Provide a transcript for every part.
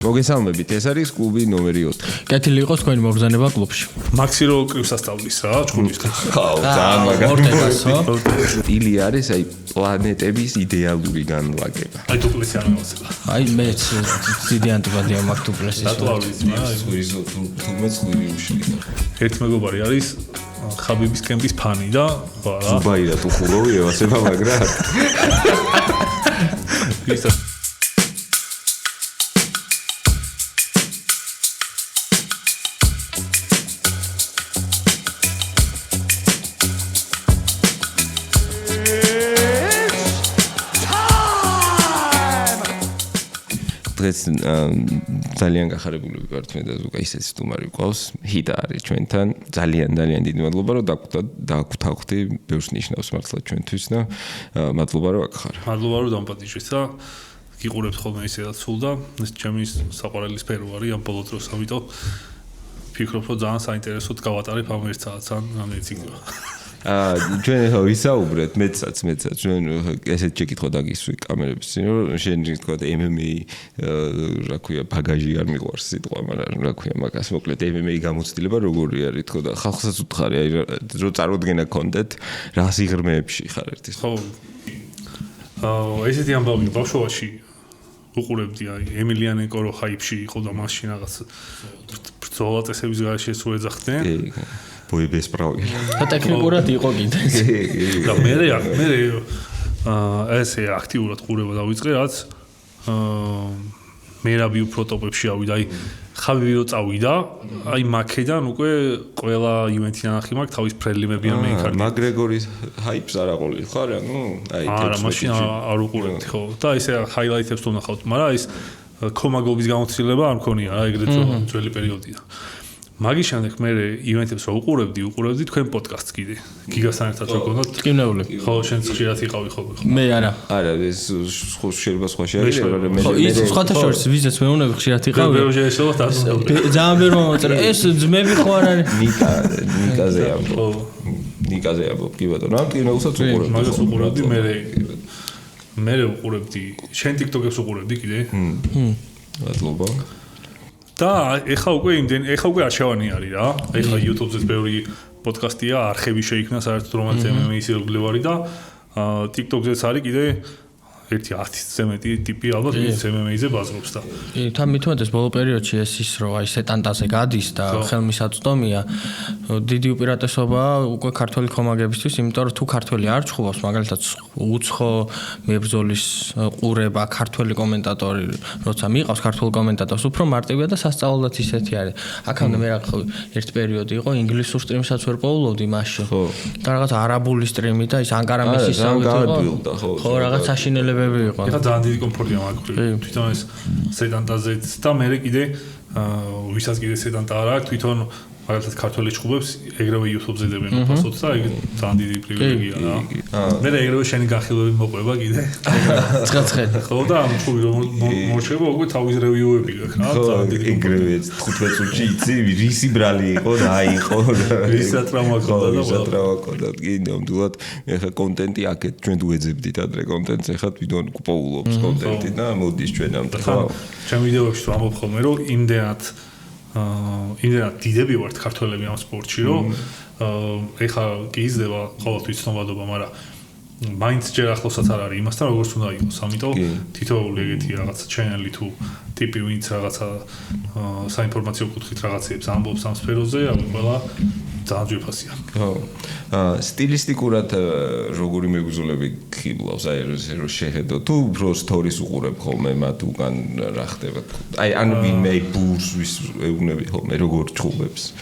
მოგესალმებით, ეს არის კლუბი ნომერი 4. კეთილი იყოს თქვენი მობრძანება კლუბში. მაქსი რო კრივს ასწავლის რა, ჭკუისთვის. ძალიან მაგარი. სტილი არის აი პლანეტების იდეალური განლაგება. აი დუპლესი არ მოვაცება. აი მეც დიდი ანტიპათია მაქვს დუპლესის. რატო არ ვიცი? თუმცა ხვირი უშლიდა. ერთ მეგობარი არის ხაბიბის კემპის ფანი და რა. ზუბაირა ტუხულოვი ევასება მაგრამ ვისაც დღეს ძალიან გახარებული ვიყავით მე და ზუკა ისეთი სტუმარი გვყავს ჰიტა არის ჩვენთან ძალიან დიდი მადლობა რომ დაგვთავხდი ბევრს ნიშნავს მართლა ჩვენთვის და მადლობა რომ აქ ხარ მადლობა რომ დამპატიჟეთ და გიყურებთ ხოლმე ისედაც სულ და ეს ჩემი საყვარელი სფერო არის ამ ბოლო დროს ამიტომ ფიქრობ რომ ძალიან საინტერესოდ გავატარებ ამ ერთ საათს ან რამდენი იქნება ჩვენ ხო ვისაუბრეთ მეცაც ჩვენ ესეთ შეკითხვა დაგისვი კამერების წინ რომ შენ თქვა MMA რა ქვია ბაგაჟი არ მიყვარს სიტყვა მაგრამ რა ქვია მაგას მოკლედ MMA გამოცდილება როგორი არის თქო და ხალხსაც უთხარი აი რომ წარმოდგენა გქონდეთ რა სიღრმეებში ხარ ერთის ხო ესეთი ამბავი ბავშვობაში უყურებდი აი ემილიანენკო რო ჰაიპში იყო და მაშინ რაღაც ბრძოლა წესების გარეშე სულ ეძახდნენ ბოიბეს პრავი. და ტექნიკურად იყო კიდე. და მე ესე აქტიურად ყურება დავიწყე, რაც მერაბი უფრო ტოპებში ავიდა, აი ხაბიბი რო წავიდა, აი მაქედან უკვე ყველა ივენთი ნახი მაქვს თავის ფრენდლიმები არ მეიქარდი. მაგრეგორის ჰაიპს არ აყოლი ხარ, ანუ აი არა, მაშინ არ უყურებდი ხო. და ესე ჰაილაითებს თუ ნახავთ, მაგრამ ის კომაგობის გამოცდილება არ მქონია რა ეგრეთ ძველი პერიოდიდან. მაგის შემდეგ მე ივენთებს რო უყურებდი თქვენ პოდკასტს კიდე გიგასთან ერთად რო გქონდათ ტკივნეული ხო შენ ხშირად იყავი ხოლმე ხო მე არა ეს შეიძლება სხვა შეიძლება მე ხო ის სხვათა შორის ვიზაც მეუბნები ხშირად იყავი ბევრი შეესწავლოთ ასე ძალიან ბევრი მომწერ ეს ძმები ხო არ არის ნიკაზე ამბობ ნიკაზე ამბობ კი ბატონო ამ ტკივნეულსაც უყურებდი მაგას უყურებდი მე უყურებდი შენ TikTok-ებს უყურებდი კიდე მადლობა და ეხა უკვე არჩევანი არის რა. ეხა YouTube-ზეც ბევრი პოდკასტია, არხები შეიქმნა საერთოდ რომელიც MMA-ის ირგვლივარი და TikTok-ზეც არის კიდე ერთი 10-ზე მეტი ტიპი ალბათ ვინც MMA-ზე ბაზრობს და. თან მithumetes ბოლო პერიოდში ეს ის რომ აი სეტანტაზე გადის და ხელმისაწვდომია დიდი უპირატესობაა უკვე ქართველი ხომაგებისთვის, იმიტომ რომ თუ ქართველი არ ჩხუბავს, მაგალითად უცხო მებრძოლის ყურება ქართველი კომენტატორი, როცა მიყავს ქართულ კომენტატორს, უფრო მარტივია და სასწაულად ისეთი არის. აქამდე მე რაღაც ერთ პერიოდი იყო ინგლისურ სტრიმსაც ვერ პოულობდი მასში. და რაღაც არაბული სტრიმი და ის ანკარამის ისავით იყო. ხო, რაღაც საშინელება ეხა ძალიან დიდი კომფორტია მაგ თვითონ ეს სედანტაზეც და მე კიდე ვისაც კიდე სედანტა არ აქვს თვითონ მაგალითად ქართველი ჩხუბებს ეგრევე YouTube-ზე დებენ ფასოთ და ეგ ძალიან დიდი პრივილეგია რა მე ეგრევე შენი განხილვები მოყვება კიდე ცხადცხედ ხო და ამ ჩხუბი რომ მოჩება უკვე თავის რევიუები გაქვს რა ძალიან დიდი ეგრევე 15 წუთში იცი რისი ბრალი იყო და აიყო რისა ტრამა ქონდა კი ნამდვილად ეხა კონტენტი აქეთ ჩვენ ვეძებდით ადრე კონტენტს ეხა თვითონ პოულობს კონტენტი და მოდის ჩვენ ამ ხო ჩემ ვიდეოებში თუ ამბობ ხოლმე რომ იმდენად დიდები ვართ ქართველები ამ სპორტში რომ ეხა კი იზრდება ყოველთვის ცნობადობა მაგრამ მაინც ჯერ ახლოსაც არ არის იმასთან როგორც უნდა იყოს ამიტომ თითოეული ეგეთი რაღაცა ჩენელი თუ ტიპი ვინც რაღაცა საინფორმაციო კუთხით რაღაცებს ამბობს ამ სფეროზე ამ ყველა ძალიან ჯერფასია ხო სტილისტიკურად როგორი მეგუზულები ხიბლავს აი რომ შეხედო თუ უფრო სტორის უყურებ ხოლმე მათ უკან რა ხდება აი ან ვინმე ბურს ვის ეუბნები ხოლმე როგორ ჩხუბებს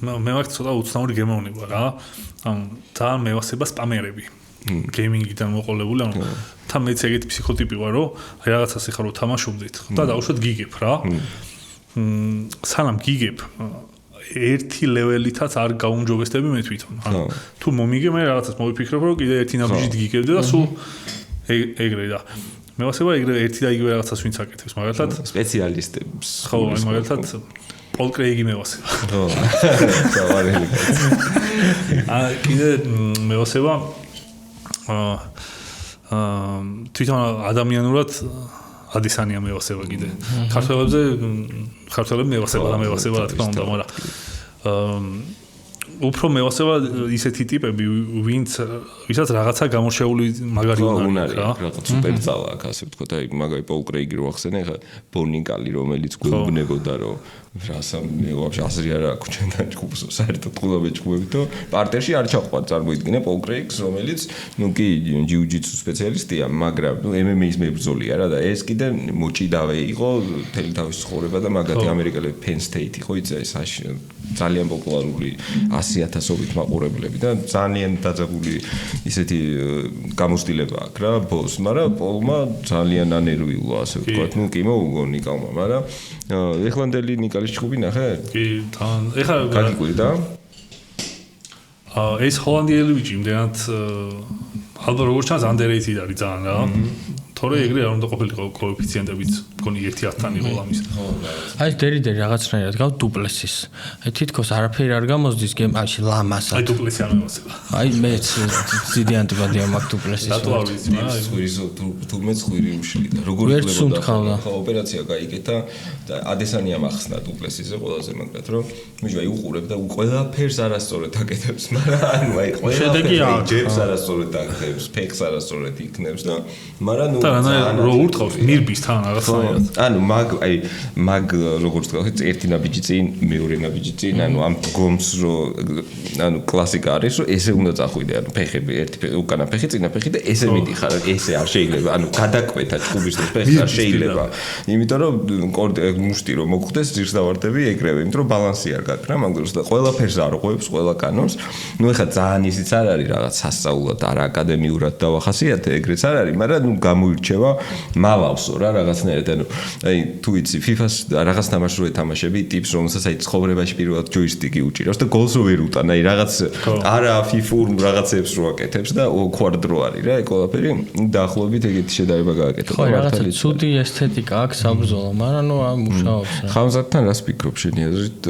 მე ვარ ცოტა უცნაური გემოვნება რა ან ძალიან მევასება სპამერები გეიმინგიდან მოყოლებული ანუ თან მეც ეგეთი ფსიქოტიპი ვარ რომ აი რაღაცას ეხლა რომ თამაშობდით და დაუშვათ გიგებ რა სანამ გიგებ ერთი ლეველითაც არ გაუმჯობესდები მე თვითონ ანუ თუ მომიგე მე რაღაცას მოვიფიქრებ რომ კიდე ერთი ნაბიჯით გიგებდე და სულ ეგრე და მე ვასება ეგრე ერთი და იგივე რაღაცას ვინც აკეთებს მაგალითად სპეციალისტებს ხო მაგალითად პოლ კრეიგი მევასება. ხო. სავალელი. კიდე მევასება თვითონ ადამიანურად ადესანია მევასება კიდე. ქართველები მევასება რა თქმა უნდა, მაგრამ უფრო მევასება ისეთი ტიპები, ვისაც რაღაცა გამორჩეული მაგარი უნარი აქვს, რაღაც სუპერ ძალა აქვს, ასე ვთქვათ, აი მაგარი პოლ კრეიგი რო ახსენე, ხა ბონიკალი, რომელიც გვეუბნებოდა, რომ რასამე ვაფშე აზრი არ აქვს ჩვენთან ჯგუფს, საერთოდ ყოლაბე ჯგუფები და პარტერში არ ჩაყვარ, წარმოიდგინე პოლ კრეიგს, რომელიც ნუ კი ჯიუ-ჯიტსუ სპეციალისტია, მაგრამ ნუ MMA-ის მებრძოლია რა და ეს კიდე მოჭიდავე იყო თელი თავის ცხოვრება და მაგათი ამერიკელები Penn State იყო იცი ეს ძალიან პოპულარული 100,000-ობით მაყურებლები და ძალიან დაძაბული ისეთი გამოცდილება აქვს რა ბოს, მაგრამ პოლმა ძალიან ანერვიულა ასე ვთქვათ, ნუ კი მოუგო ნიკალმა, მაგრამ ეხლანდელი ნიკალის ჩხუბი ნახე? კი, თან. ეხლა გაგიკვირდა? ეს ჰოლანდიელი ბიჭი იმდენად ალბათ როგორც ჩანს underrated არის ძალიან რა. თორე ეგრე არ უნდა ყოფილიყო კოეფიციენტებიც მგონი 1-10-თან იყო ამის. აი დერი რაღაცნაირად გავა დუპლესის. აი თითქოს არაფერი არ გამოსდის გემაში ლამასად. აი დუპლესი არ მევასება. აი მეც ძიდი ანტიპათია მაქვს დუპლესის. რატო არ ვიცი, მაგრამ თუ მეც ხვირი უშლიდა. როგორ იხლებოდა ხო ოპერაცია გაიგეთა და ადესანია მახსნა დუპლესიზე ყველაზე მაგრად რომ მიჯო აი უყურებ და ყველაფერს არასწორად აკეთებს, მაგრამ ანუ აი ყველაფერს ჯებს არასწორად აკეთებს, ფეხს არასწორად იქნებს და მაგრამ ნუ რო ურტყავს მირბის თან რაღაცნაირად. ანუ მაგ როგორც თქვა, ერთი ნაბიჯი წინ, მეორე ნაბიჯი წინ, ანუ ამ გომს რო ანუ კლასიკა არის, რომ ესე უნდა წახვიდე, ანუ ფეხები ერთი უკანა ფეხი, წინა ფეხი და ესე მიდიხარ, ესე არ შეიძლება, ანუ გადაკვეთა ჭუბის და ფეხს არ შეიძლება. იმიტომ რომ მუშტი რომ მოგხვდეს ძირს დავარდები ეგრევე, იმიტომ რომ ბალანსი არ გაქვს რა, მაგას და ყველაფერს არ ყვევს, ყველა კანონს. ნუ ეხლა ძალიან ისიც არ არის რაღაც სასწაულად, არა აკადემიურად დავახასიათე, ეგრეც არ არის, მაგრამ ნუ გამოირჩევა მალავსო რა რაღაცნაირად, ანუ აი თუ იცი FIFA-ს რაღაც თამაშს რო ეთამაშები, ტიპს რომელსაც აი ცხოვრებაში პირველად ჯოისტიკი უჭირავს და გოლს რო ვერ უტან, აი რაღაც არა FIFA-ურ რაღაცებს რო აკეთებს და კვადრო არის რა, ეგ ყველაფერი დაახლოებით ეგეთი შედარება გააკეთა. ხო, რაღაცა ცუდი ესთეტიკა აქვს საბრძოლო, მაგრამ ნუ მუშაობს რა. ხამზადთან რას ფიქრობ შენი აზრით,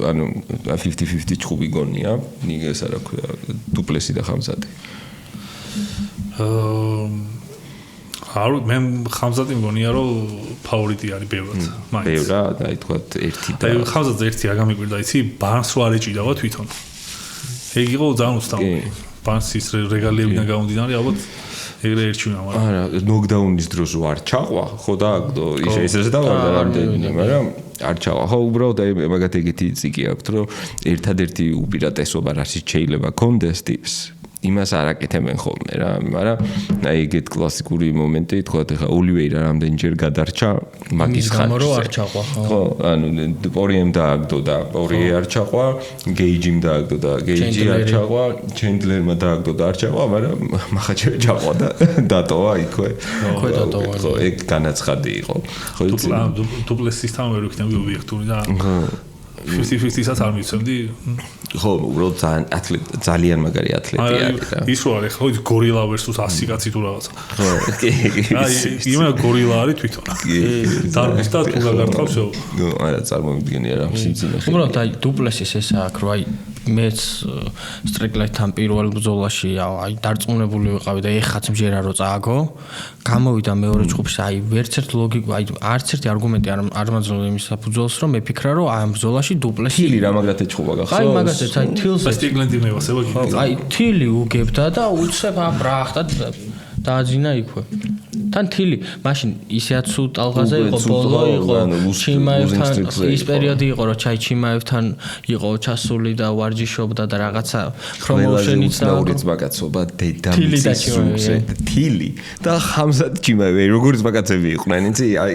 ანუ 50-50 ჭუბი გონია, ნიგეს არა ქვია, დუპლესი და ხამზადი. მე ხამზადი მგონია რომ ფავორიტი არის ბევრად. ბევრად, აი თქვა ერთი და აი ხამზადზე ერთი რა გამიკვირდა, იცი, ბანს რო არ ეჭიდავა თვითონ. ეგ იყო ძალიან უსტამო. ბანსის რეგალიებიდან გამომდინარე, ალბათ ეგრე ერჩივნა, მაგრამ არა, ნოკდაუნის დროს არ ჩაყვა, ხო დააგდო, ისე დავარდა რამდენი, მაგრამ არ ჩაყვა. ხო, უბრალოდ აი მაგათ ეგეთი ციკი აქვს, რომ ერთადერთი უპირატესობა რასაც შეიძლება კონდეს ტიპს იმას არ აკეთებენ ხოლმე რა, მაგრამ აი ეგეთ კლასიკური მომენტი, თქვა ეხა ოლივეირა რამდენჯერ გადარჩა მაგის ხარჯზე. არ ჩაყვა, ხო, ანუ პორიემ დააგდო და პორიე არ ჩაყვა, გეიჯიმ დააგდო და გეიჯი არ ჩაყვა, ჩენდლერმა დააგდო და არ ჩაყვა, მაგრამ მახაჩევი ჩაყვა და დატოვა იქვე. იქვე დატოვა. ხო, ეგ განაცხადი იყო. ხო, იცი. დუპლესისთან ვერ ვიქნები ობიექტური და 50-50-საც არ მიცემდი. ხო, უბრალოდ ძალიან მაგარი ათლეტი არის რა. ის რო არის, ხო, გორილა versus 100 კაცი თუ რაღაცა. ხო, კი. აი, იმენა გორილა არის თვითონ. კი. დარბის და თუ გაგარტყავსო. ნუ, არა, წარმოვიდგენია რა, სიმძიმე. უბრალოდ აი დუპლესის ეს აქვს, რომ აი მეც სტრიკლეთთან პირველ ბრძოლაში აი დარწმუნებული ვიყავი და ეხაც მჯერა რო წააგო, გამოვიდა მეორე ჯგუფში, აი ვერც ერთ ლოგიკა, აი არც ერთი არგუმენტი არ მაძლევდა იმის საფუძველს, რომ მეფიქრა, რომ ამ ბრძოლაში დუპლესი თილი რა მაგრად ეჭხობა გახსოვს? აი მაგასაც აი თილს სტიგლენდი მევასება გიქნა. აი თილი უგებდა და უცებ აბრახტა დააძინა იქვე. თან თილი, მაშინ ისეაც სულ ტალღაზე იყო, ბოლო იყო, ჩიმაევთან ის პერიოდი იყო, რომ ჩიმაევთან იყო ჩასული და ვარჯიშობდა და რაღაცა პრომოუშენიც და როგორც მაგაცობა დედამიწის სულზე თილი და ხამზად ჩიმაევი, როგორც მაგაცები იყვნენ, იცი, აი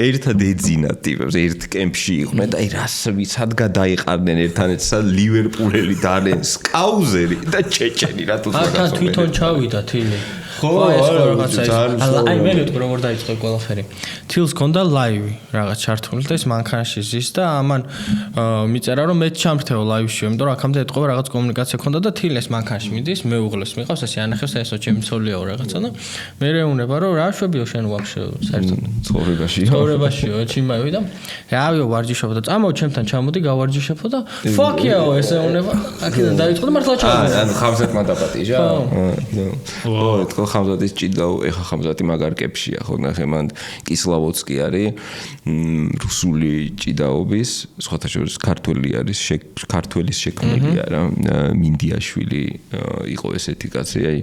ერთად ეძინა ტიპებს, ერთ კემპში იყვნენ და აი რას ვიცად გადაიყარნენ ერთანეთს ლივერპულელი და სკაუზერი და ჩეჩენი რატო მაგაცობა. თან თვითონ ჩავიდა თილი. ხო, აი მე ვიტყვი როგორ დაიწყო ყველაფერი. თილს ქონდა ლაივი რაღაც ჩართული და ეს მანქანაში ზის და ამან მიწერა რომ მე ჩამრთეო ლაივში, იმიტომ რომ აქამდე ეთყობა რაღაც კომუნიკაცია ქონდა და თილეს მანქანაში მიდის, მე უღლეს მიყავს ესე ანახებს და ესო ჩემი ცოლიაო რაღაცა და მე რეუნება რომ რა შვებიო შენ ვაფშე საერთოდ ცხოვრებაშიო ჩიმავი და რავიო ვარჯიშობ და წამო ჩემთან ჩამოდი გავარჯიშებო და ფაკიაო ესე უნება აქედან დაიწყო და მართლა ჩავიდა. ანუ ხავსეთმა დაპატიჟა. ხო, ხამზატის ჭიდაო, ეხა ხამზატი მაგარ კეფშია, ხო, ნახე მან კისლავოცკი არის, რუსული ჭიდაობის, სხვათა შორის ქართველი არის, ქართველის შექმნილია რა, მინდიაშვილი იყო ესეთი კაცი, აი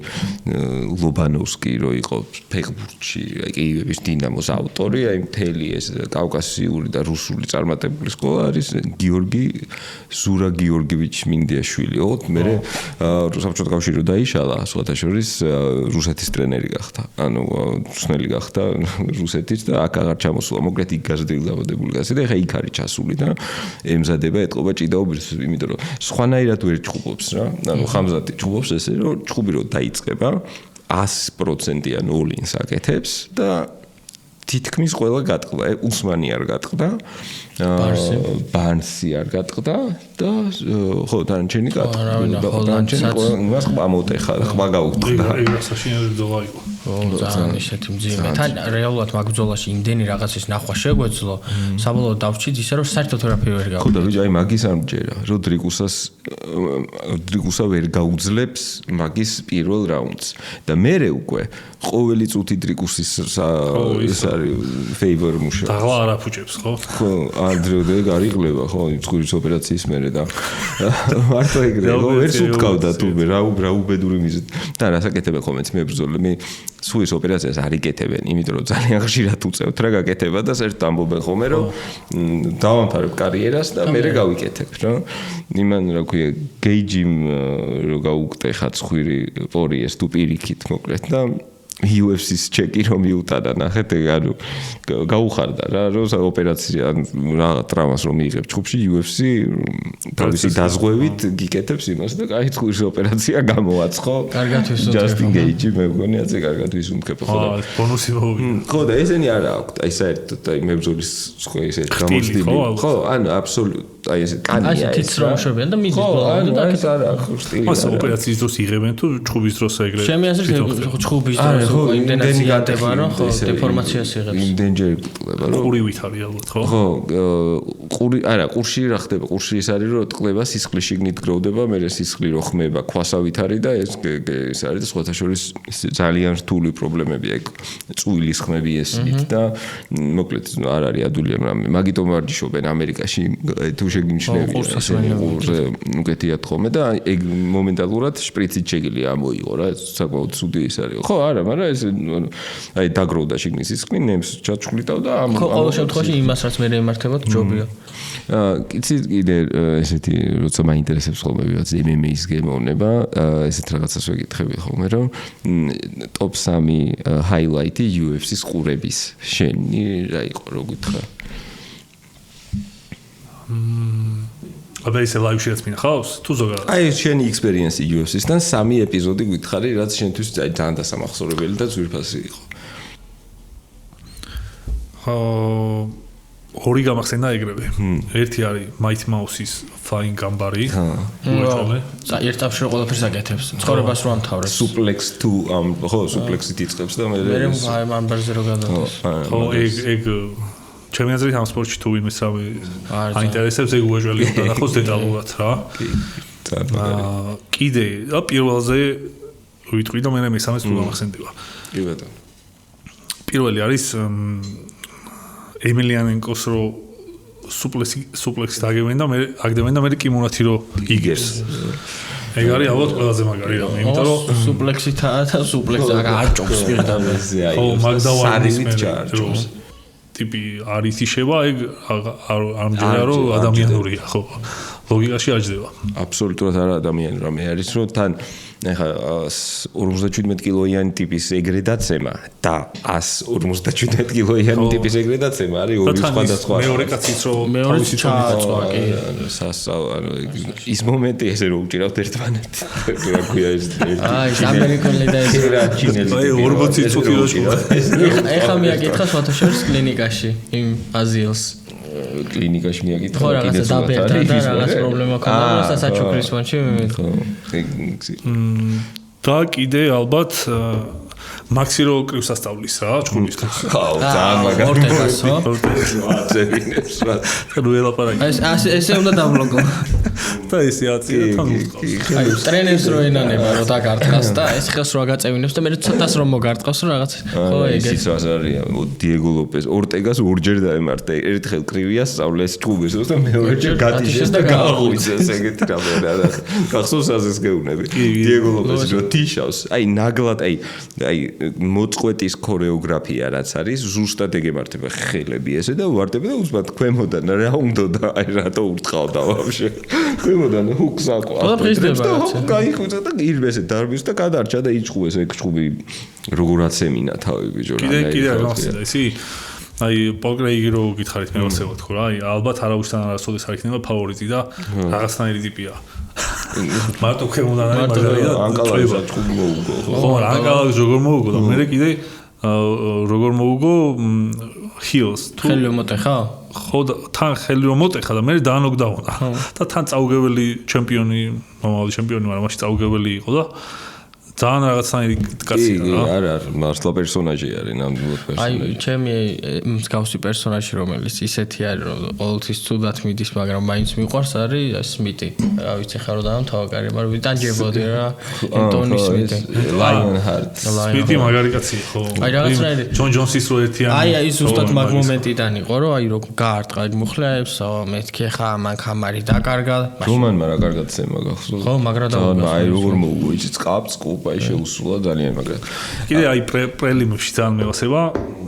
ლობანოვსკი რო იყო ფეხბურთში, აი კიევის დინამოს ავტორი, აი მთელი ეს კავკასიური და რუსული წარმატებული სკოლა არის ზურა გიორგივიჩ მინდიაშვილი, ოღონდ მე საბჭოთა კავშირი რო დაიშალა, სხვათა შორის რუსეთის ტრენერი გახდა. ანუ რუსნელი გახდა რუსეთის და აქ აღარ ჩამოსულა, მოკლედ იქ გაზრდილი დაბადებული კაცი და ეხა იქ არის ჩასული და ემზადება ეთყობა ჭიდაობის, იმიტომ რომ სხვანაირად ვერ ჩხუბობს რა. ანუ ხამზატი ჩხუბობს ესე, რომ ჩხუბი რო დაიწყება 100%-იან all-ins აკეთებს და თითქმის ყველა გატყდა, უსმანი არ გატყდა, ბარნსი არ გატყდა და ხო დანარჩენი გატყდა. დანარჩენი იმას ამოტეხა, ხმა გაუტყდა. საშინელი ბრძოლა იყო. ძალიან ისეთი მძიმე. თან რეალურად მაგ ბრძოლაში იმდენი რაღაცის ნახვა შეგვეძლო, საბოლოოდ დავჭით ისე რომ საერთოდ ვერაფერი ვერ გავიგე. ხო და ბიჭი, აი მაგის არ მჯერა, რომ დრიგუსა ვერ გაუძლებს მაგის პირველ რაუნდს და მერე უკვე ყოველი წუთი დრიგუსის ეს არის favor მუშა. დაღლა არ აფუჭებს, ხო? ხო, ანდრეოდე გარიყლება, ხო, წყურის ოპერაციის მერე და მარტო ეგრე, ხო, ვერ სუპკავდა თუ რა უბედური მიზეთ. და რასაკეთებენ ხომეც მე ბრძოლები, მე სუის ოპერაციას არ იკეთებენ, იმიტომ რომ ძალიან ხშირად უწევთ რა გაკეთება და საერთოდ ამბობენ ხოლმე რომ დავამთავრებ კარიერას და მერე გავიკეთებ რა. იმან რა ქვია, გეიჯიმ რო გაუკტეხა ცხვირი პორიეს თუ პირიქით მოკლედ და UFC-ს ჩეკი რომ მიუტანა, ნახეთ, ანუ გაუხარდა რა, რომ ოპერაცია რა ტრავმას რომ მიიღებ ჩხუბში UFC თავისი დაზღვევით გიკეთებს იმას და კაი ცხვირის ოპერაცია გამოაცხო. კარგად ვისუნთქებ. ჯასტინ გეიჯი მე მგონი ასე კარგად ვისუნთქებ ხო და ბონუსი მოვიდა. ხო და ესენი არა აქვს, აი საერთოდ აი მებრძოლის სხვა ესე გამოცდილი. ხო, ანუ აბსოლუტ აი ესე კანია. აი ესეთი ცრომშობიან და მიზის ბოლომდე და ეს არა ხო სტილი. ხო, ოპერაციის დროს იღებენ თუ ჩხუბის დროს ეგრე. ჩემი აზრით ჩხუბის დროს იმდენად იგატება რომ ხო დეფორმაციას იღებს. იმდენჯერ გტყლება რომ ყურივით არის ალბათ ხო? ხო, ყურში რა ხდება? ყურში ის არის რომ ტყლება სისხლის შიგნით გროვდება, მე სისხლი რო ხმება ქვასავით არის და ეს არის და სხვათა შორის ძალიან რთული პრობლემები ეგ წვილის ხმები ესით და მოკლედ არ არის ადვილი რამე. მაგიტომ ვარჯიშობენ ამერიკაში თუ შეგიმჩნევია ესენი ყურზე უკეთიათ ხოლმე და ეგ მომენტალურად შპრიცით შეგიძლია ამოიღო რა, საკმაოდ ცუდი ის არის. ხო, არა, მაგრამ ეს აი დაგროვდა შიგნის სისხლი, ნემს ჩაჩხვლიტავ და ამ ხო, ყოველ შემთხვევაში იმას რაც მე ემართებოდ ჯობია. იცი კიდე ესეთი როცა მაინტერესებს ხოლმე ვიღაც MMA-ის გემოვნება, ესეთ რაღაცას ვეკითხები ხოლმე რომ top 3 highlight-ი UFC-ის ყურების შენი რა იყო, რო გითხრა? აბა ესე ლაივში რაც მინახავს თუ ზოგადად? აი შენი ექსპერიენსი UFC-სთან 3 ეპიზოდი გითხარი, რაც შენთვის ძალიან დასამახსოვრებელი და ძვირფასი იყო. ორი გამახსენდა ეგრევე. ერთი არის Mighty Mouse-ის Flying Gambari. ერთ წამში ყველაფერს აკეთებს. ცხოვრებას რო ამთავრებს. Suplex 2 ხო, suplex-ით იწყებს და მე აი ამბარზე რო გადადის. ხო, ეგ ჩემი აზრით ამ სპორტში თუ ვინმე სამი აინტერესებს ეგ უეჭველი უნდა ნახოს დეტალურად რა. კიდე პირველზე ვიტყვი და მე მესამეს თუ გამახსენდება. კი ბატონო. პირველი არის ემილიანენკოს რო სუპლექსი დაგევენ და მე აგდებენ და მე კიმონათი რო იგებს. ეგ არის ალბათ ყველაზე მაგარი რამე, იმიტომ რომ სუპლექსითა და სუპლექსი არ ჭობს პირდაპირ. ხო, მაგდავარის მერე ტიპი არის იშება, ეგ არ მჯერა რომ ადამიანურია, ხო. ლოგიკაში აჯდება. აბსოლუტურად არა ადამიანი რამე არის, რომ თან ეხა 57 კილოიანი ტიპის ეგრე დაცემა და 157 კილოიანი ტიპის ეგრე დაცემა არის ორი სხვადასხვა. მეორე კაციც რომ მეორე ჩააწვა კი. ის მომენტი ესე რომ უჭირავთ ერთმანეთს. რა ქვია ეს? აი, ამერიკული და ეს რა ჩინელი. აი 40 წუთი რო შევარ. ეხა მიაკითხა სხვათა შორის კლინიკაში იმ აზიელს. კლინიკაში მიაკითხა ხო, რაღაცა დაბერდა და რაღაც პრობლემა ქონდა, რასაც საჩუქრის ფონში ხო. და კიდე ალბათ მაქსი რო კრივს ასწავლის რა, ჩხუბისთვის. ხო, ძალიან მაგარი. ორტესასო. წერინებს რა. ნუ ელაპარაკი. ესე უნდა დაბლოკო. და ესე აწია თან უსწავს. აი ტრენერს რო ენანება რო დაგარტყას და ეს ხელს რო აგაწევინებს და მე ცოტას რომ მოგარტყავს რომ რაღაც ხო ეგ ის რაზარია დიეგო ლოპეს ორტეგას ორჯერ დაემართა ერთხელ კრივია სწავლეს ჭუბეს და მეორეჯერ გატიშეს და გააღვიძეს ეგეთი რამე რა გახსოვს ასეს გეუბნები დიეგო ლოპეს რო თიშავს აი ნაგლად აი მოწყვეტის ქორეოგრაფია რაც არის ზუსტად ეგემართება ხელები ესე და უვარდება და უსმად ქვემოდან რა უნდა და აი რატო ურტყავდა ვაფშე ქვემოდან ჰუქს აყვავდა და გაიხვიძა და ირბესე დარბის და გადარჩა და იჭყუეს ეგ ჭუბი როგორაც ემინა თავი ბიჭო რა კიდე რაღაცა ისი აი პოკრეიგი რო გითხარით მე ვასწავლოთ ხო რა აი ალბათ არავისთან არასოდეს არ იქნება ფავორიტი და რაღაცნაირი ტიპია მარტო ქვემოდან არის მაგარი და ანკალაჟა ჭუბი მოუგო ხო ანკალაჟ როგორ მოუგო და მე კიდე როგორ მოუგო ჰილს თუ ხელი მომოტეხა ხო და თან ხელი რომ მოტეხა და მე დაანოკდაუნა და თან წაუგებელი ჩემპიონი მომავალი ჩემპიონი მაგრამ მაშინ წაუგებელი იყო და ძალიან რაღაცნაირი კაცია რა არა მართლა პერსონაჟი არის ნამდვილად პერსონაჟი აი ჩემი მსგავსი პერსონაჟი რომელიც ისეთი არის რომ ყოველთვის ცუდად მიდის მაგრამ მაინც მიყვარს არის სმიტი რა ვიცი ხარ რომ დაამთავრა კარიერა მაგრამ ვიტანჯებოდი რა ენტონი სმიტი ლაიონჰარტ სმიტი მაგარი კაცია ხო აი რაღაცნაირი ჯონ ჯონსის რო ერთიანი აი ზუსტად მაგ მომენტიდან იყო რომ აი რო გაარტყა ეგ მუხლებს მეთქე ხა მან კამარი დაკარგა რომანმა რა კარგად ზემა გახსოვს ხო მაგრა და აი როგორ მოუგო იცი წყაბს კუპა შეუსულა ძალიან მაგრად კიდე აი პრელიმებში ძალიან მევასება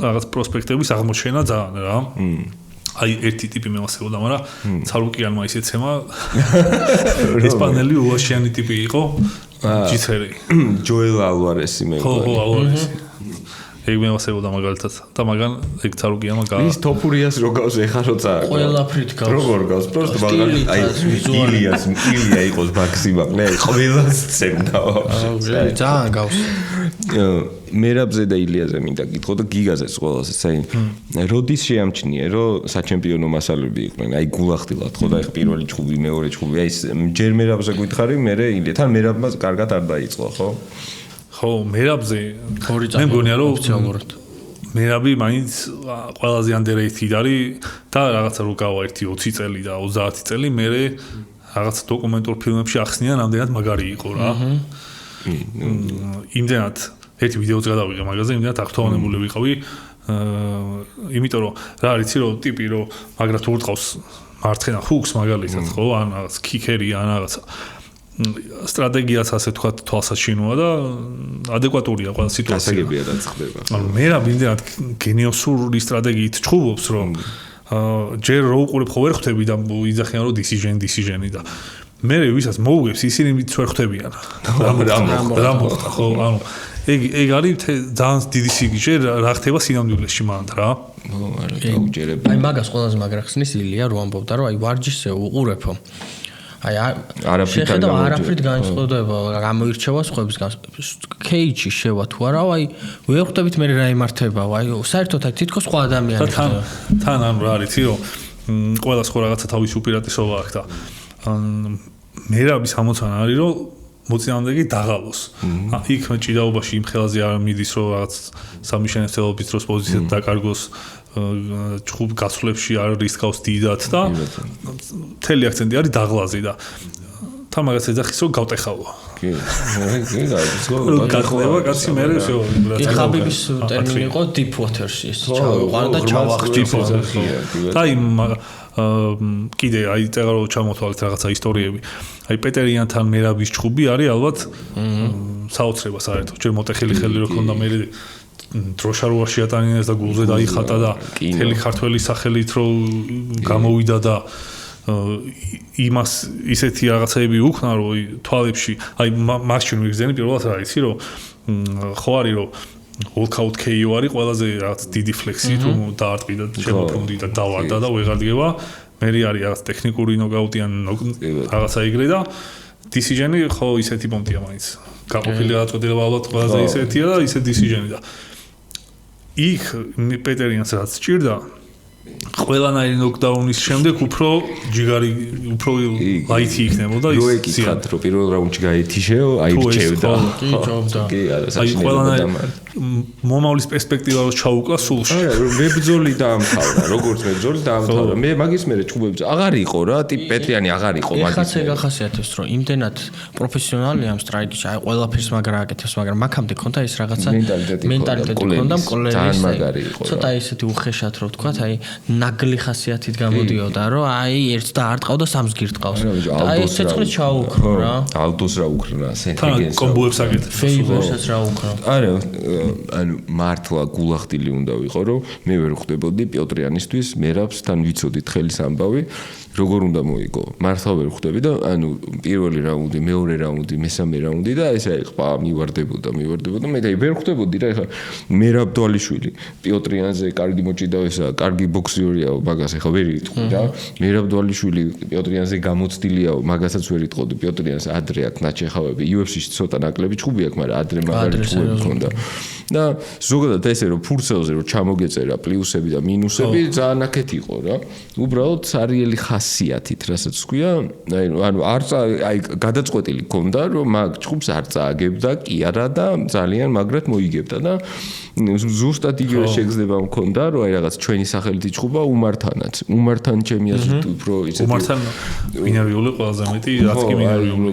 რაღაც პროსპექტების აღმოჩენა ძალიან რა აი ერთი ტიპი მევასებოდა მაგრამ ცალუკიანმა ისეცემა ესპანელი უაშიანი ტიპი იყო ჯიცერი ჯოელ ალვარესი მე ხო ალვარესი ეგ მევასებოდა მაგალითად და მაგან ეგ ცალუკიანმა გა ის თოფურიას რო გავს ეხა როცა ყველაფრით გავს როგორ გავს პროსტო მაგალითად აი ილია იყოს მაქსიმალ ყველას ცემდა ძალიან გავს მერაბზე და ილიაზე მინდა გითხო და გიგაზეც ყველაზე საინი როდის შეამჩნიე რომ საჩემპიონო მასალები იყვნენ აი გულახდილად ხო და აი პირველი ჭუბი მეორე ჭუბი აი ჯერ მერაბზე გითხარი მე ილია თან მერაბმა კარგად არ დაიწყო ხო ხო მერაბზე ორი მე მგონია რომ ოფიციალურად მერაბი მაინც ყველაზე underrated არის და რაღაცა რო გავა ერთი 20 წელი და 30 წელი მე რაღაც დოკუმენტურ ფილმებში ახსნიან ამდენად მაგარი იყო რა იმდენად ერთი ვიდეოც გადავიღე მაგაზე იმდენად აღთვალნებული ვიყავი იმიტომ რომ რა არის რომ ტიპი რომ მაგრად ურტყავს მარცხენა ჰუქს მაგალითად ხო ან რაღაც კიკერი ან რაღაცა სტრატეგიაც ასე თქვა თვალსაჩინოა და ადეკვატურია ყველა სიტუაცია. გასაგებია რაც ხდება. ანუ მე რა მინდა გენიოსური სტრატეგიით ჩხუბობს რომ ჯერ რო უყურებ ხო ვერ ხვდები და იძახიან რომ decision-ი და მე ვისაც მოუგებს ისინი მით ვერ ხვდებიან. რა მოხდა ხო ანუ ეგ არის ძალიან დიდი სიგიჟე რა ხდება სინამდვილეში მანდ რა. აი მაგას ყველაზე მაგრა ხსნის ილია რო ამბობდა რომ აი ვარჯიშზე უყურებო აი არაფრით განსხვავდება გამოირჩევა სხვების კეიჯი შევა თუ არა აი ვერ ხვდებით მე რა იმართება აი საერთოდ აი თითქოს სხვა ადამიანი თან ანუ რა არის რომ ყველა სხვა რაღაცა თავის უპირატესობა აქვს და მერაბის ამოცანა არის რომ მოწინააღმდეგე დაღალოს იქ ჭიდაობაში იმ ხელაზე არ მიდის რომ რაღაც სამიშენებლობის დროს პოზიციად დაკარგოს ჭუბ გასვლებში არ რისკავს დიდად და მთელი აქცენტი არის დაღლაზე და თან მაგას ეძახის რომ გავტეხავო კი გახდება კაცი მე შევ ხაბიბის ტერმინი იყო deep water-ში ეს ჩავიყვანა და ჩავახტიფო და კიდე აი წეგარო ჩამოთვალეთ რაღაცა ისტორიები აი პეტერიანთან მერაბის ჭუბი არის ალბათ საოცრება საერთოდ ჯერ მოტეხილი ხელი რო ქონდა მე დროშა რო შეატანინეს და გულზე დაიხატა და მთელი ქართველი სახელით რო გამოვიდა და იმას ისეთი რაღაცები უქნა რომ თვალებში აი მასში მიგზენი პირველად რა იცი რომ ხო არის რომ walkout KO არის ყველაზე რაღაც დიდი ფლექსი თუ დაარტყიდა შემოფრუნდი და დავარდა და ვეღარ დგება მე არის რაღაც ტექნიკური ნოკაუტი ან რაღაცა იგრე და decision-ი ხო ისეთი პონტია მაინც გაყოფილი გადაწყვეტილება ალბათ ყველაზე ისეთია და ისეთი decision-ი და იქ პეტერიანს რაც ჭირდა ყველანაირი ნოკდაუნის შემდეგ უფრო ჯიგარი უფრო ლაითი იქნებოდა ის ზიანთ რომ პირველ რაუნდში გაეთიშეო აი რჩევდა კი ჯობდა აი მომავლის პერსპექტივას ჩაუკლა სულში. მებრძოლი დაამთავრა, როგორც მებრძოლი დაამთავრა. მე მაგის მერე ჭუბებს აღარ იყო რა, ტიპ პეტრიანი აღარ იყო მაგის. ეხაც ეგ ახასიათებს, რომ იმდენად პროფესიონალია ამ სტრაიკში, აი ყველაფერს მაგრა აკეთებს, მაგრამ მაქამდე ქონდა ის რაღაცა მენტალიტეტი ქონდა მკვლელის. ძალიან მაგარი იყო. ცოტა ისეთი უხეშად რო ვთქვათ, აი ნაგლი ხასიათით გამოდიოდა, რომ აი ერთს და არ ტყავდა სამს გირტყავს. აი ეს ცეცხლი ჩაუქრო რა. ალდოს რა უქრნა, სენტრიგენს. კომბოებს აკეთებს. ფეიბერსაც რა უქრო. არა, ანუ მართლა გულახდილი უნდა ვიყო, რომ მე ვერ ხვდებოდი პიოტრიანისთვის, მერაბს თან ვიცოდით ხელის ამბავი, როგორ უნდა მოიგო. მართლა ვერ ხვდები და ანუ პირველი რაუნდი, მეორე რაუნდი, მესამე რაუნდი და ესე აიყვა, მივარდებოდა, მე და ვერ ხვდებოდი რა, ეხლა მერაბ დვალიშვილი, პიოტრიანზე კარგი მოჭიდავესა, კარგი ბოქსიორიაო, მაგას ეხლა ვერ იტყვი რა. მერაბ დვალიშვილი პიოტრიანზე გამოცდილიაო, მაგასაც ვერ იტყოდი, პიოტრიანს ადრე აქვს ნაჩეხავები, UFC-ში ცოტა ნაკლები ჭუბი აქვს, მაგრამ ადრე მაგარი ჭუბი ქონდა. და ზოგადად ესე რომ ფურცელზე რომ ჩამოგეწერა პლუსები და მინუსები ძალიან აქეთ იყო რა. უბრალოდ სარიელი ხასიათით, რასაც ვქვია, ანუ აი გადაწყვეტილი ქონდა რომ მაგ ჭუბს არ წააგებდა კი არა და ძალიან მაგრად მოიგებდა და ზუსტად იგივე შეგრძნება მქონდა რომ აი რაღაც ჩვენი სახელით იჭუბა უმართანაც. უმართან ჩემი აზრით უფრო ისეთი უმართან მინერვიული ყველაზე მეტი რაც კი მინერვიული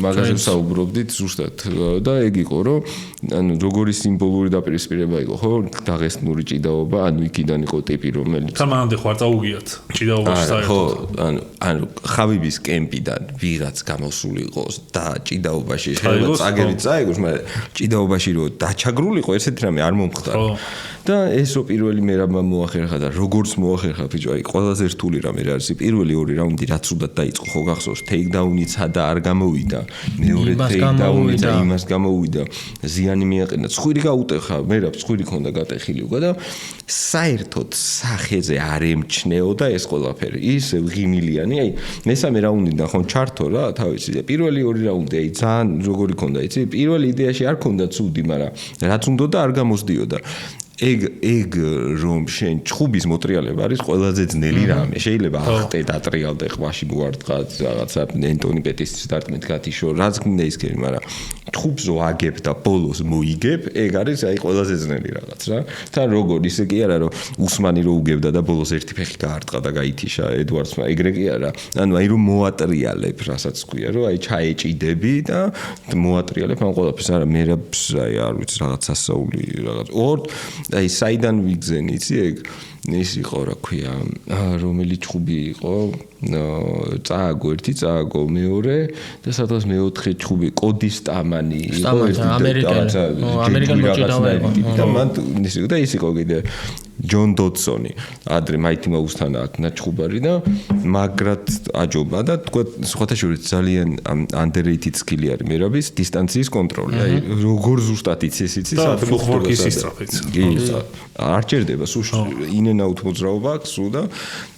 მაგაზე საუბრობდით ზუსტად და ეგ იყო რომ ანუ როგორი სიმბოლური დაპირისპირება იყო ხო დაღესტნური ჭიდაობა ანუ იქიდან იყო ტიპი რომელიც თამამდე ხარ წაუგიათ ჭიდაობაში საერთოდ ხო ანუ ხავიბის კემპიდან ვიღაც გამოსული იყოს და ჭიდაობაში შეიძლება წაგებით წაიგოს მაგრამ ჭიდაობაში რო დაჩაგრულიყო ესეთი რამე არ მომხდარა და ესო პირველი მერაბმა მოახერხა და როგორც მოახერხა ბიჭო აი ყველაზე რთული რამე რა არის პირველი ორი რაუნდი რაც უდად დაიწყო ხო გახსოვს ტეიქდაუნიც და არ გამოვიდა მეორე ტეიქდაუნი და იმას გამოვიდა ზიანი მიაყენა ცხვირი გაუტეხა მერაბ ცხვირი ქონდა გატეხილი უკვე და საერთოდ სახეზე არ ემჩნეოდა ეს ყველაფერი ის ღიმილიანი აი მესამე რაუნდიდან ხო ჩართო რა თავისი პირველი ორი რაუნდი აი ძალიან როგორი ქონდა იცი პირველი იდეაში არ ქონდა ცუდი მაგრამ რაც უნდა და არ გამოსდიოდა ეგ რომ შენ ჭუბის მოტრიალება არის ყველაზე ძნელი რამე. შეიძლება ახტე დატრიალდე ყვაში მოარტყა რაღაცა ენტონი პეტის სტარტმით გათიშო, რაც გინდა ისქერი, მაგრამ ჭუბს რო აგებ და ბოლოს მოიგებ, ეგ არის აი ყველაზე ძნელი რაღაც რა. თან როგორ ისე კი არა რომ უსმანი რო უგებდა და ბოლოს ერთი ფეხი გაარტყა და გაითიშა ედვარდსმა, ეგრე კი არა. ანუ აი რომ მოატრიალებ, რასაც ქვია, რომ აი ჩაეჭიდები და მოატრიალებ ამ ყველაფერს, არა მერაბს აი არ ვიცი რაღაც ასაული რაღაც. აი საიდან ვიგზენ იცი ეგ ის იყო რა ქვია რომელი ჭუბი იყო წააგო ერთი წააგო მეორე და სადღაც მეოთხე ჭუბი კოდის ტამანი იყო ამერიკელი მოჭიდავე და მან და ის იყო კიდე ჯონ დოტსონი ადრე მაითი მოუსთან აქ ჭუბარი და მაგრად აჯობა და თქვა სხვათა შორის ძალიან underrated skill-ი არის მერაბის დისტანციის კონტროლი აი როგორ ზუსტად იცის საერთოდ მოხორკის ისწრაფიც არ ჭირდება სულ in-and-out მოძრაობა აქვს სულ და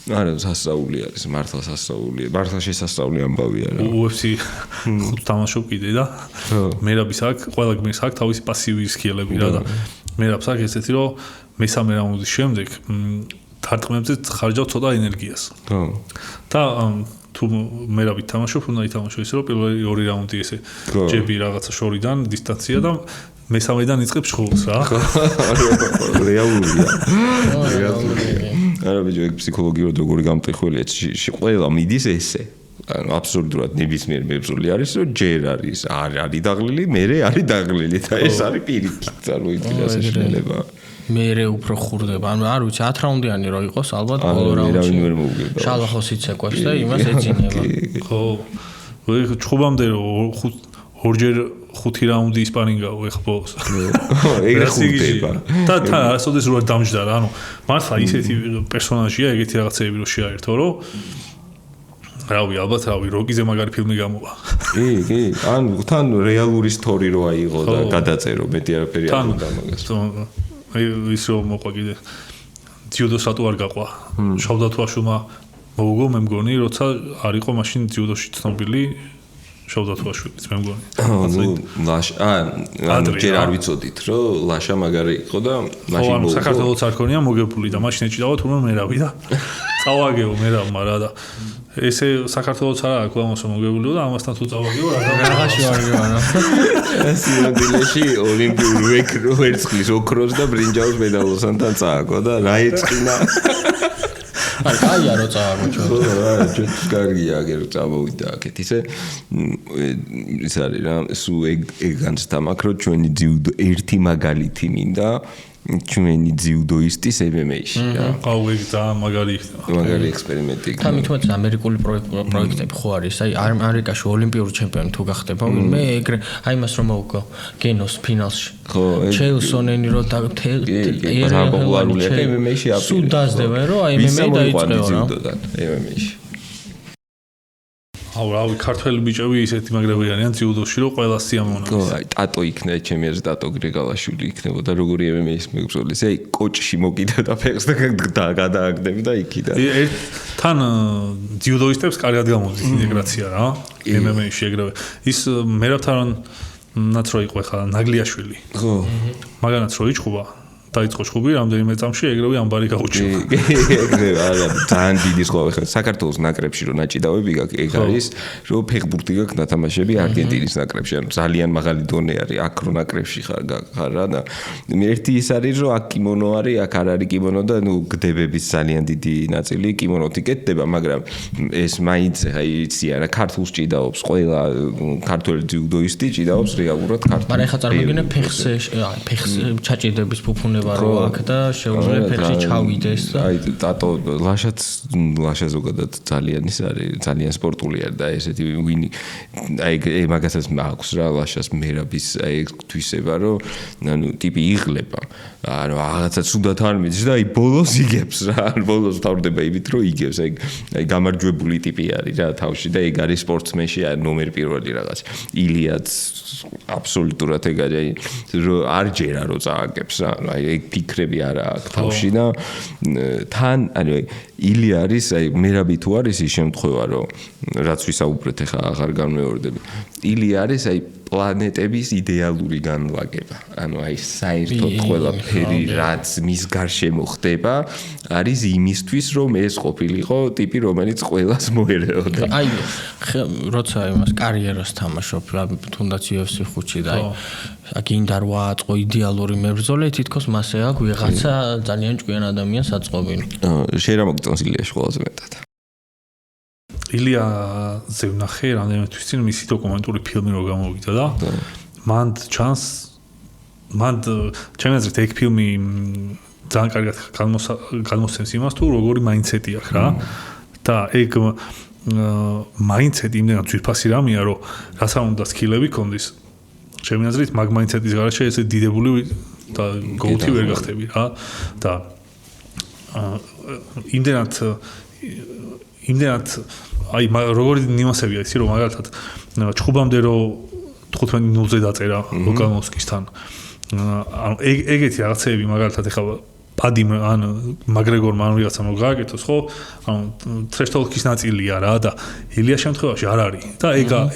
არა სასწაული არის მართლა სასწაულია მართლა შესასწავლი ამბავია რა UFC ხუთ თამაშობ კიდე და მერაბის აქ ყველა გმირს აქ თავისი პასივი სკილები რა და მერაბს აქ ესეთი რომ მესამე რაუნდის შემდეგ თარტყმებზე ხარჯავ ცოტა ენერგიას ხო და თუ მერაბით თამაშობ უნდა ითამაშო ისე რომ პირველი ორი რაუნდი ესე ჯები რაღაცა შორიდან დისტანცია და მესამედან იწყებს შხულს რა რეალურია არა ბიჭო ეგ ფსიქოლოგიურად როგორი გამტეხველია ყველა მიდის ესე ანუ აბსოლუტურად ნებისმიერ მებრძოლი არის რომ ჯერ არის არის დაღლილი მერე არის დაღლილი და ეს არის პირიქით წარმოიდგინე ასე შეიძლება მერე უფრო ხურდება ანუ არ ვიცი 10 რაუნდიანი რო იყოს ალბათ ბოლო რაუნდში შალახოს იცეკვებს და იმას ეძინება ხო ეგ ჭუბამდე რომ ორჯერ 5 რაუნდი ისპარინგაო ეხ ბოლოს ეგრე ხურდება და ასოდეს რო დამჯდა რა ანუ მართლა ისეთი პერსონაჟია ეგეთი რაღაცეები რო შეაერთო რომ რავი ალბათ რავი როკიზე მაგარი ფილმი გამოვა კი ანუ თან რეალური სტორი რო აიღო და გადაწერო მეტი არაფერი არ უნდა მაგას ის რომ მოყვა კიდე ძიუდოს რატო არ გაყვა შავდათვაშულმა მოუგო მე მგონი როცა არ იყო მაშინ ძიუდოში ცნობილი შავდათვაშვილიც მე მგონი ნუ ლაშა ანუ ჯერ არ ვიცოდით რომ ლაშა მაგარი იყო და მაშინ მოუგო საქართველოს არ ქონია მოგებული და მაშინ ეჭიდავა თურმე მერავი და წავაგეო მერავმა რა და ესე საქართველოს არა აქვს ლამოსო მოგებულიო და ამასთან თუ წავაგიო რაღაცი ვარგივარო. სიამდილეში ოლიმპიურ ვერცხლის ოქროს და ბრინჯაოს მედალოსთან წააგო და რა ეწყინა კაია რო წააგო ჩვენ. ჩვენ კარგია აგერ წავოვიდა აქეთ ისე ის არის რა სულ ეგ განცდამაქ რომ ჩვენი ძიუდო ერთი მაგალითი მინდა ჩვენი ძიუდოისტის MMA-ში რა. აუ ეგ და მაგარი ექსპერიმენტი. თამითაც ამერიკული პროექტები ხო არის, აი ამერიკაში ოლიმპიური ჩემპიონი თუ გახდება, ვინმე ეგრე აი მას რომ მოვგო გენოს ფინალში. ხო, ჩეილსონენი რო და პოპულარულია MMA-ში აპირე. სულ დაძდება რომ აი MMA დაიწყეო რა. MMA-ში. აუ რავი ქართველი ბიჭები ისეთი მაგრები არიან ძიუდოში რომ ყველა სიამოვნებს. ხო, აი ტატო იქნება ჩემი აზრით ტატო გრიგალაშვილი იქნებოდა როგორი MMA-ის მეგზოლი. აი კოჭში მოკიდებ და ფეხს და გადააგდები და იქიდან. თან ძიუდოისტებს კარგად გამოდის ინტეგრაცია რა. MMA-ში ეგრევე. ის მერაბთან რაც რო იყო ხა ნაგლიაშვილი. ხო. მაგანაც რო იჭხობა დაიწყო ჩხუბი რამდენიმე წამში ეგრევე ამბარი გაუჩინა. ეგრევე არა ძალიან დიდი სხვა ხა საქართველოს ნაკრებში რო ნაჭიდავები გაქვს ეგ არის რომ ფეხბურთი გაქვს ნათამაშები არგენტინის ნაკრებში ანუ ძალიან მაღალი დონე არის აქ რო ნაკრებში ხარ რა და ერთი ის არის რომ აქ კიმონო არის აქ არ არის კიმონო და ნუ გდებების ძალიან დიდი ნაწილი კიმონოთი კეთდება მაგრამ ეს მაინც აი იცი არა ქართულს ჭიდაობს ყველა ქართველი ძიუდოისტი ჭიდაობს რეალურად ქართულ მაგრამ ეხა წარმოგიდგენე ფეხს ჩაჭიდების ფუფუნება რო აქ და შეუძლია ფეხში ჩავიდეს და აი ტატო ლაშა ზოგადად ძალიან ის არის ძალიან სპორტული არის და ესეთი ვინი აი მაგასაც მაქვს რა ლაშას მერაბის აი თვისება რომ ანუ ტიპი იღლება ანუ რაღაცა ცუდად არ მიდის და აი ბოლოს იგებს რა ბოლოს თავდება იმით რომ იგებს აი გამარჯვებული ტიპი არის რა თავში და ეგ არის სპორტსმენში აი ნომერ პირველი რაღაც ილიაც აბსოლუტურად ეგ არის რომ არ ჯერა რომ წააგებს რა აი ეგ ფიქრები არა აქვს თავში და თან ანუ ილია არის აი მერაბი თუ არის ის შემთხვევა რომ რაც ვისაუბრეთ ახლა აღარ განმეორდები ილია არის აი პლანეტების იდეალური განლაგება ანუ აი საერთოდ ყველაფერი რაც მის გარშემო ხდება არის იმისთვის რომ ეს ყოფილიყო ტიპი რომელიც ყველას მოერეოდა აი როცა იმას კარიერას თამაშობ რა თუნდაც UFC ხუთში და აი გინდა რა აწყო იდეალური მებრძოლი თითქოს მასე აქვს ვიღაცა ძალიან ჭკვიან ადამიანს აწყობინო შენ რა მოგწონს ილიაში ყველაზე მეტად ილიაზე ვნახე რამდენიმე თვის წინ მისი დოკუმენტური ფილმი რო გამოვიდა და მან ჩანს ჩემი აზრით ეგ ფილმი ძალიან კარგად გადმოსცემს იმას თუ როგორი მაინდსეტი აქვს რა და ეგ მაინდსეტი იმდენად ძვირფასი რამეა რომ რაც არ უნდა სკილები კონდეს ჩემი აზრით მაგ მაინდსეტის გარშე ესე დიდებული და გოუთი ვერ გახდები რა და იმდენად აი როგორი ნიუანსებია იცი რომ მაგალითად ჩხუბამდე რომ 15-0-ზე დაწერა ლუკანოვსკისთან ანუ ეგეთი რაღაცეები მაგალითად ეხლა პადიმ ან მაგრეგორმა ან ვიღაცამ რო გააკეთოს ხო ანუ ტრეშტოლკის ნაწილია რა და ილია შემთხვევაში არ არის და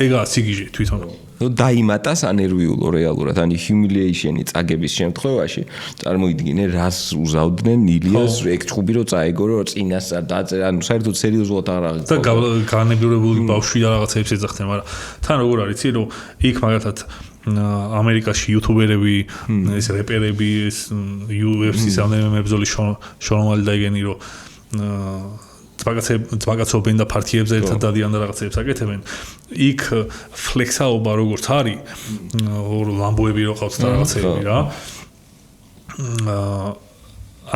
ეგა სიგიჟე თვითონ დაიმატას ანერვიულო რეალურად ანუ ჰიუმილიეიშენი წაგების შემთხვევაში წარმოიდგინე რას უზავდნენ ილიას ეგ ჩხუბი რო წაეგო რო წინასწარ დაწერა ანუ საერთოდ სერიოზულად არ არის და განებიურებული ბავშვი და რაღაცებს ეძახდნენ მაგრამ თან როგორ არის იცი რომ იქ მაგალითად ამერიკაში იუთუბერები ეს რეპერები ეს UFC-ს ამერიკაში მებრძოლი შორომალი დაიგენი რომ ძმაკაცობენ და პარტიებზე ერთად დადიან და რაღაცებს აკეთებენ იქ ფლექსაობა როგორც არის ლამბოები რო ყავს და რაღაცები რა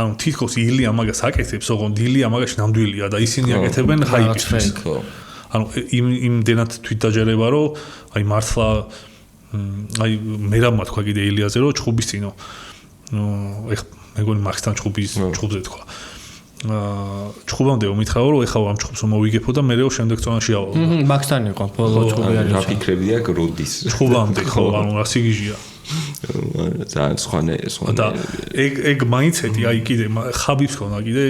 ანუ თითქოს ილია მაგას აკეთებს ოღონდ ილია მაგაში ნამდვილია და ისინი აკეთებენ ჰაიპისთვის ანუ იმდენად თვითდაჯერება რომ აი მართლა აი მერაბმა თქვა კიდე ილიაზე რომ ჩხუბის წინო ეხ მეგონი მაგსთან ჩხუბზე თქვა ჩხუბამდე მომითხრა რომ ეხლა ამ ჩხუბს მოვიგებო და მე შემდეგ წონაში ავალ მაგსთან იყო ბოლო ჩხუბი არის რა ფიქრები აქვს როდის ჩხუბამდე ხო ანუ რა სიგიჟია ძალიან სხვა და ეგ მაინდსეტი აი კიდე ხაბიბს ხონა კიდე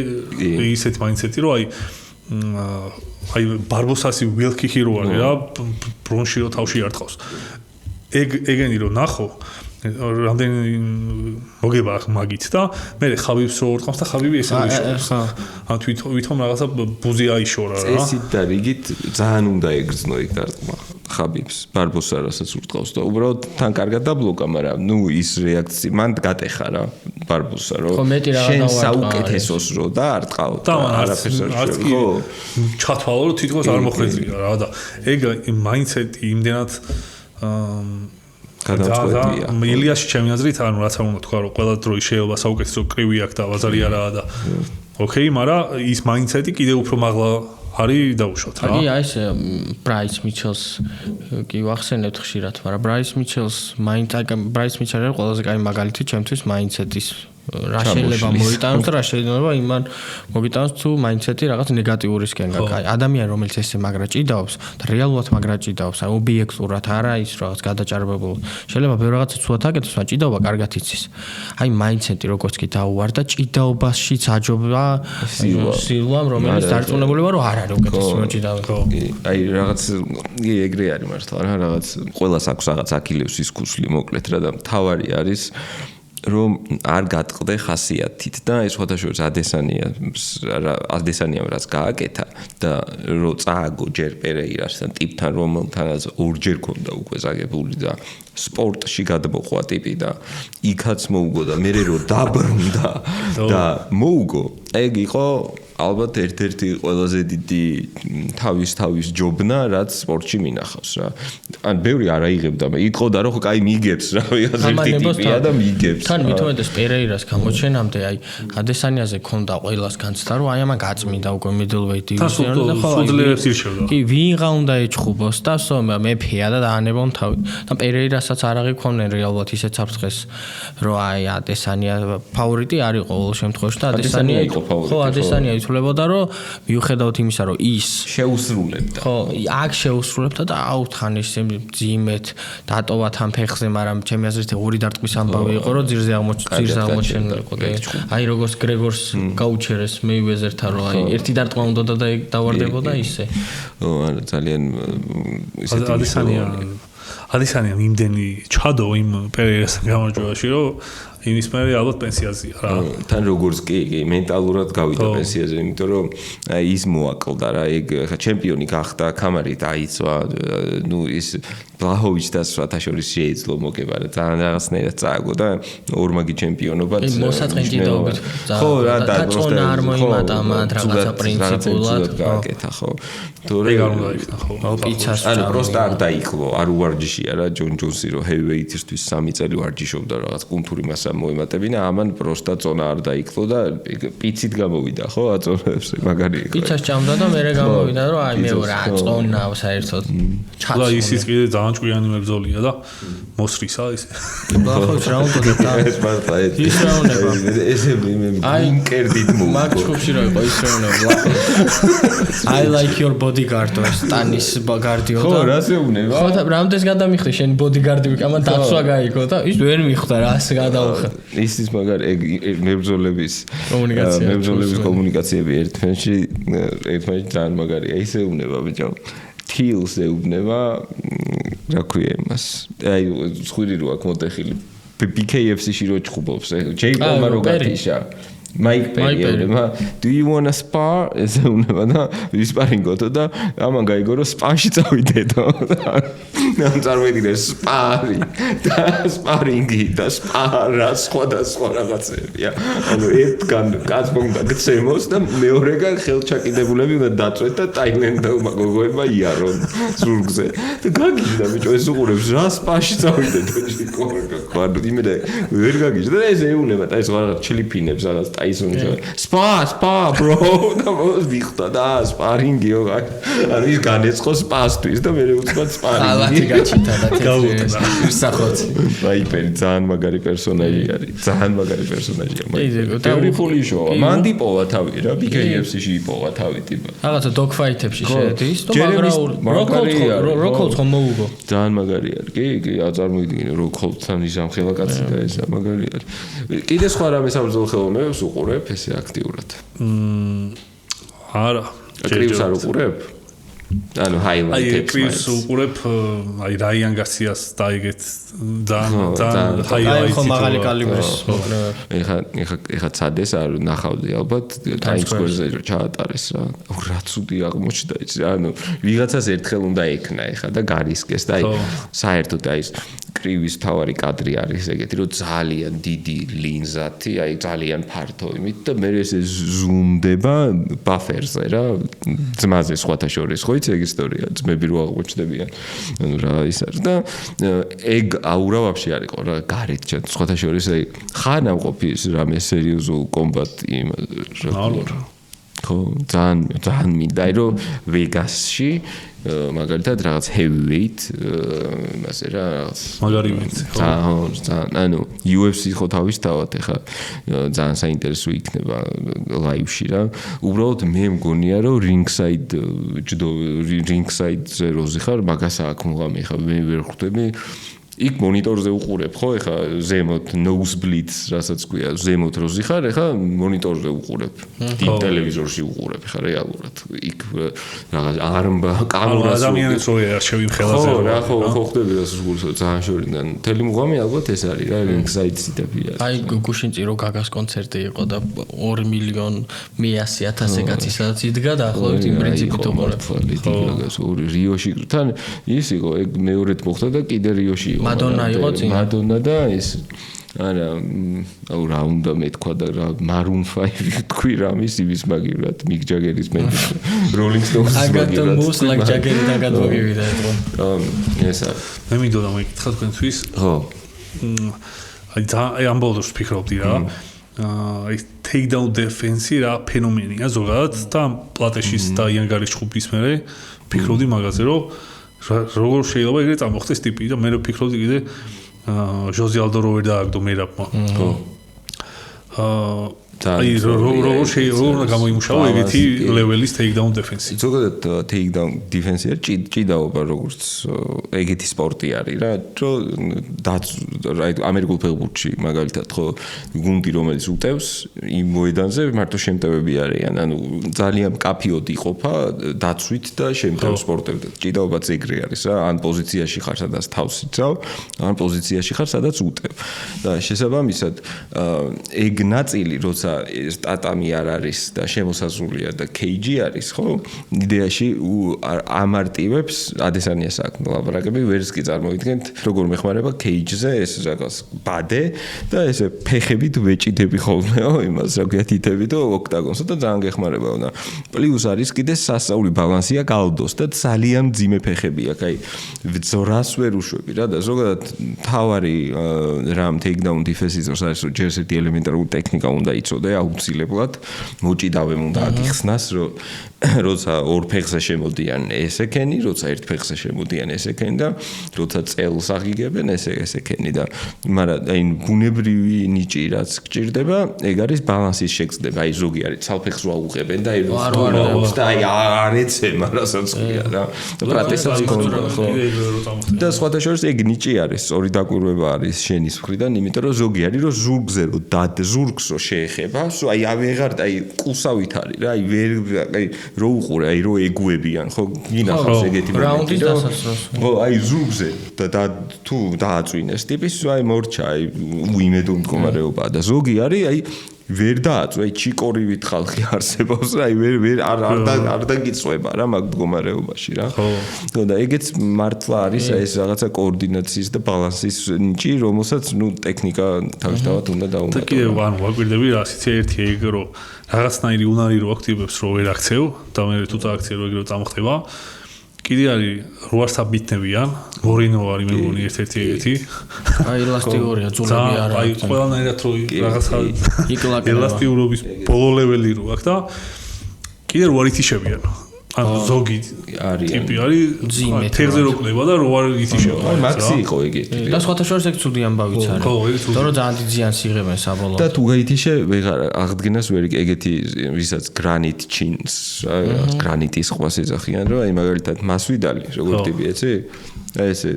ისეთ მაინდსეტი რომ აი ბარბოსასი ვილკიხი რო არის რა ბრონში რო თავში არტყავს ეგენი რო ნახო რამდენი მოგება მაგით და მე ხაბიბს რო ურტყავს და ხაბიბი ესე იშორს. ან თვითონ რაღაცა ბუზი აიშორა რა. წესით და რიგით ძალიან უნდა ეგრძნო იქ დარტყმა ხაბიბს ბარბოსარასაც ურტყავს და უბრალოდ თან კარგად დაბლოკა, მაგრამ ნუ ის რეაქცია მან გატეხა რა ბარბოსა რო შენ საუკეთესოს რო და არტყავ და არაფერს არ ხო ჩათვალო რომ თითქოს არ მოხვედრია რა და ეგ მაინდსეტი იმდენად გადამწყვეტია. მილიაში ჩემი აზრით ანუ რაც არ უნდა თქვა რომ ყველა დროის შეეობა საუკეთესო კრივი აქვს და ბაზარი არაა და ოკეი, მაგრამ ის მაინდსეტი კიდევ უფრო მაღლა არის დაუშვათ რა. აი ეს ბრაის მიჩელს კი ვახსენებთ ხშირად, მაგრამ ბრაის მიჩელს ბრაის მიჩელი არის ყველაზე კაი მაგალითი ჩემთვის მაინდსეტის რა შეიძლება მოიტანოს და რა შეიძლება იმან მოგიტანოს თუ მაინდსეტი რაღაც ნეგატიურისკენ გაკაი. ადამიანი რომელიც ესე მაგრა ჭიდაობს და რეალურად მაგრა ჭიდაობს, აი ობიექტურად არა ის რაღაც გადაჭარბებული. შეიძლება ბევრ რაღაცა ცუდად აკეთოს, მაგრამ ჭიდაობა კარგად იცის. აი მაინდსეტი როგორც კი დაუვარდა, ჭიდაობაშიც აჯობა სილვამ რომელიც დარწმუნებულია რომ არ არის უკეთესი მოჭიდავება. აი რაღაც ეგრე არის მართლა რა რაღაც ყველას აქვს რაღაც აქილევსის ის ქუსლი მოკლედ რა და თავარი არის რომ არ გატყდე ხასიათით და ეს სხვადასხვა ადესანიამ რაც გააკეთა და რო წააგო ჯერ პერეირასთან ტიპთან რომელთანაც ორჯერ ქონდა უკვე ზაგებული და სპორტში გადმოყვა ტიპი და იქაც მოუგო და მე რო დაბრუნდა და მოუგო ეგ იყო ალბათ ერთ-ერთი ყველაზე დიდი თავის ჯობნა რაც სპორტში მინახავს რა. ან ბევრი არ აიღებდა, იტყოდა რომ კაი მიიგებს რა, ვიღაც ერთი ტიპია და მიიგებს. თან მithomedes პერეირას გამოჩენამდე აი ადესანიაზე ქონდა ყველას განცდა რომ აი ამან გაწმინდა უკვე middleweight division და ხო სუძლიერებს ირჩევდა. კი ვიღა უნდა ეჭხუბოს და მეფეა და დაანებონ თავი. და პერეირასაც არ აღიქონდნენ რეალურად ისეთ საფრთხეს რომ აი ადესანია ფავორიტი არ იყო ყოველ შემთხვევაში და ადესანია იყო ფავორიტი. ხო ადესანია ითვლებოდა რომ მიუხედავად იმისა რომ ის შეუსრულებდა. ხო, აქ შეუსრულებდა და აუთხან ის ძიმეთ დატოვა თან ფეხზე, მაგრამ ჩემი აზრით ორი დარტყმის ამბავი იყო რომ ძირზე აღმოჩენილიყო და აი როგორც გრეგორს გაუჩერეს მეივეზერთან რომ აი ერთი დარტყმა უნდა და დავარდებოდა ისე. ო არა ძალიან ისეთი ადესანია იმდენი ჩადო იმ პერეირასთან გამარჯვებაში რომ იმის მერე ალბათ პენსიაზეა რა. თან როგორც კი მენტალურად გავიდა პენსიაზე, იმიტომ რომ აი ის მოაკლდა რა, ეგ ხა ჩემპიონი გახდა, კამარი დაიცვა, ნუ ის ბლაჰოვიჩ და სხვათა შორის შეეძლო მოგება რა, ძალიან რაღაცნაირად წააგო და ორმაგი ჩემპიონობაც მოსაწყენჯიდაობით ხო რა და წონა არ მოიმატა მათ რაღაცა პრინციპულად გააკეთა ხო. თორე ეგ არ უნდა იქნა ხო. პიცას ანუ პროსტა არ დაიხლო, არ უვარჯიშია რა ჯონ ჯონსი რომ ჰევივეიტისთვის 3 წელი ვარჯიშობდა რაღაც კუნთური მასა მოემატებინა, ამან პროსტა წონა არ დაიკლო და პიცით გამოვიდა ხო აწონებს მაგარი იყო. პიცას ჭამდა და მერე გამოვიდა რომ აი მეორე აწონა საერთოდ ჩაცა. ისიც კიდე ძალიან ჭკვიანი მებრძოლია და მოსრისა ისე. ბახოს რა უნდა და ეს მართლა ის რა უნდა ესე მე კერდით მოვ. მაგ ჩხუბში რა იყო ის რა უნდა. I like your bodyguard სტანის ბაგარდიო და ხო რაზე უნება? ხო რამდენს გადამიხდი შენ bodyguard-ი ამან დაცვა გაიგო და ის ვერ მიხვდა რა ასე გადაუხდა. ის მაგარი მებრძოლების კომუნიკაციები ერთმანეთში ძალიან მაგარია. ისე უნება ბიჭო. თილს ეუბნება რა ქვია იმას. აი სხვირი რო აქვს მოტეხილი. BKFC-ში რო ჩხუბობს. ჯეი პალმა რო გათიშა. Mike Perry, do you want to spar? ეს უნება და ვისპარინგოთო და ამან გაიგო რომ სპაში წავიდეთო. ამ წარმოიდგინე სპარი და სპარინგი და სპარა სხვადასხვა რაღაცებია. ანუ ერთგან კაცმა უნდა გცემოს და მეორეგან ხელჩაკიდებულები უნდა დაწვეთ და ტაილენდელმა გოგოებმა იარონ ზურგზე. და გაგიჟდა ბიჭო ეს უყურებს რა სპაში წავიდეთო ჯიკო. იმედა ვერ გაგიჟდა და ეს ეუნება და ეს რაღაც ჩლიფინებს რაღაც Spa, bro. და ვიხდა და სპარინგიო. ანუ ის განეცხო სპასთვის და მე ვუწევ სპარინგი. ალათი გაჩიტა და თეთრი სახოთი. ვაიპერი ძალიან მაგარი პერსონაჟი არის. ძალიან მაგარი პერსონაჟია. ბევრი ფული შოვა. მანდი პოვა თავი რა, BKFC-ში იპოვა თავი ტიპა. რაღაცა dogfight-ებში შედის და მაგრამ როკოლს ხომ მოუგო. ძალიან მაგარი არის. კი, აწარმოიდგინე როკოლთან ის ამ ხელაკაცი და ეს მაგარი არის. კიდე სხვა რამე საბრძოლო ხელოვნებას უყურებ ესე აქტიურად? არა. კრივს არ უყურებ? ანუ highlight-ებს კრის უყურებ აი რაიან გარსიას დაიგეთ ძალიან highlight-ი ხო მაღალი კალიბრის ეხა ცადეს არ ნახავდი ალბათ Times Square-ზე ჩაატარეს რა რა ცუდი აღმოჩნდა ის ანუ ვიღაცას ერთხელ უნდა ექნა ეხა და გარისკეს და აი საერთოდ აი კრივის თავარი კადრი არის ეგეთი რომ ძალიან დიდი ლინზათი აი ძალიან ფართო იმით და მე ეს ზუმდება ბაფერზე რა ძმაზე სხვათა შორის ხო იცი ეგ ისტორია ძმები რო აღმოჩნდებიან ანუ რა ის არის და ეგ აურა ვაფშე არ იყო რა გარეთ ჩან სხვათა შორის აი ხანამ ყოფის რამე სერიოზულ კომბატ იმ ხო ძალიან მინდა რომ ვეგასში მაგალითად რაღაც heavyweight იმასე რა მაგარი ვინც ძალიან ანუ UFC ხო თავისთავად ეხა ძალიან საინტერესო იქნება live-ში რა უბრალოდ მე მგონია რომ ringside-ზე როზე ხარ მაგას აქ მოგამი ხა მე ვერ ხვდები იქ მონიტორზე უყურებ ხო ეხა ზემოთ nosebleeds რასაც ქვია ზემოთ როზი ხარ ეხა მონიტორზე უყურებ დიდ ტელევიზორში უყურებ ეხა რეალურად იქ რაღაც არმბა კამერას ადამიანებს რო არჩევი ხელაზე რა ხო ხვდები რა სულ ძალიან შორიდან მთელი მუღამი ალბათ ეს არის რა ringside-ი აი გუშინწი რო გაგას კონცერტი იყო და 2 მილიონ 100,000 კაცი სადაც იდგა და ახლობით იმ პრინციპით უყურებ გაგას რიოში თან ის იყო ეგ მეორედ მოხდა და კიდე რიოში მადონა იყო წინ მადონა და ეს არა აუ რა უნდა მეთქვა და რა Maroon 5 თქვი რამის იმის მაგივრად Mick Jagger-ის მენდს Rolling Stones-ის მაგივრად I got the moves like Jagger-დან გადმოგივიდა ხო ეს არის მე მინდოდა მეკითხა თქვენთვის ხო აი ამბოლოს ფიქრობდი რა აი takedown defense-ი რა ფენომენია ზოგადად და პლატეშის და იანგარის ჯგუფის მერე ფიქრობდი მაგაზე რომ როგორ შეიძლება ეგრე წამოხდეს ტიპი და მე ვფიქრობდი კიდე ჟოზე ალდო რო ვერ დააგდო მერაბმა ხო აი როგორ შეიძლება გამოიმუშავა ეგეთი ლეველის takedown defense-ი ზოგადად takedown defense-ია ჭიდაობა როგორც ეგეთი სპორტი არის რა რომ აი ამერიკულ ფეხბურთში მაგალითად ხო გუნდი რომელიც უტევს იმ მოედანზე მარტო შემტევები არიან ანუ ძალიან მკაფიოდ იყოფა დაცვით და შემტევ სპორტებთან ჭიდაობაც ეგრე არის რა ან პოზიციაში ხარ სადაც თავს იცავ ან პოზიციაში ხარ სადაც უტევ და შესაბამისად ეგ ნაწილი როცა ეს ტატამი არ არის და შემოსაზრულია და кейჯი არის, ხო? იდეაში ამარტივებს ადესანიას აქ ლაპარაკები ვერც კი წარმოვიდგენთ, როგორ მეხმარება кейჯზე ეს რაღაც ბადე და ესე ფეხებით ვეჭიდები ხოლმეო, იმას რა ქვია თითები და ოქტაგონსა და ძალიან გეხმარებაო და პლუს არის კიდე სასწაული ბალანსია გალდოს და ძალიან მძიმე ფეხები აქვს, აი ზორას ვერ უშვები რა და ზოგადად თავარი რამ takedown defense-ის არის რომ ჯერ ერთი ელემენტარული ტექნიკა უნდა იცოდე აუცილებლად მოჭიდავემ უნდა აგიხსნას რომ როცა ორ ფეხზე შემოდიან ესეკენი, როცა ერთ ფეხზე შემოდიან ესეკენი და როცა წელს აღიგებენ ესეკენი და მაგრამ აი ბუნებრივი ნიჭი რაც გჭირდება, ეგ არის ბალანსის შეგრძნება. აი ზოგი არის ცალფეხს რო აუღებენ და აი არ ეცემა რასაც ქვია რა. და პრატესაც იქნება ხო. და სხვათა შორის ეგ ნიჭი არის, სწორი დაკვირვება არის შენის მხრიდან, იმიტომ რომ ზოგი არის რომ ზურგზე რო ზურგს რო შეეხება, აი ავეღარ აი კულსავით არის რა, აი ვერ აი რო უყურე, აი რო ეგუებიან, ხო? გინახავს ეგეთი რაუნდის დასასრულს. ხო, აი ზურგზე და თუ დააწვინეს ტიპის, აი მორჩა, აი უიმედო მდგომარეობაა და ზოგი არის, აი ვერ დააწვე, აი ჩიკორივით ხალხი არსებობს, აი ვერ არ დაგიწვება რა მაგ მდგომარეობაში რა. ხო. და ეგეც მართლა არის აი ეს რაღაცა კოორდინაციის და ბალანსის ნიჭი, რომელსაც ნუ ტექნიკა თავისთავად უნდა დაუმატო. და კიდევ ანუ ვაკვირდები რა, ისე ერთი ეგ რომ რაღაცნაირი უნარი რო აქტივებს რო ვერ აქცევ და მე თუ დააქცევ რო ეგ რო წამოხდება. კიდე არის როარსა ბიტნებიან, მორინო არის მე მგონი ერთ-ერთი ეგეთი. აი ელასტიურია, ძულები არა. აი ყველანაირად რო რაღაცა ელასტიურობის ბოლო ლეველი რო აქვს და კიდე რო არ ითიშებიან. ანუ ზოგი არის ტიპი არის თერზე რო კნება და რო არ ითიშება. აი მაქსი იყო ეგეთი. და სხვათა შორის ეგ ცუდი ამბავიც არის. თორემ რომ ძალიან დიდ ზიანს იღებენ საბოლოოდ. და თუ გაითიშე ვეღარ აღდგენას ვერ ეგეთი ვისაც გრანიტ ჩინს, გრანიტის ყვას ეძახიან, რომ აი მაგალითად მასვიდალი, როგორ ტიპი ეცი? აი ესე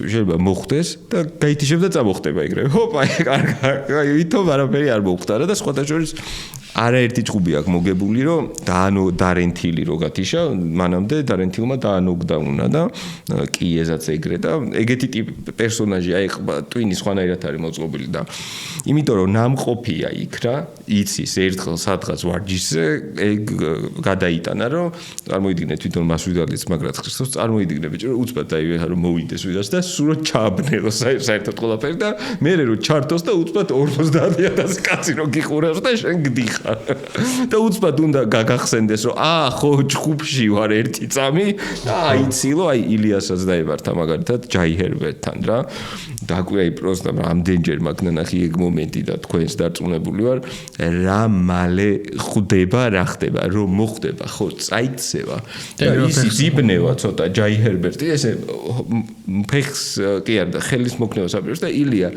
შეიძლება მოხდეს და გაითიშებ და წამოხდება ეგრევე. ჰოპა, კარგა. აი ვითომ არაფერი არ მოხდა რა და სხვათა შორის არაერთი ჭუბი აქვს მოგებული რომ დარენთილი რო გათიშა მანამდე დარენთილმა დაანოკდაუნა და კი ესაც ეგრე და ეგეთი ტიპი პერსონაჟი აი ტვინი სხვანაირად არის მოწყობილი და იმიტომ რომ ნამყოფია იქ რა იცის ერთხელ სადღაც ვარჯიშზე ეგ გადაიტანა რომ წარმოიდგინე თვითონ მას ვიდალიც მაგრამ ხსოვს წარმოიდგინე ბიჭო რომ უცბად დაივე რომ მოვიდეს ვიდას და სულ რომ ჩააბნელოს საერთოდ ყველაფერი და მე რომ ჩართოს და უცბად 50,000 კაცი რო გიყურებს და შენ გდიხარ და უცბად უნდა გაგახსენდეს რომ ხო ჯგუფში ვარ ერთი წამი და აიცილო აი ილიასაც დაებართა მაგალითად ჯაი ჰერბერტთან რა დაკვირა პროსტა რამდენჯერ მაგნანახი ეგ მომენტი და თქვენს დარწმუნებული ვარ რა მალე ხვდება რა ხდება რომ მოხდება ხო წაიქცევა და ის იბნევა ცოტა ჯაი ჰერბერტი ესე ფეხს კი არ და ხელის მოქნევას აპირებს და ილია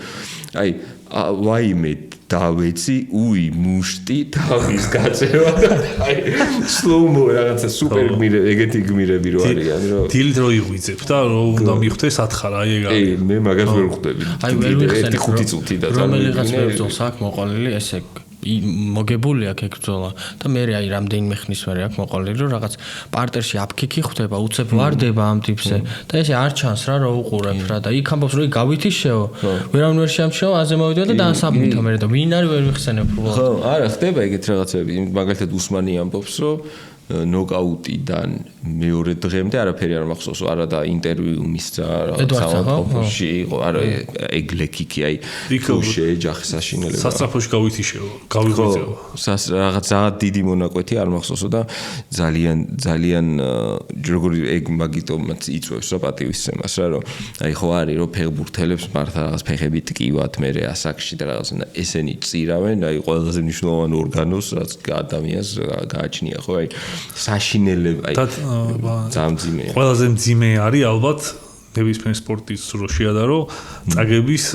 აი ვაიმე დავეცი უი მუშტი თავის გაწევა და აი სლოუმო რაღაცა სუპერ გმირე ეგეთი გმირები რო არიან რომ დილით რო იღვიძებ და რომ უნდა მიხდეს ათხარა აი ეგ არის მე მაგას ვერ ხვდები აი ვერ ვიხსენებ 5 წუთი და რომელიღაც ბრძოლს აქვს მოყოლილი ესე მოგებული აქვს ეგ ბრძოლა და მე აი რამდენიმე ხნის მერე აქვს მოყოლილი რომ რაღაც პარტერში აფქიქი ხვდება უცებ ვარდება ამ ტიპზე და ესე არ ჩანს რა რო უყურებ რა და იქ ამბობს რომ გავითიშეო ვერავინ ვერ შეამჩნეო აზე მოვიდა და დაასაბმითო მე და ვინ არის ვერ ვიხსენებ უბრალოდ ხო არა ხდება ეგეთ რაღაცები მაგალითად უსმანი ამბობს რომ ნოკაუტიდან მეორე დღემდე არაფერი არ მახსოვს არა და ინტერვიუ მისცა საავადმყოფოში იყო არა ეგ ლეკიკი აი ფუშე ეჯახის საშინელება სასწრაფოში გავითიშეო გავიღვიძეო რაღაც ძალიან დიდი მონაკვეთი არ მახსოვსო და ძალიან როგორი ეგ მაგიტომაც იწვევს რა პატივისცემას რა რომ აი ხო არის რომ ფეხბურთელებს მართლა რაღაც ფეხები ტკივათ მე ასაკში და რაღაც ესენი წირავენ აი ყველაზე მნიშვნელოვანი ორგანოს რაც ადამიანს გააჩნია ხო აი საშინელება აი ძამძიმეა ყველაზე მძიმე არის ალბათ ნებისმიერ სპორტის რო შეადარო წაგების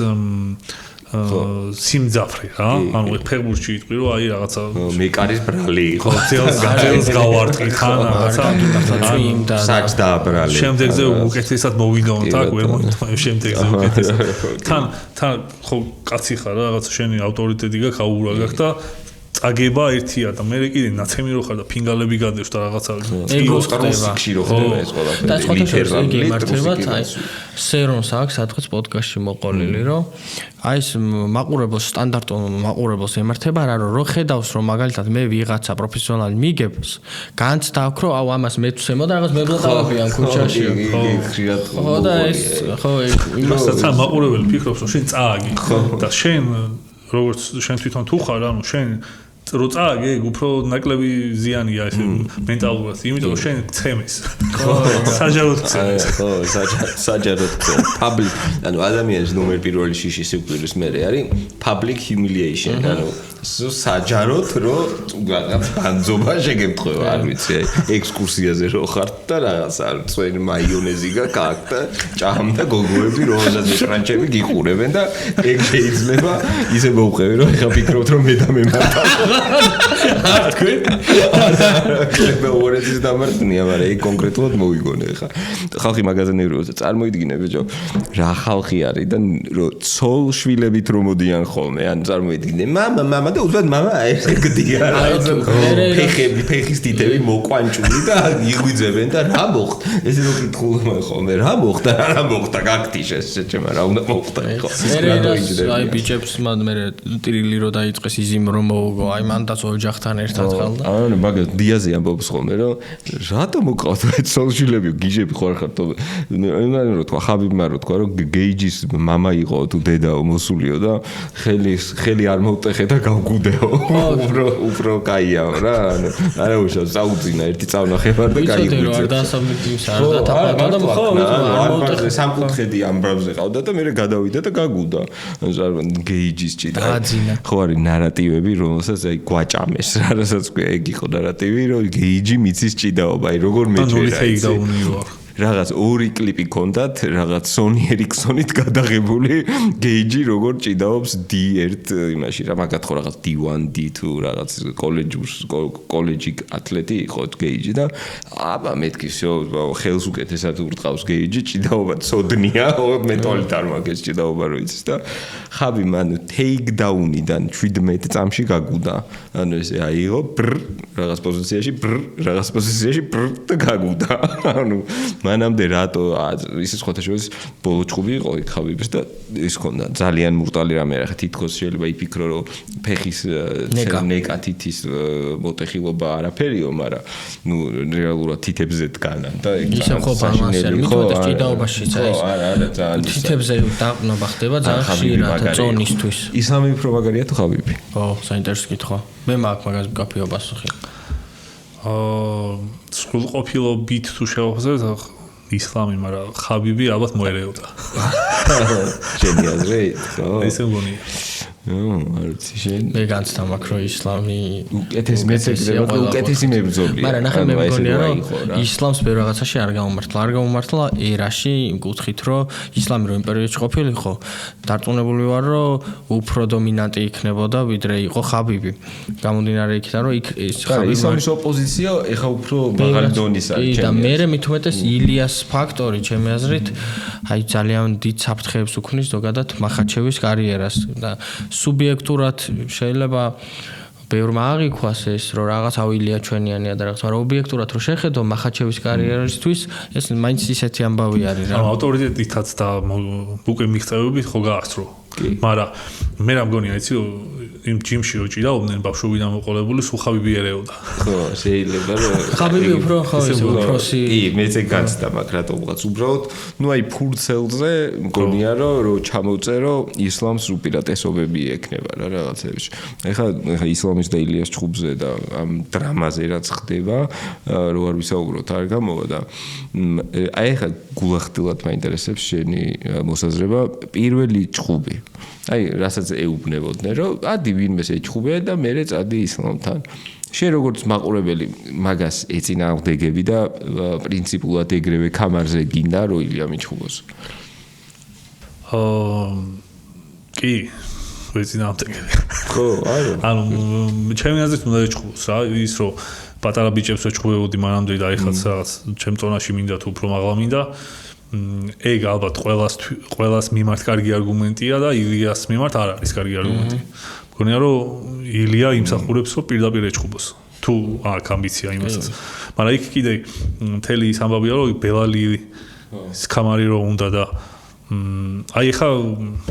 სიმძაფრე რა ანუ ფეხბურთში იტყვი რომ აი რაღაცა მეკარის ბრალი იყო ძელს გავარტყი ხან რაღაცა საჭს დააბრალე შემდეგზე უკეთესად მოვიდონ თაკ ვერ მომიტყვი შემდეგზე უკეთესად თან ხო კაცი ხარ რა რაღაცა შენი ავტორიტეტი გაქვს აურა გაქვს და წაგება ერთია და მე კიდე ნაცემი რო ხარ და ფინგალები გადევს და რაღაცა ეგოს ხდება რო ხდება ეს ყველაფერი და სხვადასხვა იგი მართლაც აი სერონს აქვს სადღაც პოდკასტში მოყოლილი რომ აი ეს მაყურებელს სტანდარტულ მაყურებელს ემართება რა რომ ხედავს რომ მაგალითად მე ვიღაცა პროფესიონალი მიგებს განცდა აქვს რომ აუ ამას მეცემო და რაღაც მებლატავებიან ქუჩაში ხო და ეს ხო იმასაც მაყურებელი ფიქრობს რომ შენ წააგი და შენ როგორც შენ თვითონ თუ ხარ ანუ შენ რო წააგე უფრო ნაკლები ზიანია ეს მენტალურად იმიტომ რომ შენ ცემეს ხო საჯაროდ ცემეს ხო საჯაროდ public ანუ ადამიანის ნომერ პირველი შიში სიკვდილის მერე არის public humiliation ანუ საჯაროდ რო რაღაც ბანძობა შეგემთხვევა არ ვიცი ექსკურსიაზე რო ხართ და რაღაც არ წვენ მაიონეზი გაქვს და ჭამ და გოგოები რომელსაც ფრანჩები გიყურებენ და ეგ შეიძლება ისე მოვყევი რომ ეხა ფიქრობთ რომ მე და მე მართავ არ თქვი და ორეცის დამარტნია მაგრამ ეგ კონკრეტულად მოვიგონე ეხა ხალხი მაგაზანევრიოს წარმოიდგინე ბიჭო რა ხალხი არის და რო ცოლ შვილებით რომ მოდიან ხოლმე ან წარმოიდგინე მამა და უბრალოდ მამა ესე გდია ფეხები ფეხის თითები მოყვანჭული და იღვიძებენ და რა მოხდა ესე რო კითხულობენ ხოლმე რა მოხდა გაგტიშეს შეჭემა რა უნდა მოხდა ხო აი ბიჭებს მე ტრილი რო დაიწყეს იზიმ რომ მოვგო აი მანდაც ოჯახთან ერთად ხალ და ანუ მაგას დიაზე ამბობს ხოლმე რომ რატომ მოყავთ აი ცოლშვილები გიჟები ხო არ ხართ ანუ რო თქვა ხაბიბმა რო თქვა რომ გეიჯის მამა იყო თუ დედაო მოსულიო და ხელი არ მოვტეხე და გავგუდეო უფრო კაია რა არა უშავს წაუძინა ერთი წავნახე ვარ და გაიგვიძე არ დაასაბმითის არ დათაფა და ხო არ მოვტეხე სამკუთხედი ამბრავზე ყავდა და მე გადავიდა და გაგუდა გეიჯის ჭიდა ხო არის ნარატივები რომელსაც აი გვაჭამეს რასაც ეგ იყო ნარატივი რომ გეიჯი მიცის ჭიდაობა აი როგორ მეჭერა რაღაც ორი კლიპი ქონდათ, რაღაც Sony Ericsson-ით გადაღებული გეიჯი როგორ ჭიდაობს D1 იმაში რა მაგათ ხო რაღაც D1, D2 რაღაც კოლეჯი ათლეტი იყო გეიჯი და აბა მეთქი ხელს უკეთესად ურტყავს გეიჯი ჭიდაობა ცოდნია მეტალით არ მაგეს ჭიდაობა რო იცის და ხაბი მან take down-იდან 17 წამში გაგუდა ანუ ესე აიღო რაღაც პოზიციაში და გაგუდა ანუ მანამდე რატო ისიც ხოთაშორის ბოლო ჭუბი იყო იქ ხაბიბის და ის ქონდა ძალიან მურტალი რამე რა თითქოს შეიძლება იფიქრო რომ ფეხის ნეკათით ის მოტეხილობა არაფერიო მაგრამ ნუ რეალურად თითებზე დგანან და ისე ხო ბალანსია მithmetes ჭიდაობაშიც აი თითებზე დაყნობა ხდება ძალიან ხშირად ზონისთვის ისლამი უფრო მაგარია თუ ხაბიბი ხო საინტერესო კითხვა მე მაგ მაგას მკაფიო პასუხი სრულყოფილობით თუ შევახსენებ ისლამი, მაგრამ ხაბიბი ალბათ მოერეოდა. შენი აზრი? ესე მგონია. არც შენ. მე განცდა მაქრო ისლამი უკეთესი მეცედება, უკეთესი მებრძოლია. მაგრამ ნახე მე მგონია რომ ისლამს ბევრ რაღაცაში არ გამომართლა ერაში იმ კუთხით რომ ისლამი რო იმპერიოში ყოფილიყო, დარწმუნებული ვარ რომ უფრო დომინანტი იქნებოდა ვიდრე იყო ხაბიბი. გამომდინარე იქიდან რომ იქ ხაბიბი ისლამის ოპოზიცია ეხა უფრო მაღალი დონის არის. და მე მithumetes ილიას ფაქტორი ჩემი აზრით აი ძალიან დიდ საფრთხეებს უქმნის ზოგადად მახაჩევის კარიერას და სუბიექტურად შეიძლება ბევრმა აღიქვას ეს რომ რაღაც ავილია ჩვენიანია და რაღაც მაგრამ ობიექტურად რო შეხედო მახაჩევის კარიერისთვის ეს მაინც ისეთი ამბავი არის რა ავტორიტეტითაც და უკვე მიღწევებით ხო გაასწრო მაგრამ მე რა მგონია იცი იმ ჯიმში რო ჭიდაობდნენ ბავშვობიდან მოყოლებული სულ ხაბიბი ერეოდა ხო შეიძლება რომ ხაბიბი უფრო უფროსი კი მეც განცდა მაგ რატომღაც უბრალოდ ნუ აი ფურცელზე მგონია რომ ჩამოწერო ისლამს უპირატესობები ექნება რა რაღაცებში ეხლა ისლამის და ილიას ჭუბზე და ამ დრამაზე რაც ხდება რო არ ვისაუბროთ არ გამოვა და აი ეხლა გულახდილად მაინტერესებს შენი მოსაზრება პირველი ჭუბი აი რასაც ეუბნებოდნენ რომ ადი ვინმეს ეჭუბე და მერე წადი ისლამთან შენ როგორც მაყურებელი მაგას ეწინააღმდეგები და პრინციპულად ეგრევე კამარზე გინდა რომ ილია მიჭუბოს კი ეწინააღმდეგები ხო არა ანუ ჩემი აზრით უნდა ეჭუბოს რა ის რომ პატარა ბიჭებს ეჭუბებოდი მანამდე და ეხლა რაღაც ჩემ წონაში მინდა თუ უფრო მაღლა მინდა ეგ ალბათ ყველას მიმართ კარგი არგუმენტია და ილიას მიმართ არ არის კარგი არგუმენტი. მგონია რომ ილია იმსახურებს რომ პირდაპირ ეჭუბოს. თუ აქ ამბიცია იმასაც. მაგრამ იქ კიდე მთელი ის ამბავია რომ ბელალი სკამარი რო უნდა და აი ხა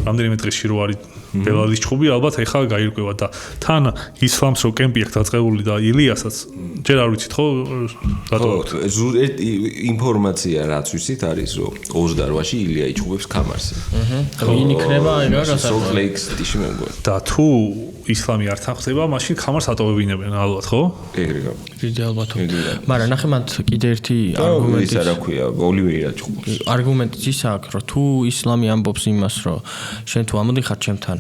რამდენიმე დღეში რო არის ბელალის ჭუბი ალბათ ეხა გაირკვევა და თან ისლამს რო კემპი აქვს დაწყებული და ილიასაც ჯერ არ ვიცით ხო რატო ინფორმაცია რაც ვიცით არის რომ 28-ში ილია იჭუბებს კამარზე ვინ იქნება აი რა გასაკუთრებით და თუ ისლამი არ თანხდება მაშინ კამარს ატოვებინებენ ალბათ ხო ეგრე გა დიდი ალბათობით მაგრამ ნახე მათ კიდე ერთი არგუმენტი ის რა ქვია ოლივერია ჭუბებს არგუმენტი ის აქვს რომ თუ ისლამი ამბობს იმას რომ შენ თუ ამოდი ხარ ჩემთან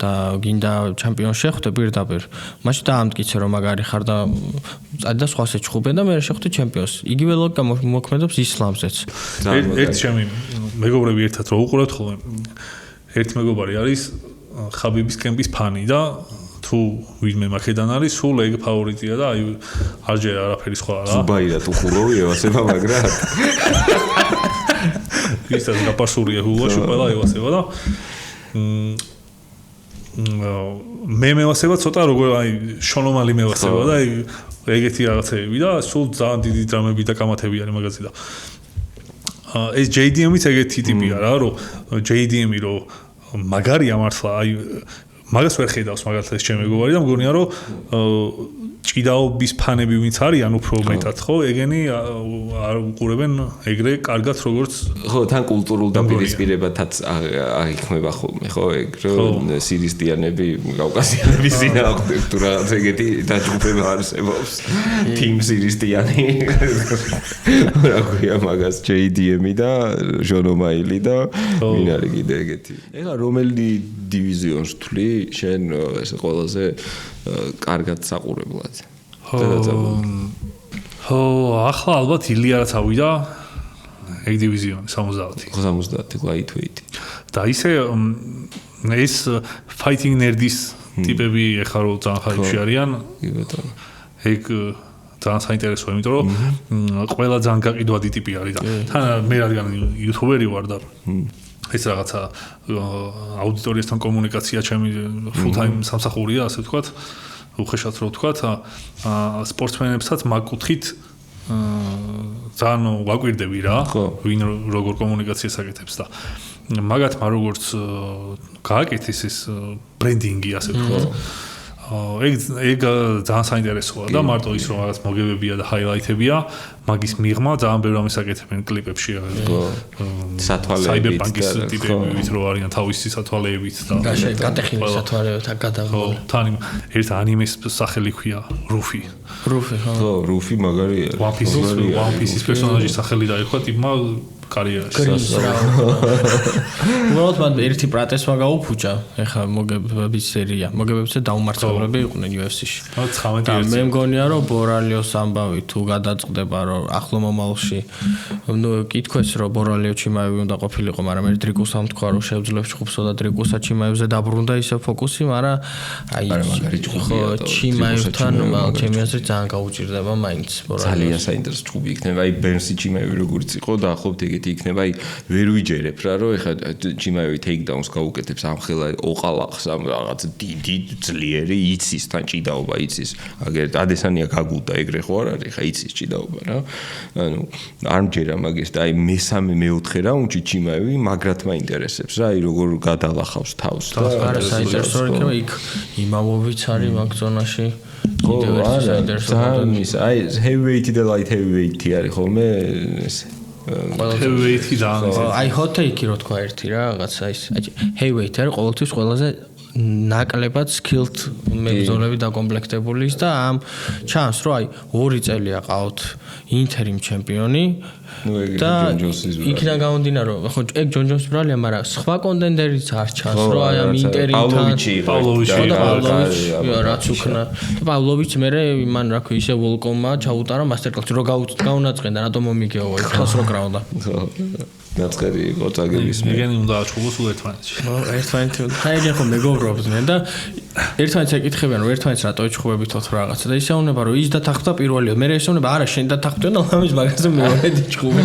და გინდა ჩემპიონს შეხვდე პირდაპირ მაშინ დაამტკიცე რომ მაგარი ხარ და წადი და სხვას ეჭუბე და მე შეხვდე ჩემპიონს იგივე ლოგიკა მოქმედობს ისლამზეც ერთ ჩემი მეგობრები ერთად რო უყურებთ ხოლმე ერთი მეგობარი არის ხაბიბის კემპის ფანი და თუ ვინმე მაქედან არის სულ ეგ ფავორიტია და აი არჯერ არაფერი სხვა რა ზუბაირა თუ ხურავი ევასება მაგრად ისაც გაპასურია ჰულაში ყველა ევასება და მე მევასება ცოტა როგორ აი შონომალი მევასება და აი ეგეთი რაღაცები და სულ ძალიან დიდი დრამები და კამათები არის მაგაზე და ეს JDM-იც ეგეთი ტიპია რა რომ JDM-ი რომ მაგარია მართლა აი მაგას ვერ ხედავს მაგალითად ეს ჩემი მეგობარი და მგონია რომ ჭიდაობის ფანები ვინც არიან უფრო მეტად ხო ეგენი არ უყურებენ ეგრე კარგად როგორც ხო თან კულტურულ დაპირისპირებათაც აღიქმება ხოლმე ხო ეგ რომ სირისტიანები კავკასიელების წინააღმდეგ თუ რაღაც ეგეთი დაჯგუფება არსებობს თიმ სირისტიანი რა ქვია მაგას JDM-ი და ჟონომაილი და ვინ არის კიდე ეგეთი ეხლა რომელი დივიზიონს თვლი შენ ეს ყველაზე კარგად საყურებლად. ხო, ახლა ალბათ ილია რაც ავიდა. ეგ დივიზიონი 70. 70 lightweight. და ისე ეს fighting nerds ტიპები ეხლა რო ძალიან ხარებში არიან. კი ბატონო. ეგ ძალიან საინტერესოა, იმიტომ რომ ყველა ძალიან გაყიდვადი ტიპი არის და თან მე რადგან იუთუბერი ვარ და ეს რაღაცა აუდიტორიასთან კომუნიკაცია ჩემი full time სამსახურია, ასე ვთქვათ, უხეშად რო ვთქვათ, სპორტსმენებსაც მაგ კუთხით ძალიან ვაკვირდები რა, ვინ როგორ კომუნიკაციას აკეთებს და მაგათმა როგორც გააკეთეს ეს ბრენდინგი, ასე ვთქვათ. ეგ ძალიან საინტერესოა და მარტო ის რომ რაღაც მოგებებია და ჰაილაითებია, მაგის მიღმა ძალიან ბევრი ამის აკეთებენ კლიპებში, სათვალეებით საიბერპანკის ტიპებით რო არიან თავისი სათვალეებით და გატეხილი სათვალეებით გადაღებული. თან ერთ ანიმეს სახელი ქვია რუფი. ხო, რუფი მაგარია. One Piece-ის პერსონაჟის სახელი დაერქვა ტიპმა კარიერაში. უბრალოდ მან ერთი პრატესმა გაუფუჭა, ეხლა მოგებების სერია. მოგებებიც დაუმარცხებლები იყვნენ UFC-ში. და მე მგონია რომ ბორალიოს ამბავი თუ გადაწყდება რომ ახლო მომავალში კითხვეს რომ ბორალიო ჩიმაევი უნდა ყოფილიყო, მაგრამ ერთ დრიკუსამ თქვა რომ შეძლებს ჯგუფსო და დრიკუსა ჩიმაევზე დაბრუნდა ისე ფოკუსი, მაგრამ აი ჩიმაევთან ჩემი აზრით ძალიან გაუჭირდება მაინც ბორალიო. ძალიან საინტერესო ჯგუფი იქნება, აი ბენსი ჩიმაევი როგორც იყო და ახლობთ ეგეთი იქნება, აი ვერ ვიჯერებ რა რომ ეხლა ჩიმაევი ტეიქდაუნს გაუკეთებს ამ ხელა ოყალახს ამ რაღაც დიდი ძლიერი იცის თან ჭიდაობა იცის. აგერ ადესანია გაგუდა ეგრე ხო არ არის, ხა იცის ჭიდაობა რა. ანუ არ მჯერა მაგის და აი მესამე მეოთხე რაუნდში ჩიმაევი მაგრად მაინტერესებს რა, აი როგორ გადალახავს თავს და არა საინტერესო იქნება იქ იმავოვიც არის მაგ ზონაში. ხო, არა, ძალიან აი heavyweight და light heavyweight არის ხოლმე ეს heavyweight-ი ძალიან აი hot-take-ი რო თქვა ერთი რა რაღაცა ის heavyweight არის ყოველთვის ყველაზე ნაკლებად skilled მებრძოლები დაკომპლექტებული და ამ ჩანს რომ აი 2 წელი აყავთ ინტერიმ ჩემპიონი და იქიდან გამომდინარე რომ ხო ეგ ჯონ ჯონს ბრალია, მაგრამ სხვა კონტენდერიც არ ჩანს რომ აი ამ ინტერიმთან პავლოვიჩი რაც უკნა პავლოვიჩი მე მან რა ქვია ისე ვოლკომმა ჩაუტარა მასტერკლასი რომ გაუნაწყენდა რატომ მომიგეო ეს ხალხს რო კრავდა დაწყერი იყო წაგების მე მეგენი უნდა აჩხუბოს ერთმანეთში ერთმანეთი ხაიგენ ხო მეგობრობდნენ და ერთმანეთს ეკითხებიან რომ ერთმანეთს რატო ეჩხუბებითოთ რაღაცა და ისეუნება რომ ის დათანხმდა პირველია მე ესეუნება არა შენ დათანხმდი და ამის მაგაზე მეორედი ჩხუბე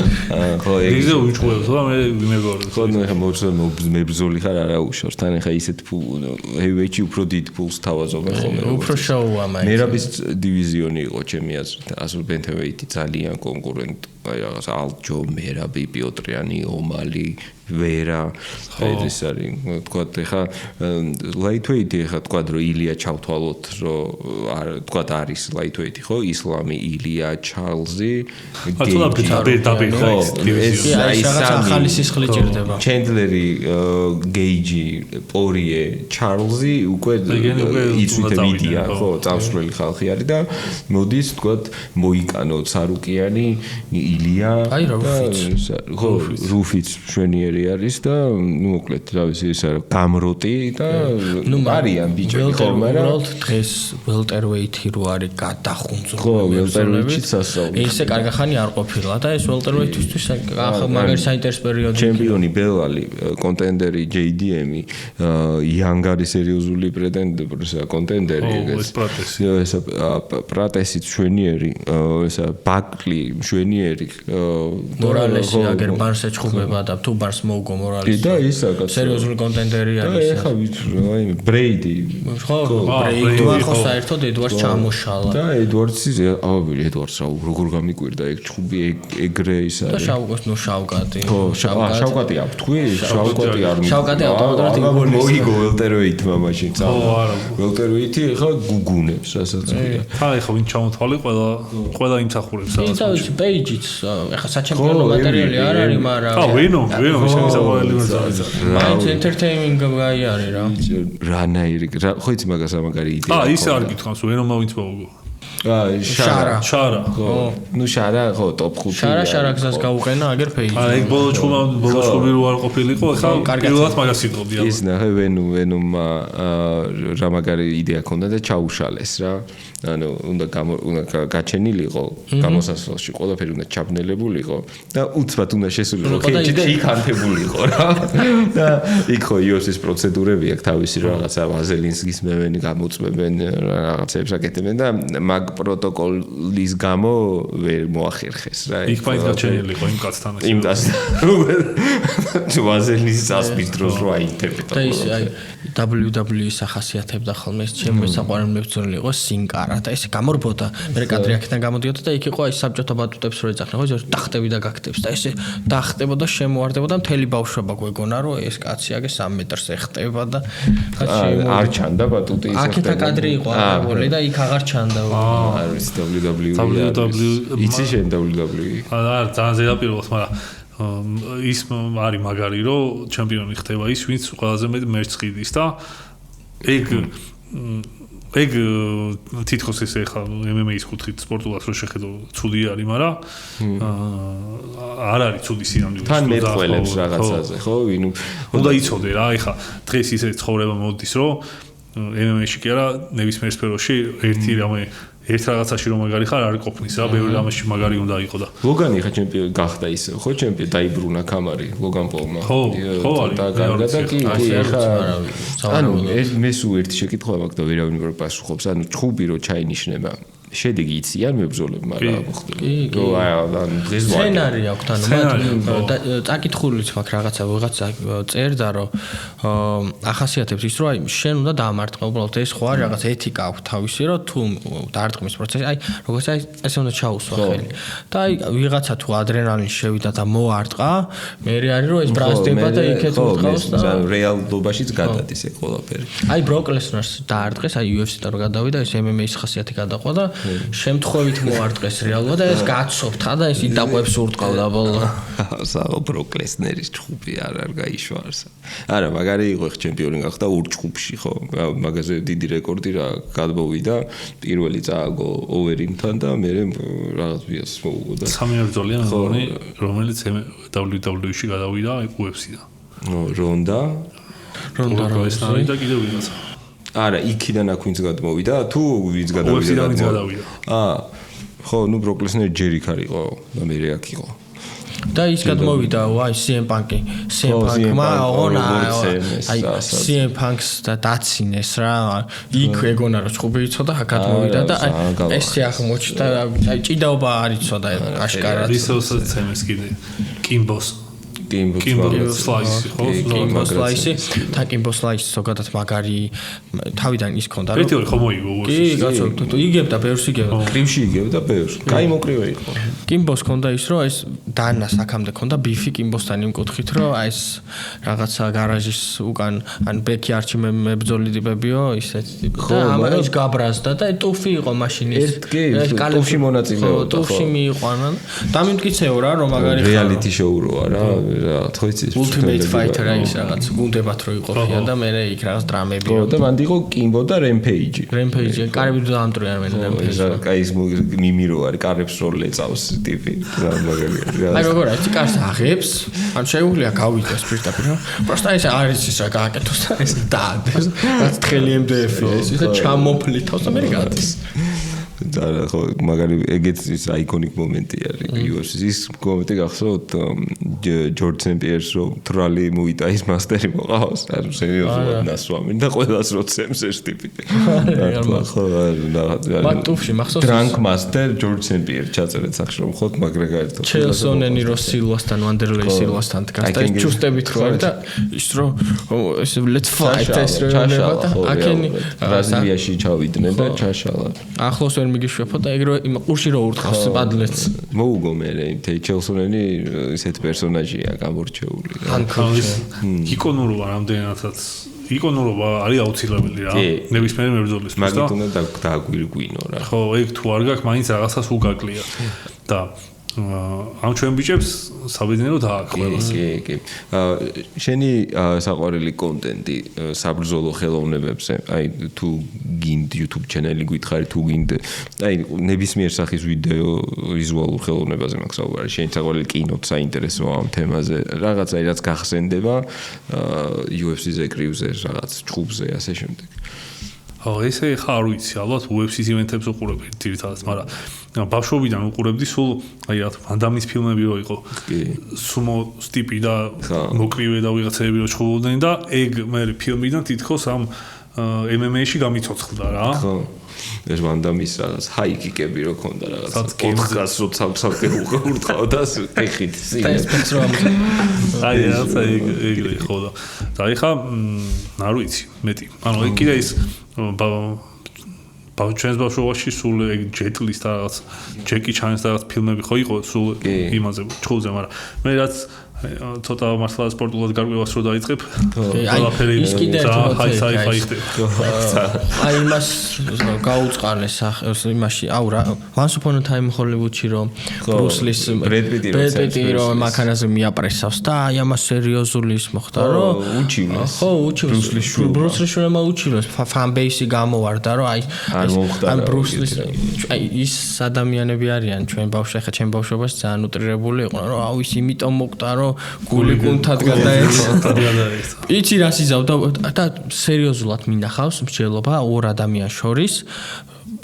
ხო ეგზე უჩხუბებს და მე ვიმეგობრობ ხო ნუ ეხა მებრძოლი ხარ არა უშორს თან ეხა ისეთ heavyweight-ი უფრო დიდ ფულს თავაზობენ ხოლმე უფრო შოუა მაინც მერაბის დივიზიონი იყო ჩემი აზრით ასურ bantamweight-ი ძალიან კონკურენტი აი რაღაც ალჯო მერაბი პიოტრიანი ომალი ვერა ეს არის თქვა ეხა lightweight-ი ეხა თქვა რომ ილია ჩავთვალოთ რომ თქვა არის lightweight-ი ხო ისლამი ილია ჩარლზი დაბი ხო ეს ახალი სისხლი ჭირდება ჩენდლერი გეიჯი პორიე ჩარლზი უკვე იცით ვიდია ხო წავსვლელი ხალხი არის და მოდის თქვა მოიკანო ცარუკიანი ილია აი ხო რუფიც შვენიერი არის და ნუ მოკლედ რა ვიცი ეს არა გამროტი და არიან ბიჭები ხო მაგრამ უბრალოდ დღეს welterweight-ი რო არის გადახუნწული ხო welterweight-იც სასწაული ესე კარგი ხანი არ ყოფილა და ეს welterweight-ისთვის მაგარი საინტერესო პერიოდი ჩემპიონი ბელალი კონტენდერი JDM-ი იანგარი სერიოზული პრეტენდენტი კონტენდერი ეს პრატესი ეს პრატესიც შვენიერი ესა ბაკლი შვენიერი მორალესი აგერ ბარს ეჩხუბება და თუ ბარს მოუგო მორალესი და ისაა სერიოზული კონტენდერი არის და ეხა ვიცი აი ბრეიდი ხო ბრეიდი ხო საერთოდ ედვარდს ჩამოშალა და ედვარდსი ედვარდს რა როგორ გამიკვირდა ეგ ჩხუბი ეგრე ის არის და შავკოს ნუ შავკატი ხო შავკატი აქვს თქვი შავკატი არ შავკატი ავტომატურად მოიგო welterweight-მა მაშინ ხო არა welterweight-ი ეხა გუგუნებს რასაც ქვია ხა ეხა ვინ ჩამოთვალე ყველა იმსახურებს რაღაც ის პეიჯიც ეხა საჩემპიონო მატერიალი არ არის მაგრამ ვინო შემიზავალი მაინც entertaining guy არის რა რანაირი ხო იცი მაგას ამაგარი იდეა ისე არ გითხავს ვენომა ვინც მოუგო შარა. ხო. ნუ შარა ხო ტოპ 5. შარა გზას გაუყენა აგერ ფეიჯი. ეგ ბოლო ჩხუბი რო არ ყოფილიყო, ახლა პირველად მაგას იტყობია. ის ნახე ვენუმმა რა მაგარი იდეა ქონდა და ჩაუშალეს რა. ანუ უნდა გაჩენილიყო გამოსასვლელში ყველაფერი უნდა ჩაბნელებულიყო და უცბად უნდა შესულიყო ხეიჯი და იქ ანთებულიყო რა. და იქ ხო იოსის პროცედურები აქვს თავისი რაღაცა ვაზელინს გისმევენ, გამოწმებენ რაღაცებს აკეთებენ და მაგ პროტოკოლის გამო ვერ მოახერხეს რა. იქ მაინც გაჩენილიყო იმ კაცთან ეს. იმ კაცთან ვაზელინის წასვლის დროს რო აინტერპრეტა. და ის WWE-ს ახასიათებდა ხოლმე ეს ჩემი საყვარელი მებრძოლი იყო სინკარა და ესე გამორბოდა მე კადრი აქედან გამოდიოდა და იქ იყო აი საბჭოთა ბატუტებს რო ეძახნა ხო ეს დახტები და გახტებს და ესე დახტებოდა შემოარდებოდა მთელი ბავშვობა გვეგონა რომ ეს კაცი აგე 3 მეტრს ეხტება და არ ჩანდა ბატუტი ის აქეთა კადრი იყო აღებული და იქ აღარ ჩანდა არის WWE იცი შენ WWE არა ძალიან ზედაპირულად მაგრამ ის არის მაგარი რომ ჩემპიონი ხდება ის ვინც ყველაზე მეტ მერჩს ყიდის და ეგ თითქოს ესე ხა MMA-ის კუთხით სპორტულად რო შეხედო ცუდი არის მაგრამ არ არის ცუდი სიამოვნებო თან მეტყველებს რაღაცაზე ხო ვინ უნდა იცოდე რა ეხა დღეს ისე ცხოვრება მოდის რომ MMA-ში კი არა ნებისმიერ სფეროში ერთი რამე ერთ რაღაცაში რომ მაგარი ხარ არ ყოფნის რა ბევრი რამეში მაგარი უნდა იყო და ლოგანი ხა ჩემპიონი გახდა ისე ხო ჩემპიონი დაიბრუნა კამარი ლოგან პოლმა ხო არის და გარდა და კი ხა ანუ მე სულ ერთი შეკითხვა მაქვს და ვერავინ ვერ პასუხობს ანუ ჭუბი რო ჩაინიშნება შედეგი იციან მებრძოლებმა რა მოხდება რო აი დღეს სცენარი აქვს ანუ წაკითხულიც მაქვს რაღაცა წერდა რომ ახასიათებს ის რომ აი შენ უნდა დაამარტყო უბრალოდ ეს ხო არის რაღაც ეთიკა აქვს თავისი რომ თუ დაარტყმის პროცესი აი როგორც აი ესე უნდა ჩაუსვა ხელი და აი ვიღაცა თუ ადრენალინი შევიდა და მოარტყა მე არის რომ ეს ბრაზდება და იქეთ მოწყავს და რეალობაშიც გადადის ეს ყველაფერი აი ბროკ ლესნერს დაარტყეს აი UFC-დან რო გადავიდა ეს MMA-ის ხასიათი გადაყვა და შემთხვევით მოარტყეს რეალურად და ეს გაცოფთა და ეს იტაყვებს ურტყავდა ბოლო. საო ბროკ ლესნერის ჭუბი არ გაიშვარსა. არა, მაგარი იყო ჩემპიონი გახდა ურჭუბში ხო. მაგაზე დიდი რეკორდი რა გადმოვიდა. პირველი წააგო ოვერიმთან და მე რაღაც ვიას მოუგო და სამი ბრძოლიან მგონი, რომელიც WWE-ში გადავიდა UFC-დან. რონდა როსნარი და კიდევ ვიღაცა. არა, იქიდან აქ ვინც გადმოვიდა, თუ ვინც გადავიდა. ხო, ნუ ბროკ ლესნერი ჯერი ქარ იყო, მე აქ იყო. და ის გადმოვიდა, აი CM Punk-ი, CM Punk-მა აი CM Punk-ს და დაცინეს რა. იქ ეგონა რომ ჭუბი იცოდა, აქ გადმოვიდა და აი ესე აღმოჩნდა, აი ჭიდაობა არ იცოდა აშკარად. რისოსაც ემეს კიდე კიმბოს კიმბოს-ლაისი და კიმბოს-ლაისი ზოგადად მაგარი თავიდან ის ქონდა რომ ერთი ორი ხო მოიგო კი გაცნობ იგებდა ბევრს იგებდა კრივში იგებდა ბევრს კაი მოკრივე იყო კიმბოს ქონდა ის რომ ეს დანას აქამდე ქონდა ბიფი კიმბოსთან იმ კუთხით რომ აი ეს რაღაცა გარაჟის უკან ან ბექი არჩი მებრძოლი ტიპებიო ისეთ ტიპი და ამან ის გაბრაზდა და ტუფი იყო მაშინ ის ტუფში მონაწილეობდა ტუფში მიიყვანა და მიმტკიცეო რა რომ მაგარი რეალიტი შოუ როა რა ხო იცის Ultimate Fighter ის რაღაც გუნდებად რო იყოფია და მე იქ რაღაც დრამები ხო და მანდ იყო კიმბო და რემპეიჯი კარები დაამტრიან მე რემპეიჯი კაი ის მიმი რო არის კარებს რო ლეწავს ტიპი რა მაგალია აი როგორ არის კარს აღებს ან შეუძლია გავიდეს პირდაპირ რა просто ეს არის ის რა გააკეთოს და ეს დადეს რაც თხელი MDF-ია ეს და ჩამოფლითავს და მე გადის და ხო მაგარი ეგეც ის აიკონიკ მომენტი არის UFC-ის კომენტი გახსოვთ ჯორჯ სენ-პიერს რო თრალი მოიტა ის მასტერი მოყავს არ სერიოზულად ნასვამენ და ყველას რო ცემს ეს ტიპი ხო მატუფში მახსოვს დრანკ მასტერ ჯორჯ სენ-პიერ ჩაწერეთ სახში რომ ხოთ მაგრა გაერთო ჩელსონენი რო სილვასთან ვანდერლეი სილვასთან დგას და ის ჩუსტებით რო არის და ის რო ეს let's fight ეს რო და აკენი ბრაზილიაში ჩავიდნენ და ჩაშალა ახლოს ვერ მიგიშვებო და ეგრე იმ ყურში რო ურთხავს პადლეთს მოუგო მე ჩელსონენი ისეთ პერსონაჟია გამორჩეული იკონურობა რამდენადაც იკონურობა არის აუცილებელი რა ნებისმიერ მებრძოლისთვის და მაგით უნდა დააგვირგვინო რა ხო ეგ თუ არ გაქვს მაინც რაღაცას უგაკლია და ამ ჩვენ ბიჭებს საბედნიეროდ აქვს ყველას. კი. შენი საყვარელი კონტენტი საბრძოლო ხელოვნებებზე, აი თუ გინდ YouTube ჩანელი გითხარი თუ გინდ, აი ნებისმიერ სახის ვიდეო ვიზუალურ ხელოვნებაზე მაქვს საუბარი. შენი საყვარელი კინოც საინტერესოა ამ თემაზე. რაღაც აი რაც გახსენდება UFC-ზე, კრივზე, რაღაც ჭუბზე ასე შემდეგ. ესე ხა არ ვიცი, ალბათ UFC-ს ივენთებს უყურებ ერთადერთად, მაგრამ ბავშვობიდან უყურებდი სულ აი რა ვან დამის ფილმები რო იყო. სუმო ტიპი და მოკრივე და ვიღაცები რო ჩხუბობდნენ და ეგ მე ფილმიდან თითქოს ამ MMA-ში გამიცოცხლდა რა. ხო. ეს ვან დამის რაღაც ჰაიკიკები რო ქონდა რაღაც 400 რო ცალ-ცალკე უყურთავდა ეხით. აი რაღაცა ეგრე ხო და აი ხა არ ვიცი მეტი. ანუ ეგ კიდე ის ჩვენს ბავშვობაში სულ ეგ ჯეტლის და რაღაც ჯეკი ჩანის და რაღაც ფილმები ხო იყო სულ იმაზე ჩხუბზე, მაგრამ მე რაც ცოტა მართლა სპორტულად გარკვევას რო დაიწყებ ყველაფერი ის კიდე ჰაი აი იმას გაუწყალეს იმაში აუ რა Once Upon a Time Hollywood-ში რომ ბრუსლის ბრედ პიტი რომ მანქანაზე მიაპრესავს და აი ამას სერიოზული ის მოხდა რომ უჩივლეს ხო უჩივლეს ბრუსლის შვილმა უჩივლეს ფან ბეისი გამოვარდა რომ აი ამ ბრუსლის აი ის ადამიანები არიან ჩვენ ბავშვი ხა ჩვენ ბავშვობაში ძალიან უტრირებული იყვნენ რომ აუ ის იმიტომ მოკვდა რომ გული კუნთად გადაეცა. იცი რას იზავდა და სერიოზულად მინახავს მსჯელობა ორ ადამიანს შორის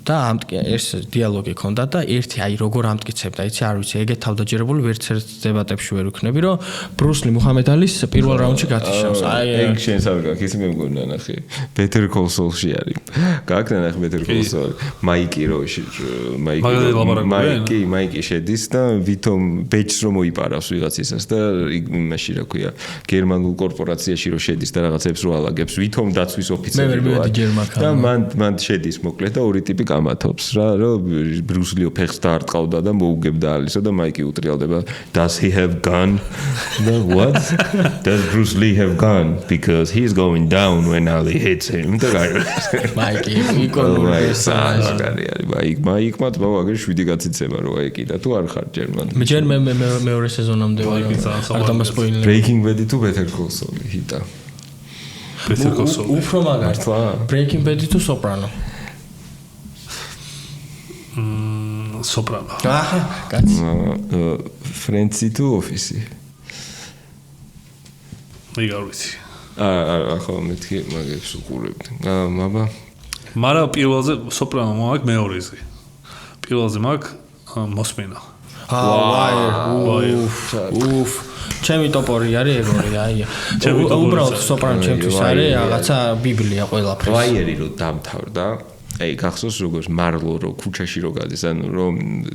და ეს დიალოგი ქონდა და ერთი აი როგორ ამტკიცებდა, იცი არ ვიცი, ეგეთ თავდაჯერებული ვერც ერთ დებატებში ვერ ვიქნები, რომ ბრუსლი მუჰამედ ალის პირველ რაუნდში გათიშავს. აი ეგ შენს არ გაქვს, ისე მე მგონია ნახე. Better Call Saul-ში არის. გაქვს ნახე Better Call Saul. მაიკი შედის და ვითომ ბეჭს რომ მოიპარავს ვიღაცისას და იმაში რა ქვია, გერმანულ კორპორაციაში რომ შედის და რაღაცებს რო ალაგებს, ვითომ დაცვის ოფიცერი როა. და მან შედის მოკლედ და ორი ტიპი გამათობს რა რომ ბრუსლიო ფეხს დაარტყავდა და მოუგებდა ალისა და მაიკი უტრიალდება does he have gun the what does Bruce Lee have gun because he's going down when Ali hits him და მაიკი იკონური მაიკმაც ბავშვი 7 გაციცება რო აიკიდა თუ არ ხარ ჯერმანი მე ჯერ მეორე სეზონამდე ვარ არ დამასპოილერე Breaking Bad-ი თუ Better Call Saul-ი ჰიტა Better Call Saul უფრო მაგართლა Breaking Bad-ი თუ Soprano Soprano. აჰა, კაცი. Friends-ი თუ Office-ი? მე არ ვიცი. ხო, მეთქი მაგებს უყურებდი. მაბა. მაგრამ პირველზე Soprano მაგ მეორეზე. პირველზე მაგ მოსმენა. უფ. ჩემი ტოპორი არის ეგორი, აი. უბრალოდ Soprano ჩემთვის არის რაღაცა ბიბლია ყველაფერს. ვაიერი რო დამთავრდა აი გახსოვს როგორც მარლო რო ქუჩაში რო გადის ანუ რომ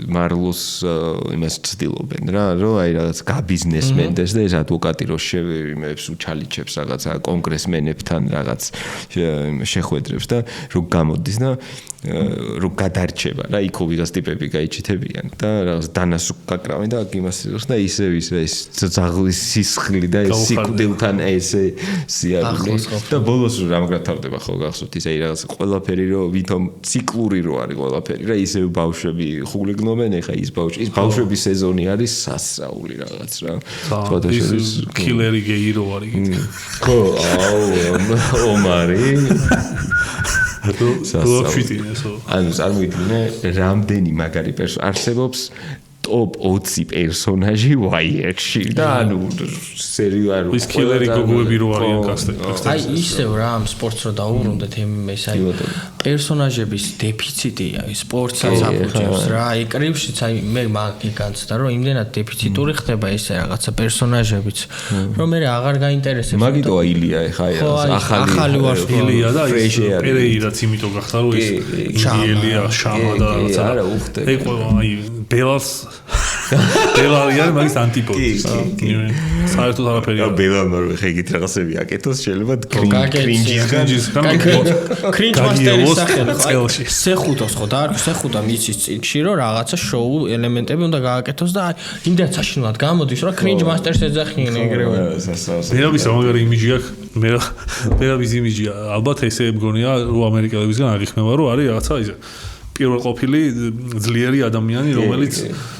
მარლოს იმას ცდილობენ რა რომ აი რაღაც გაბიზნესმენდეს და ეს ადვოკატი რო იმებს უჩალიჩებს რაღაცა კონგრესმენებთან რაღაც შეხვედრებს და რო გამოდის და რო გადარჩება რა იქ ვიღაც ტიპები გაიჩითებიან და რაღაც დანას უკაკრავენ და იმას და ისევ ეს ძაღლის სისხლი და ეს სიკვდილთან ესე სიარული და ბოლოს რა მოგათავდება ხო გახსოვთ ის აი რაღაც ყველაფერი რო ვითომ ციკლური რო არის ყველაფერი რა ისევ ბავშვები ხულიგნობენ ეხა ის ბავშვების სეზონი არის სასწაული რაღაც რა ის კილერი გეი რო არის ხო აუ ომარი ანუ წარმოიდგინე რამდენი მაგარი არსებობს top 20 პერსონაჟი Wire-ში და ანუ სერიალურ ის კილერი გოგოები რო არიან კასტინგ. აი ისევ რა ამ სპორტს რო დაუბრუნდეთ MMA-ს აი პერსონაჟების დეფიციტია ის სპორტსაც აფუჭებს რა აი კრივშიც აი მე მაგი განცდა რომ იმდენად დეფიციტური ხდება ესე რაღაცა პერსონაჟებიც რომ მე აღარ გაინტერესებს მაგიტოა ილია ეხა ახალი ილია და პერეირაც იმიტომ გახდა რომ ეს ინდიელია შამა და რაღაცა არა უხდე ეგ აი ბელას ბელალია მაგის ანტიპოდი საერთოდ არაფერი არა ბელალმა რო ხეგით რაღაცები აკეთოს შეიძლება კრინჯისგან კრინჯ მასტერის სახელში სეხუტოს ხო და არ სეხუტა მიცის წინში რომ რაღაცა შოუ ელემენტები უნდა გააკეთოს და იმდენ საშინლად გამოდის რომ კრინჯ მასტერს ეძახიან ეგრევე ბელავის ამაგარი იმიჯი აქვს ბელავის იმიჯი ალბათ ესე მგონია რომ ამერიკელებისგან აღიხმება რომ არის რაღაცა ისე პირველყოფილი ძლიერი ადამიანი, რომელიც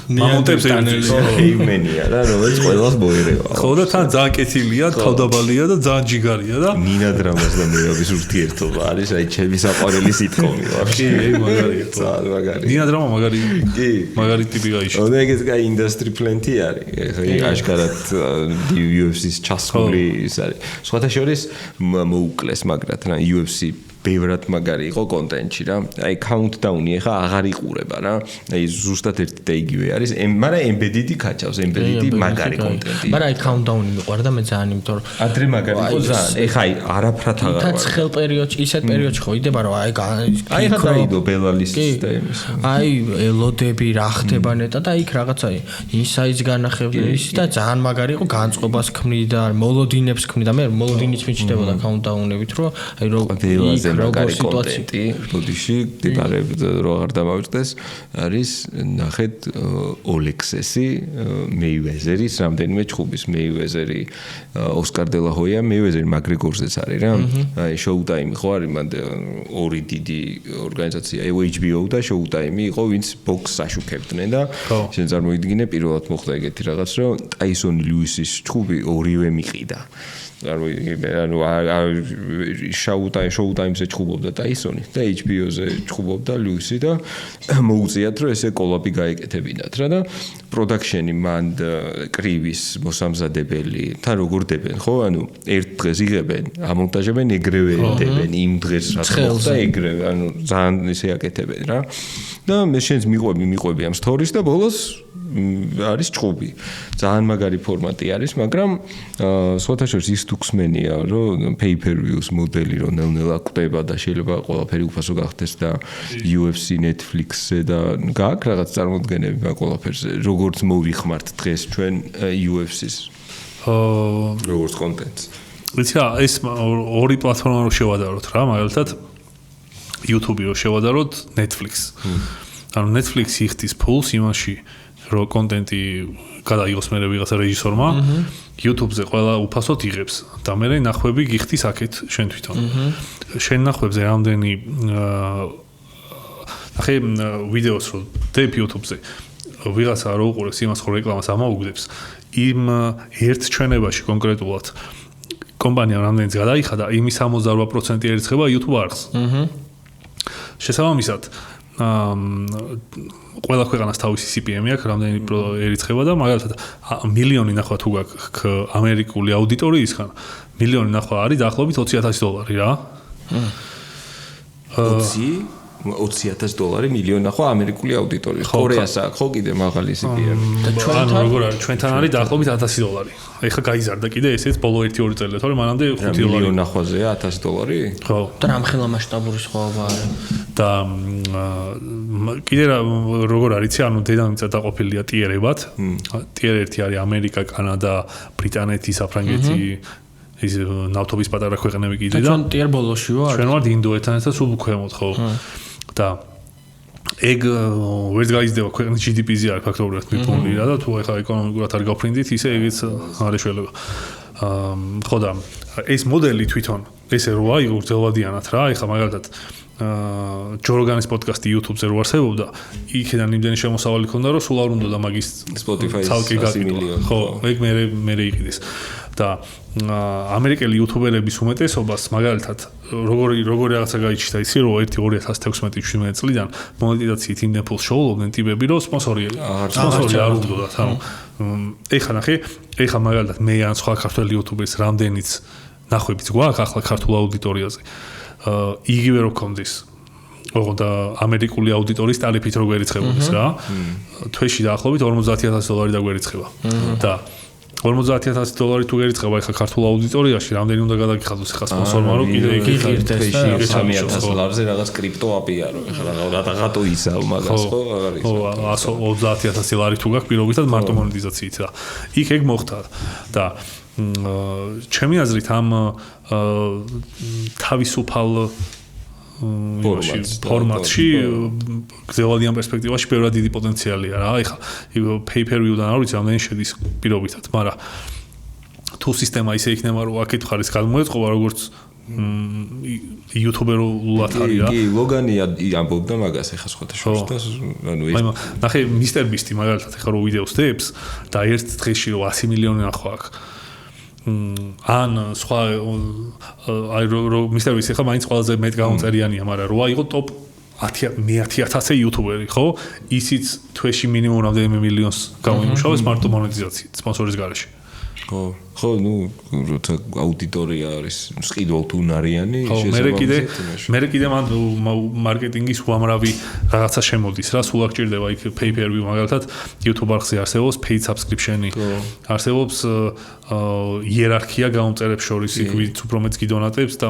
მომონტებს ელიტს. ჰეიმენია რა, რომელიც ყველას მოერევა. ხო და თან ძალიან კეთილია, თავდაბალია და ძალიან ჯიგარია და ნინა დრამას და მეობის ურთიერთობა არის, აი ჩემი საყვარელი სიტკომი ვაფშე. მაგარია. ძალიან მაგარი. ნინა დრამა მაგარი. კი. მაგარი ტიპი გაიშო. და ეგეც კაი ინდუსტრი პლენტი არის. ეხლა აშკარად UFC-ს ჩასული ის არის. სხვათა შორის მოუკლეს მაგრად რა UFC ბევრად მაგარი იყო კონტენტში რა. აი countdown-ი ახლა აღარ იყურება რა. აი ზუსტად ერთი და იგივე არის. მაგრამ embedded-ი კაჩავს, embedded-ი მაგარი კონტენტი. მაგრამ აი countdown-ი მიყვარდა მე ძალიან, იმიტომ რომ ადრე მაგარი იყო ძალიან. ეხლა აი არაფრად აღარ ვარ. ცხელ პერიოდში, ისეთ პერიოდში ხო იდება რომ აი ახლა დაიდო ბელალის და იმის. აი ელოდები რა ხდება ნეტა და იქ რაღაცა ინსაიდს განახებდა ის და ძალიან მაგარი იყო, განწყობას ქმნიდა, მოლოდინებს ქმნიდა. მე მოლოდინიც მიჩნდებოდა countdown-ებით რომ აი რომ მაგარი კონტენტი ბოდიში დიბარებდა რო აღარ დამავიწყდეს არის ნახეთ ოლექსესი მეივეზერის რამდენიმე ჩხუბის მეივეზერი ოსკარ დე ლა ჰოია მეივეზერი მაგრეგორზეც არის რა აი შოუ-ტაიმი ხო არის მანდ ორი დიდი ორგანიზაცია HBO და შოუ-ტაიმი იყო ვინც ბოქსს აშუქებდნენ და შენ წარმოიდგინე პირველად მოხდა ეგეთი რაღაც რომ ტაისონი ლუისის ჩხუბი ორივე მიყიდა ანუ შოუ-ტაიმზე ჩხუბობდა ტაისონი და HBO-ზე ჩხუბობდა ლუისი და მოუწიათ რომ ესე კოლაპი გაეკეთებინათ რა და პროდაქშენი მანდ კრივის მოსამზადებელი თან როგორ დებენ ხო ანუ ერთ დღეს იღებენ ამონტაჟებენ ეგრევე დებენ იმ დღეს რაც მოხდა ეგრევე ანუ ძალიან ისე აკეთებენ რა და მე შენს მიყვები ამ სტორის და ბოლოს არის ჩხუბი. ძალიან მაგარი ფორმატი არის, მაგრამ სხვათა შორის ის თუქსმენია, რომ pay-per-views მოდელი რომ ნელ-ნელა კვდება და შეიძლება ყველაფერი უფასო გახდეს და UFC, Netflix-ზე და გააქვს რაღაც წარმოდგენები მაგ ყველაფერზე, როგორც მოვიხმართ დღეს ჩვენ UFC-ს. როგორც კონტენტს. ვიცი რა, ეს ორი პლატფორმა რო შევადაროთ რა, მაგალითად YouTube-ი რო შევადაროთ, Netflix. ანუ Netflix იხდის ფულს იმაში რო კონტენტი გადაიღოს მე ვიღაცა რეჟისორმა YouTube-ზე ყველა უფასოდ იღებს და მე ნახვები გიხდის აქეთ შენ თვითონ. შენ ნახვებზე რამდენი ახე ვიდეოს რო დებ YouTube-ზე ვიღაცა რო უყურებს იმას ხო რეკლამას ამაუგდებს იმ ერთ ჩვენებაში კონკრეტულად კომპანიამ რამდენიც გადაიხადა და იმის 68% ერიცხება YouTube არხს. შესაბამისად ყველა ქვეყანას თავისი CPM-ი აქვს, რამდენი ერიცხება და მაგალითად მილიონი ნახვა თუ გაქვს ამერიკული აუდიტორიისგან, მილიონი ნახვა არის დაახლოებით $20,000 რა. 20,000 მილიონი ნახვა ამერიკული აუდიტორია. კორეას აქვს ხო კიდე მაღალი CPM. და როგორ არის ჩვენთან არის დაახლოებით $1,000. ეხლა გაიზარდა კიდე ესეც ბოლო 1-2 წელი, თორემ მანამდე $5 მილიონი ნახვაზეა $1,000? ხო. და რამხელა მასშტაბური სხვაობა არის. და კიდე როგორ არის იცი ანუ დედამიწა დაყოფილია ტიერებად. ტიერ 1 არის ამერიკა, კანადა, ბრიტანეთი, საფრანგეთი ის ნავთობის პატარა ქვეყნები კიდე და ჩვენ ტიერ ბოლოში ვარ. ჩვენ ვართ ინდოეთთან ერთად სულ ქვემოთ ხო. და ეგ ვერც გაიზრდება ქვეყნის GDP-ზე არის ფაქტობრივად მიფრინდი რა და თუ ეხლა ეკონომიკურად არ გავფრინდით ისე ეგეც არ ეშველება. ხო და ეს მოდელი თვითონ ესე როა იგრძელვადიანად რა ეხლა მაგალითად ჯო როგანის პოდკასტი YouTube-ზე რო არსებობდა იქიდან იმდენი შემოსავალი ქონდა რომ სულ არ უნდა და მაგის Spotify-ს ცალკე გაკეთდა ხო ეგ მე იყიდეს და ამერიკელი იუთუბერების უმეტესობას მაგალითად როგორი რაღაცა გაიჩნდა ისი რომ 2016-17 წლიდან მონეტიზაციით იმდენ ფულს შოულობდნენ ტიპები რომ სპონსორი არ უგდოდათ ანუ ეხლა ნახე ეხლა მაგალითად მე ან სხვა ქართველი იუთუბერის რამდენიც ნახვებიც გვაქვს ახლა ქართულ აუდიტორიაზე იგივე რო გქონდეს ოღონდ და ამერიკული აუდიტორიის ტარიფით რო გვერიცხებოდეს რა თვეში დაახლოებით $40,000 დაგვერიცხება და $40,000 თუ გერიცხება ეხლა ქართულ აუდიტორიაში რამდენი უნდა გადაგიხადოს ეხლა სპონსორმა რომ კიდე იგირდეს $3,000-ზე რაღაც კრიპტო აპიარო ეხლა რაღაცა ისაო მაგას ხო აღარ ის ხო $30,000 თუ გაქვს პირობითად მარტო მონეტიზაციით და იქ ეგ მოხდა და ჩემი აზრით ამ თავისუფალ ფორმატში გზევალიან პერსპექტივაში ბევრად დიდი პოტენციალია რა. ეხლა pay-per-view-დან არ ვიცი რამდენი შედის პირობითად, მაგრამ თუ სისტემა ისე იქნება რომ აქეთ ხარის გადმოეწყობა როგორც იუთუბერულად არის რა. კი, ლოგანი ამბობდა მაგას ეხა სხვათა ანუ აი ნახე მისტერ ბისტი მაგალითად ეხა რო ვიდეოს დებს და ერთ დღეში რო 100 მილიონი ახო აქვს. ან სხვა აი რო მისტერ ბისტი ეხა მაინც ყველაზე მეტ გამომწერიანია, მაგრამ რო აიღო ტოპ 10,000 იუთუბერი, ხო? ისიც თვეში მინიმუმ რამდენიმე მილიონს გამოიმუშავებს მარტო მონეტიზაციით, სპონსორის გარეშე. ხო, როცა აუდიტორია არის მსყიდველთ უნარიანი, მე კიდე მან მარკეტინგის უამრავი რაღაცა შემოდის რა, სულ არ გჭირდება იქ pay per view მაგალითად YouTube არხზე არსებობს paid subscription-ი, არსებობს იერარქია გამომწერებს შორის, იქ ვინც უფრო მეც გიდონატებს და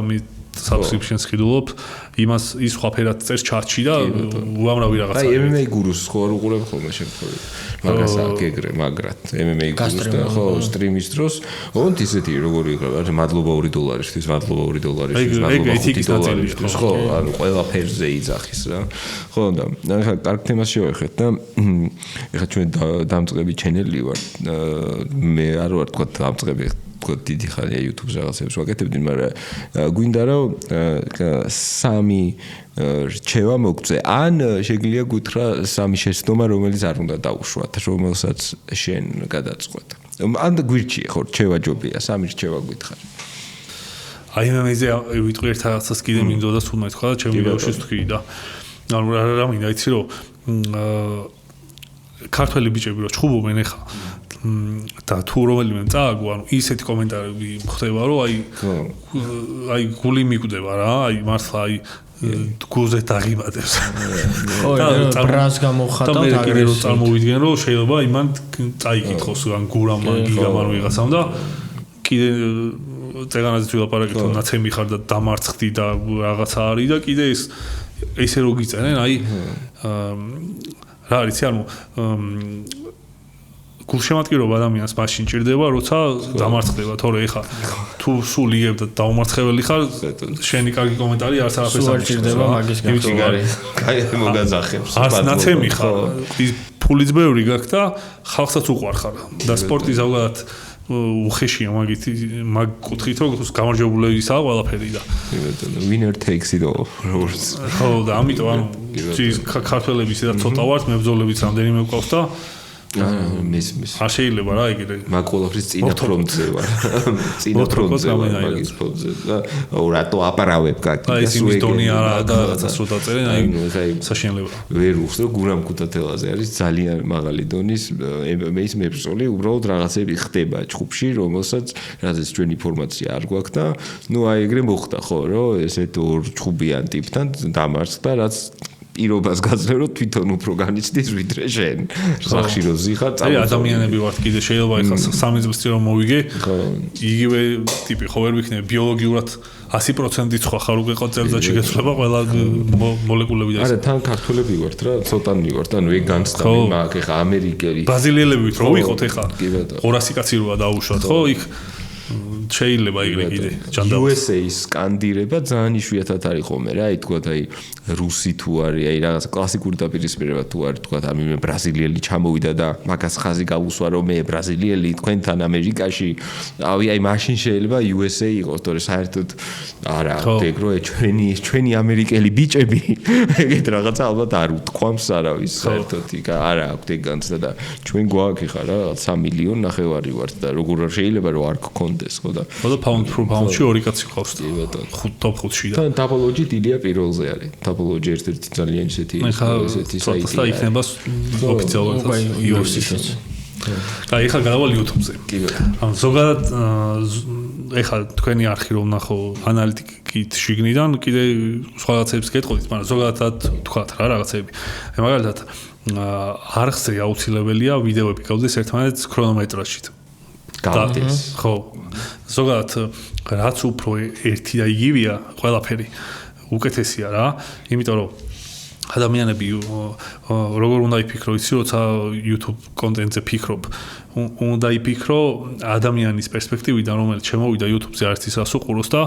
subscription-ს ხიდულობ, იმას ის ხვაფერად წერს ჩარტში და უამრავი რაღაცა. აი MMA გურუს ხო არ უყურებ ხოლმე შემთხვევით. მაგას აგეგრე მაგრად MMA გურუს და ხო სტრიმის დროს ოღონდ ისეთი როგორი იქნება, მადლობა $2-ისთვის, მადლობა $2-ისთვის, მადლობა $5-ისთვის, ხო, ანუ ყველაფერზე იძახის რა. ხო და ახლა კარგ თემას შევეხეთ და ახლა ჩვენ დამწყები ჩენელი ვარ. მე არ ვარ თქვა დამწყები თქო დიდი ხანია YouTube-ზე რაღაცებს ვაკეთებდი, მაგრამ გვინდა რომ სამი რჩევა მოგწე. ან შეგიძლია გითხრა სამი შეცდომა, რომელიც არ უნდა დაუშვათ, რომელსაც შენ გადაწყვეტ. ან გვირჩიე ხო რჩევა ჯობია, სამი რჩევა გითხარ. აი მე ვიტყვი ერთ რაღაცას კიდე მინდოდა სულ მეთქვა და ჩემი ვიდეოში თქვი და ანუ რა მინდა იცი რომ ქართველი ბიჭები რო ჩხუბობენ ეხა და თუ რომელიმე წააგო, ანუ ისეთი კომენტარები ხდება, რომ აი გული მიკვდება რა, აი მართლა აი გულზე დაღიმატებს. ხო, ბრას გამოხატავ და აგერ წარმოვიდგენ, რომ შეიძლება იმან წაიკითხოს ან გურამ ან გიგამ ან ვიღაცამ და კიდე წეგანაზე ვილაპარაკეთ, რომ ნაცემი ხარ და დამარცხდი და რაღაცა არის და კიდე ესე რო გიწერენ, აი რა არის, ანუ გულშემატკივრობა ადამიანს მაშინ ჭირდება, როცა დამარცხდება, თორე ეხა თუ სულ იგებ და დაუმარცხებელი ხარ, შენი კარგი კომენტარი არც არაფერს არ ჭირდება მაგის გარი. კაი მოგაძახებს. არც ნაცემი ხარ, ის ფულიც ბევრი გაქვს და ხალხსაც უყვარ ხარ და სპორტი ზოგადად უხეშია მაგ კუთხით, რომ გამარჯვებულებისაა ყველაფერი და winner takes it all. ხო და ამიტომ ანუ ქართველების და ცოტა ვართ, მებრძოლებიც რამდენიმე მყავს და არ შეიძლება რა ეგრე მაგ ყველაფრის წინა ფრონტზე ვარ. წინა ფრონტზე ვარ მაგის ფრონტზე და რატო აპარავებ კაკი და ისმის დონი არა და რაღაცას რო დაწერენ აი საშინელება. ვერ უხსნო გურამ ქუთათელაზე არის ძალიან მაღალი დონის MMA-ის მებრძოლი, უბრალოდ რაღაცები ხდება ჩხუბში, რომელსაც რაზეც ჩვენ ინფორმაცია არ გვაქვს და ნუ აი ეგრე მოხდა ხო, რომ ესეთ ორ ჩხუბიან ტიპთან დამარცხდა, რაც პირობას გაძლევ რომ თვითონ უფრო განიცდის ვიდრე შენ. სახში რო ზიხარ აი ადამიანები ვართ კიდე შეიძლება ეხლა 3 წელს წინ რომ მოვიგე იგივე ტიპი ხო ვერ ვიქნები ბიოლოგიურად 100% სხვა ხარ უკვე ყოწელზე შეგეცვლება ყველა მოლეკულები და არა თან ქართველები ვართ რა ცოტანი ვართ ანუ ეგ განცდა მე მაგ ეხლა ამერიკელი ბრაზილიელები ვით რო ვიყოთ ეხლა 200 კაცი როა დაუშვათ ხო იქ შეიძლება იგრე კიდე ჯანდაბა USA-ის სკანდირება ძალიან იშვიათად არის ხოლმე რა აი თქვა აი რუსი თუ არის აი რაღაც კლასიკური დაპირისპირება თუ არის თქვა ამ ბრაზილიელი ჩამოვიდა და მაგას ხაზი გაუსვა რომ მე ბრაზილიელი თქვენთან ამერიკაში აი მაშინ შეიძლება USA იყოს თორე საერთოდ არა ეგრო ჩვენი ამერიკელი ბიჭები ეგეთ რაღაცა ალბათ არ უთქვამს არავის საერთოდ იქ არა აქვს ეგ განცდა და ჩვენ გვაქვს ხა რა 3 მილიონი ნახევარი ვართ და როგორ შეიძლება რომ არ გქონდეს ხო და pound per pound-ში ორი კაცი ყავს და top 5-ში და ტაპოლოჯი დიდია პირველზე არის ტაპოლოჯი ერთ-ერთი ძალიან ისეთი საიტია და იქნება ოფიციალურად UFC-შიც და ეხლა გადავალ YouTube-ზე ანუ ზოგადად ეხლა თქვენი არხი რომ ნახო ანალიტიკით შიგნიდან კიდე სხვა რაღაცებს გეტყოდით მაგრამ ზოგადად თქვათ რა რაღაცები მაგალითად არხზე აუცილებელია ვიდეოები გავდეს ერთმანეთს ქრონომეტრაჟით გავდეს ხო ზოგადად რაც უფრო ერთი და იგივეა ყველაფერი უკეთესია რა იმიტომ რომ ადამიანები როგორ უნდა იფიქრო იცი როცა YouTube კონტენტზე ფიქრობ უნდა იფიქრო ადამიანის პერსპექტივიდან რომელიც შემოვიდა YouTube-ზე არც ის ასუყუროს და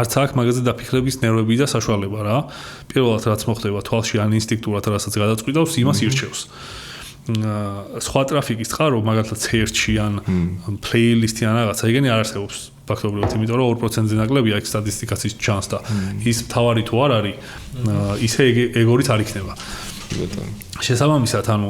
არც აქვს მაგაზე დაფიქრების ნერვები და საშუალება რა პირველად რაც მოხდება თვალში ან ინსტინქტურად რასაც გადაწყვიტავს იმას ირჩევს სხვა ტრაფიკის წყარო მაგალითად search-ი ან playlist-ი ან რაღაცა იგენი არ არსებობს ფაქტობრივად, იმიტომ რომ 2%-ზე ნაკლებია ეგ სტატისტიკაცის ჩანს და ის თავარი თუ არ არის, ისე ეგორით არ იქნება. შესაბამისად, ანუ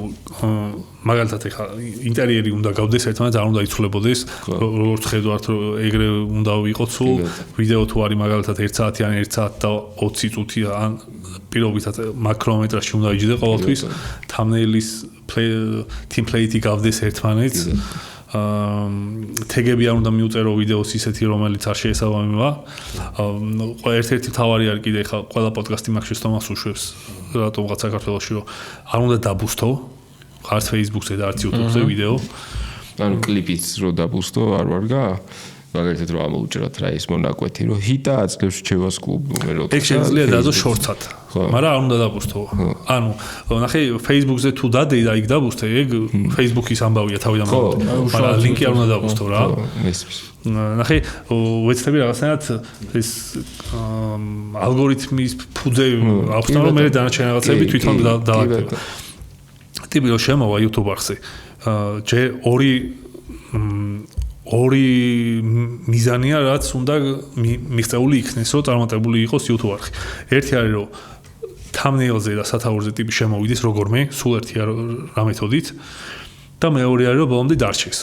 მაგალითად ეხა ინტერიერი უნდა გავდეს ერთმანეთს, არ უნდა იცვლებოდეს, როგორც ხედავთ, ეგრე უნდა ვიყოთ სულ ვიდეო თუ არის მაგალითად 1 საათი ან 1 საათი და 20 წუთი ან პირობითად მაკრომეტრაჟი უნდა იჯდე ყოველთვის, thumbnail-ის template-ი გავდეს ერთმანეთს. თეგები არ უნდა მიუწერო ვიდეოს ისეთი რომელიც არ შეესაბამება. ერთ-ერთი თავარი არის კიდე ხა ყველა პოდკასტი მაგ შეცდომას უშვებს რატომღაც საქართველოში რომ არ უნდა დაბუსტო არც Facebook-ზე და არც YouTube-ზე ვიდეო. ანუ კლიპიც რო დაბუსტო არ ვარგა მაგალითად რომ ამოუჭრათ რა ის მონაკვეთი რომ ჰიტა აძლევს რჩევას კლუბ ნომერ 4. ეგ შეიძლება დადო შორტად. მაგრამ არ უნდა დაბუსტო. ანუ ნახე Facebook-ზე თუ დადე და იქ დაბუსტე ეგ Facebook-ის ამბავია თავიდან მომდე. მაგრამ ლინკი არ უნდა დაბუსტო რა. ნახე ვეცდები რაღაცნაირად ეს ალგორითმის ფუძე აქვს და მე დანარჩენ რაღაცები თვითონ დავაკეთებ. ტიპი რომ შემოვა YouTube არხზე. ჯერ ორი მიზანია რაც უნდა მიღწეული იქნეს რომ წარმატებული იყოს YouTube არხი. ერთი არის რომ thumbnail-ზე და სათაურზე ტიპი შემოვიდეს როგორმე, სულ ერთია რა მეთოდით და მეორე არის რომ ბოლომდე დარჩეს.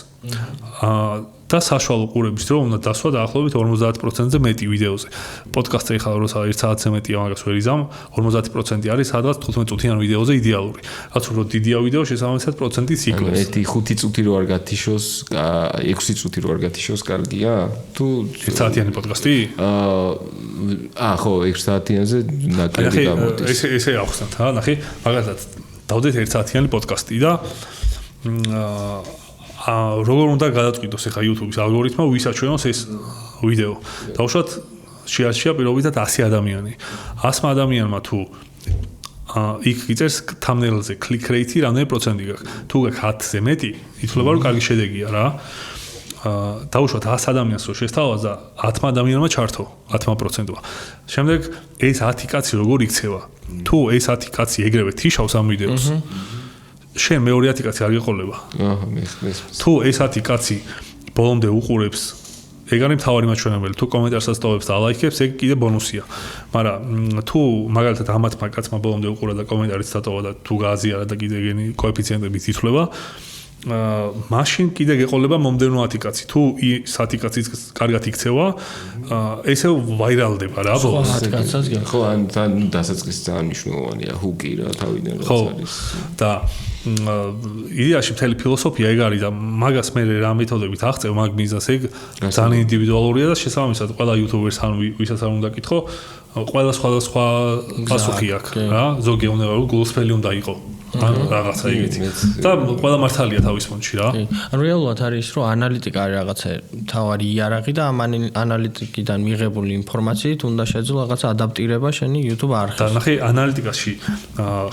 და საშუალო ყურების დრო უნდა დასვა დაახლოებით 50%-ზე მეტი ვიდეოზე. პოდკასტზე ხა როცა 1 საათზე მეტია მაგას ვერ იზამ, 50% არის სადღაც 15 წუთიან ვიდეოზე იდეალური. რაც უფრო დიდია ვიდეო, შესაბამისად პროცენტიც იკლებს. ერთი 5 წუთი რო არ გათიშოს, 6 წუთი რო არ გათიშოს, კარგია? თუ 1 საათიანი პოდკასტი? ხო, 1 საათიანზე ნაკლები გამოდის. ესე ახსნათ, ნახე, მაგალითად, დავდეთ 1 საათიანი პოდკასტი და როგორ უნდა გადაწყვიტოს ახლა YouTube-ის ალგორითმა ვისაჩვენოს ეს ვიდეო. დავუშვათ შეარჩია პირობითად 100 ადამიანი. 100 ადამიანმა თუ იქ იწერს thumbnail-ზე click rate-ი რამდენი პროცენტი გაქვს. თუ გაქვს 10-ზე მეტი, ითვლება რომ კარგი შედეგია რა. დავუშვათ 100 ადამიანს რო შესთავაზ და 10 ადამიანმა ჩართო 10%-მა. შემდეგ ეს 10 კაცი როგორ იქცევა? თუ ეს 10 კაცი ეგრევე თიშავს ამ ვიდეოს. შენ მეორე 10 კაცი არ გეყოლება. თუ ეს 10 კაცი ბოლომდე უყურებს, ეგ არის მთავარი მაჩვენებელი. თუ კომენტარსაც ტოვებს და ლაიქებს, ეგ კიდე ბონუსია. მაგრამ თუ მაგალითად ამათმა კაცმა ბოლომდე უყურა და კომენტარიც დატოვა და თუ გააზიარა და კიდე ეგენი კოეფიციენტები ითვლება, მაშინ კიდე გეყოლება მომდენო 10 კაცი. თუ 10 კაციც კარგად იქცევა, ესე ვაირალდება რა ბოლოს. ხო, ან დასაწყისი ძალიან მნიშვნელოვანია, ჰუკი რა თავიდან რაც არის. და იდეაში მთელი ფილოსოფია ეგ არის და მაგას მე რა მეთოდებით აღწევ მაგ მიზანს ეგ ძალიან ინდივიდუალურია და შესაბამისად ყველა YouTuber-ს ან ვისაც არ უნდა კითხო, ყველა სხვა პასუხი აქვს რა. ზოგი უნდა რომ გულსფელი უნდა იყო. ან რაღაცა იგეთი. და ყველა მართალია თავის ფონდში რა. ანუ რეალურად არის რომ ანალიტიკა არის რაღაცა თავარი იარაღი და ამ ანალიტიკიდან მიღებული ინფორმაციით უნდა შეძლო რაღაცა ადაპტირება შენი YouTube არხის. და ნახე ანალიტიკაში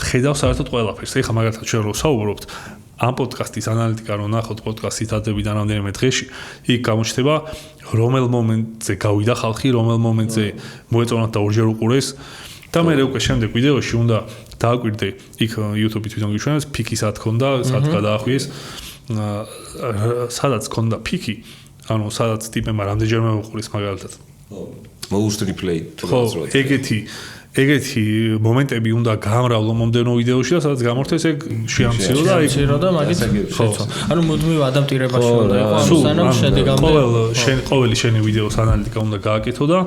ხედავს საერთოდ ყველაფერს. ეხლა მაგალითად ჩვენ რო საუბრობთ ამ პოდკასტის ანალიტიკა რო ნახოთ პოდკასტის დადებიდან რამდენიმე დღეში, იქ გამოჩნდება რომელ მომენტზე გავიდა ხალხი, რომელ მომენტზე მოეწონათ და ორჯერ უყურეს. და მე უკვე შემდეგ ვიდეოში უნდა დააკვირდე იქ YouTube-ი თვითონ გიჩვენებს პიკი სად ქონდა, სად გადაახვიეს, სადაც ქონდა პიკი, ანუ სადაც ტიპებმა რამდენჯერმე უყურეს მაგალითად. Most replay თუ რაღაც რო. ეგეთი მომენტები უნდა გამრავლო მომდენო ვიდეოში და სადაც გამორთეს ეგ შეამცირო და იქ და მაგით შეცვა. ანუ მუდმივ ადაპტირებაში უნდა იყოს, სანამ შედეგამდე ყოველი შენი ვიდეოს ანალიტიკა უნდა გააკეთო და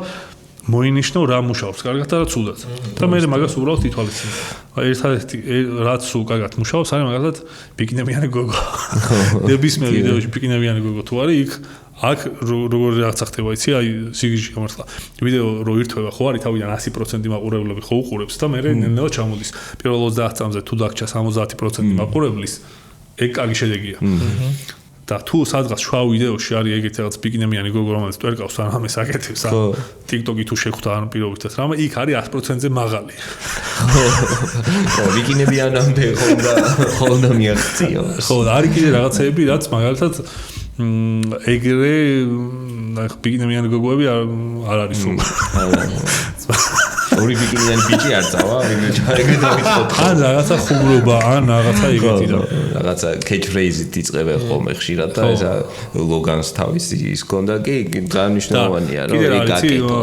მოინიშნო რა მუშაობს კარგად და რა ცუდად. და მე მაგას უბრალოდ ითვალისწინებ. ერთადერთი რაც სულ კარგად მუშაობს არის მაგალითად ბიკინებიანი გოგო. ნებისმიერ ვიდეოში ბიკინებიანი გოგო თუ არის იქ აქ როგორი რაღაცა ხდება იცი აი სიგიჟი გამართლა. ვიდეო რო ირთვება ხო არის თავიდან 100% მაყურებლები ხო უყურებს და მე ნელ-ნელა ჩამოდის. პირველ 30 წამზე თუ დაგჭა 70% მაყურებლის ეგ კარგი შედეგია. და თუ სადღაც შუა ვიდეოში არის ეგეთი რაღაც ბიკინებიანი გოგო რომელიც ტვერკავს ან ამას აკეთებს ან TikTok-ი თუ შეხვდა ან პირობითად რამე იქ არის 100%-ზე მაღალი. ხო, ბიკინებიანამდე ხოლმე მიაღწია. ხო, არის კიდე რაღაცეები რაც მაგალითად ეგრე ბიკინებიანი გოგოები არ არის სულ. ორი ბიკინიანი ბიჭი არ წავა, ეგრე დავიწყოთ. ან რაღაცა ხუმრობა, ან რაღაცა იგეთი და რაღაცა catchphrase-ით იწყებენ ხოლმე ხშირად და ესა ლოგანს თავისი ის ქონდა კი დანიშნულოვანია რომ ეკაკეთო.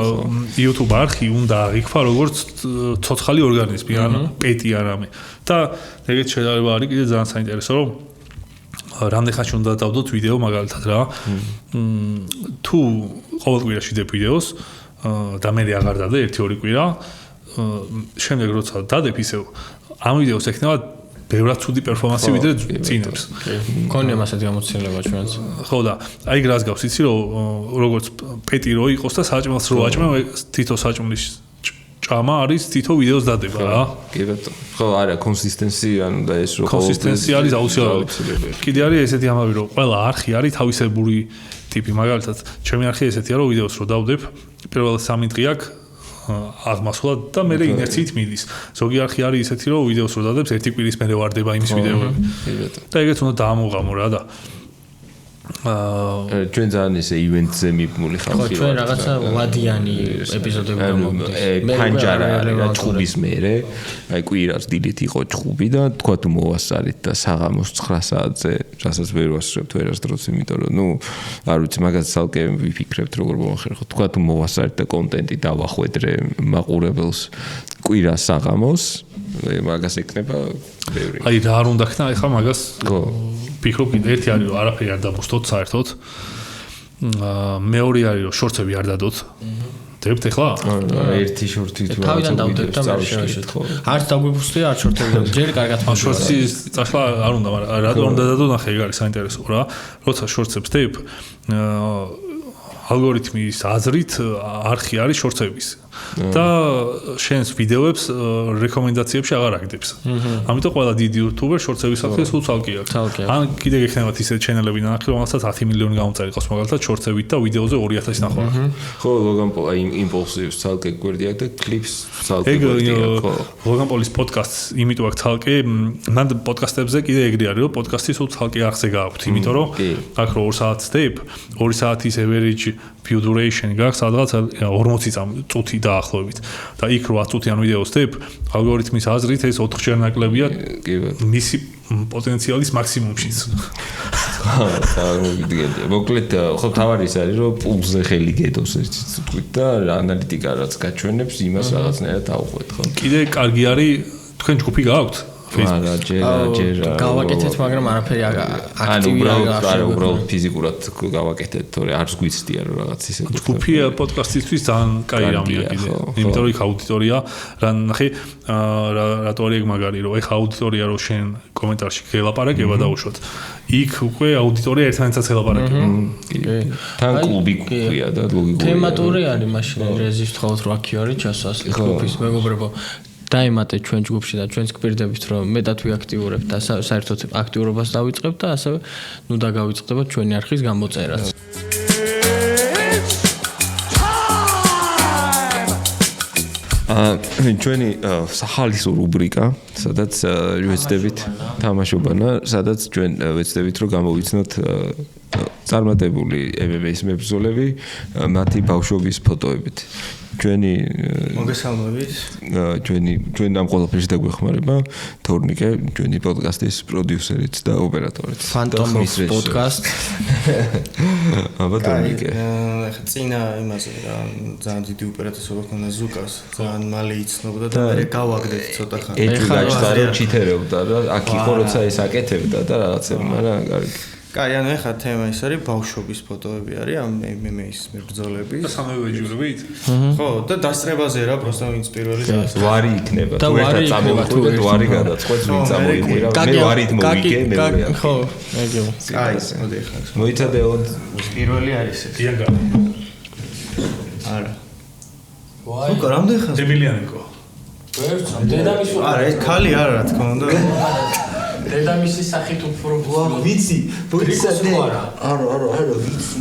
YouTube არხი უნდა აღიქვა როგორც ცოცხალი ორგანიზმი, ან პეტი არამე. და ეგეთ შედარება არის კიდე ძალიან საინტერესო, რომ რამდენ ხანში უნდა დავდოთ ვიდეო მაგალითად რა. თუ ყოველ კვირაში დებ ვიდეოს და მე აღარ დადე 1-2 კვირა, შემდეგ როცა დადებ ისევ ამ ვიდეოს ექნება ბევრად ცუდი პერფორმანსი ვიდრე წინებს. მქონია მასეთი გამოცდილება ჩვენც. ხო და აი გრას გავს იცი რომ როგორც პეტი რო იყოს და საჭმელს რო აჭმევ თითო საჭმლის ჭამა არის თითო ვიდეოს დადება რა. კი ბატონო. ხო არა კონსისტენსი ანუ და ეს რო კონსისტენსი არის აუცილებელი. კიდე არის ესეთი ამბავი რომ ყველა არხი არის თავისებური ტიპი. მაგალითად ჩემი არხი ესეთია რომ ვიდეოს რო დავდებ პირველ 3 დღე აქვს აღმასვლა და მე ინერციით მიდის. ზოგი არხი არის ისეთი რომ ვიდეოს რო დადებს 1 კვირის მერე ვარდება იმის ვიდეოები. და ეგეც უნდა დაამოღამო რა და ჩვენ ძალიან ესე ივენტზე მიბმული ხალხი. ხო ჩვენ რაღაცა ვადიანი ეპიზოდები გამოვიდეს. პანჯარა რა ჭუბის მერე, აი კვირას დილით იყო ჭუბი და თქვა თუ მოვასწარით და საღამოს 9 საათზე, რასაც ვერ ვასწრებთ ვერასდროს, იმიტომ რომ ნუ არ ვიცი მაგას ცალკე ვიფიქრებთ როგორ მომახერხოთ. თქვა თუ მოვასწარით და კონტენტი დავახვედრე მაყურებელს კვირას საღამოს, მაგას ეკნება ბევრი. აი რა არ უნდა ხნა ეხლა მაგას ფიქრობ ერთი არის რომ არაფერი არ დამოსდოთ საერთოდ. მეორე არის რომ შორცები არ დადოთ. დებთ ეხლა? ერთი შორთი თუ თავიდან დავდებ და მე შევშეთ. არც დაგვიფუსტია არ შორთები და ჯერ კარგად მოვიდა. შორცის წაშლა არ უნდა, მაგრამ რატომ უნდა დადო ნახე ეგ არის საინტერესო რა. როცა შორცებს დებ ალგორითმის აზრით არხი არის შორცების და შენს ვიდეოებს რეკომენდაციებში აღარ აგდებს. ამიტომ ყველა დიდი იუთუბერ შორცებისათვის უცალკე აქვს. ან კიდე გექნებათ ისეთ ჩენელები ნახე, რომელსაც 10 მილიონი გამომწარი ყავს მაგალითად შორცებით და ვიდეოზე 2000 ნახევარი. ხო, ლოგან პოლი იმპულსივს ცალკე გვერდი აქვს და კლიპს ცალკე გვერდი აქვს. ლოგან პოლის პოდკასტს იმიტომ აქვს ცალკე, მან პოდკასტებზე კიდე ეგრე არის, რომ პოდკასტი სულ ცალკე არხზე გააქვთ, იმიტომ რომ აქ რო 2 საათს დებ, 2 საათის average view duration გაქვს სადღაც 40 წუთი დაახლოებით და იქ რო 10 წუთიან ვიდეოს დებ ალგორითმის აზრით ეს 4-ჯერ ნაკლებია მისი პოტენციალის მაქსიმუმშიც. მოგიგენია. მოკლედ ხო თავარი ის არის რომ პულზე ხელი გედოს ეს თქვით და ანალიტიკა რაც გაჩვენებს იმას რაღაცნაირად აუხვეთ ხო. კიდე კარგი არის თქვენ ჯგუფი გააქვთ? არა, ჯერა. გავაკეთეთ, მაგრამ არაფერი აქტივი არ არის. არა, უბრალოდ ფიზიკურად გავაკეთეთ, თორე არც გვიცდია რომ რაღაც ისე. ჯგუფი პოდკასტისთვის ძალიან კაი რამეა კიდე. იმიტომ რომ იქ აუდიტორია, რა ნახე, რატო არის ეგ მაგარი, რომ ეხა აუდიტორია რო შენ კომენტარში გელაპარაკება დაუშვათ. იქ უკვე აუდიტორია ერთმანეთსაც ელაპარაკება. თან კლუბი ქვია და ლოგიკურია. თემატური არის მაშინ რეზის თხოვთ რა კი არის ჩასას ჯგუფის მეგობრებო. დაემატეთ ჩვენ ჯგუფში და ჩვენს გვერდებით რომ მეტად ვიაქტიურებთ და საერთოდ აქტიურობას დავიწყებთ და ასევე ნუ დაგავიწყდება ჩვენი არხის გამოწერაც. ჩვენი სახალისო რუბრიკა, სადაც ვეცდებით თამაშობანა, სადაც ჩვენ ვეცდებით რომ გამოვიცნოთ წარმატებული MMA-ის მებრძოლები მათი ბავშვობის ფოტოებით. ჩვენი მოგესალმებით. ჩვენ ამ ყველაფერში დაგვეხმარება თორნიკე, ჩვენი პოდკასტის პროდიუსერიც და ოპერატორიც. Phantom's podcast. აბა თორნიკე. ეხა წინა იმაზე რა ძალიან დიდი ოპერატორობა ქონდა ზუკას. ძალიან მალე იცნობდა და მე გავაგდეთ ცოტა ხანი. ეხლა გაჩნდა ჩითერებდა და აქ იყო როცა ეს აკეთებდა და რაღაცები, მაგრამ კარგი. კაი, ანუ ეხა თემა ის არის ბავშვობის ფოტოები არის ამ MMA-ის მებრძოლების. და სამივე ჯგუფით? ხო, და დასწრებაზე რა, просто ვინც პირველი დას. ვარი იქნება. თუ ერთად წამოვიყვე და ვარი გადაწყვეტს ვინ წამოიყვირა. მე ვარით მოვიგე, მეორე. ხო, ეგეო. კაი, მოდი ხა. მოიცადეოდ პირველი არის ეს. დიანგა. არა. ვაი. ხო, რამდენი ხანს? ემილიანენკო. ვერც, დედამისი. არა, ეს ქალი არა, რა თქმა უნდა. დედამისის სახით უფრო ვიცი, ვიცი არა. არა, ვიცი.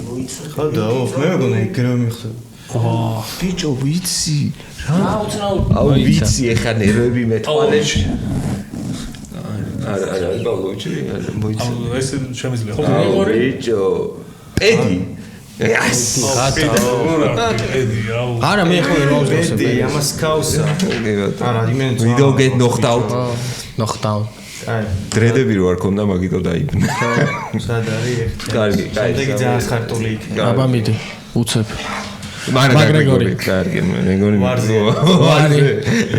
ხო და მე მეგონა ეგრევე მიხსოვს. ბიჭო, ვიცი. რა უცნაური. აუ, ვიცი, ეხა ნერვები მეთვალებს. არა, ბავშვი, მოიცი. ეს შემიძლია. ხო, ბიჭო. პედი. არა მე ხო ეროვნულ ბედი ამას ქაუსა არა იმენ ვიდეო გეთ ნოხტაუტ ნოხტაუტ აი დრედები რო არ ქონდა მაგითო დაიბნა სად არის კარგი შემდეგი ძალიან ხარტული იქნება აბა მიდი უცებ მაგრეგორი კარგი მე მგონი ვარი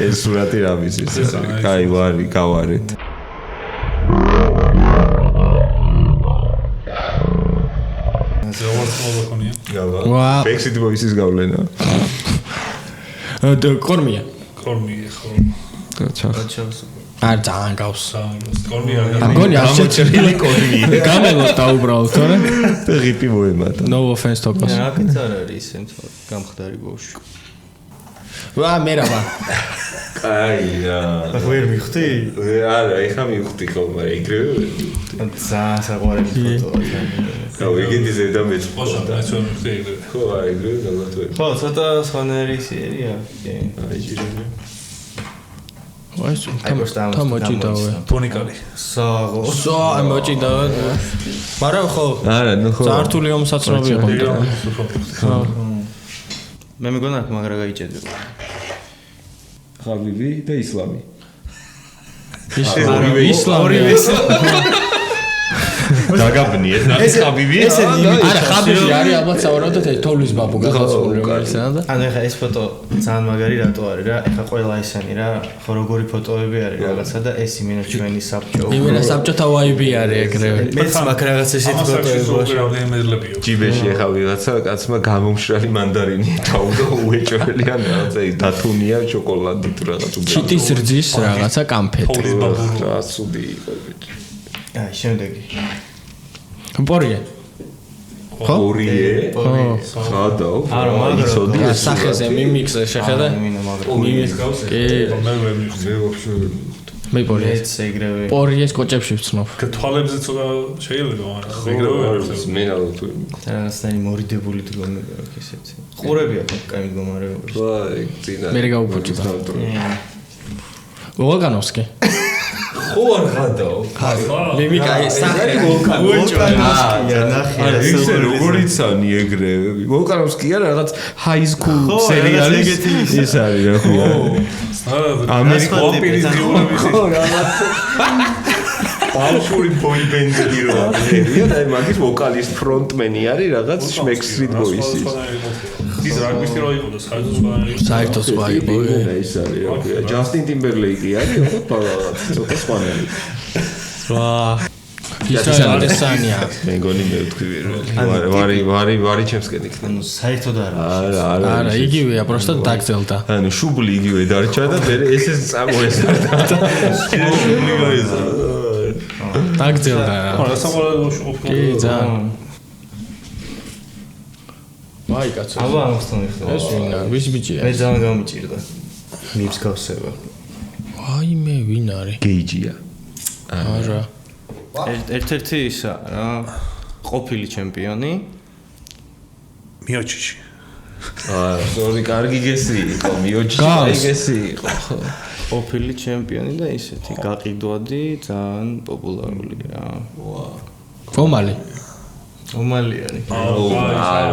ეს სურათი რა ვიცის კაი ვარი გავარეთ ვა Backstreet Boys-ის გავლენა კორმია ხო არ ძალიან გავს კორმია გონი არ შეჭრილი კორმია გამელოდა უბრალოდ თორე რიპი მოემატა no offense თოკოს აქაც არ არის ისე გამხდარი ბავშვი ვა მერაბა კაი რა ვერ მიხდი არა ეხა მივხვდი ხოლმე ეგრევე ძალიან საყვარელი ფოტოა ხო ეგეთი ზედა მეც ხო ეს ვერ მიხდი ეგრევე ხო ეგრევე გაგათვე ხო ცოტა სხვანაირი სერია კი აი ჭირები ვაი თამ მოჭიდავე ფონიკალი საღო აი მოჭიდავე მაგრამ ხო არა ნუ ხო ზართული ომსაცნობი იყო ხო მე მეგონა აქ მაგრა გაიჭედება ხაბიბი და ისლამი ისლამი დაგაბნიეთ რა ხაბიბი არა ხაბიბი არის ალბათ სავარაუდოდ ეს თოვლის ბაბუ გახსოვული რაღაცა და ანუ ეხა ეს ფოტო ძალიან მაგარი რატო არის რა ეხა ყველა ისანი რა ხო როგორი ფოტოები არის რაღაცა და ეს იმენა ჩვენი საბჭო იმენა საბჭოთა ვაიბი არის ეგრევე მეც მაგ რაღაც ესეთი ფოტოები ჯიბეში ეხა ვიღაცა კაცმა გამომშრალი მანდარინი დაუდო უეჭველი ან რაღაცა დათუნია შოკოლადი თუ რაღაც უბრალოდ ჩიტის რძის რაღაცა კამფეტი რა სუდი იყო ბიჭი აი შემდეგი პორიე ხო პორიე ხადო არა მაგრამ სახეზე მიმიქსე შეხედე მიმიქსე კი მე ვერ მიხდი მე ვაფშე მე პორიე მეც ეგრევე პორიეს კოჭებში ვცნობ თვალებზე ცოტა შეიძლება მაგრამ ეგრევე ვერ მიხდი მე რა თუ რაღაცნაირი მორიდებული დგომი აქვს ესეთი ყურები აქვს კაი მდგომარეობაში ვაი წინა მე გავუფუჭდა ვოლგანოვსკი ხო არ ხადაო მიმიკა სახე ნახე ისე როგორიცანი ეგრევე ვოლკანოვსკი არა რაღაც high school სერიალის ის არის რა ქვია ამერიკა ვამპირის გიულები ხო რაღაც ბავშვური boy band-ი რო არის და მაგის ვოკალისტ ფრონტმენი არის რაღაც Backstreet Boys-ის ის რა გვისტი რო იყო და საერთოდ სხვა იყო ის არის რა ქვია Justin Timberlake არის ხო რაღაც ცოტა სხვანაირი ვა ისრაელესანია მე მგონი მე ვთქვი ვარი ჩემსკენ იქნება ანუ საერთოდ არა არა იგივეა პროსტა დაგძელდა ანუ შუბლი იგივე დარჩა და მე ესეც წამოესარდა შუბლი გაიზარდა დაგძელდა რა ხო სამალავში ყოფილი კი ძალიან ვაი კაცო აბა ამხსნი ხო ეს ვინა ვის ბიჭია მე ძალიან გამიჭირდა მიფს გავსება ვაი მე ვინ არის გეიჯია არა ერთ-ერთი ისა რა ყოფილი ჩემპიონი მიოჩიში ზორი კარგი გესი იყო მიოჩი გესი იყო ხო ყოფილი ჩემპიონი და ისეთი გაყიდვადი ძალიან პოპულარული რა ვა ფომალი ომალი არის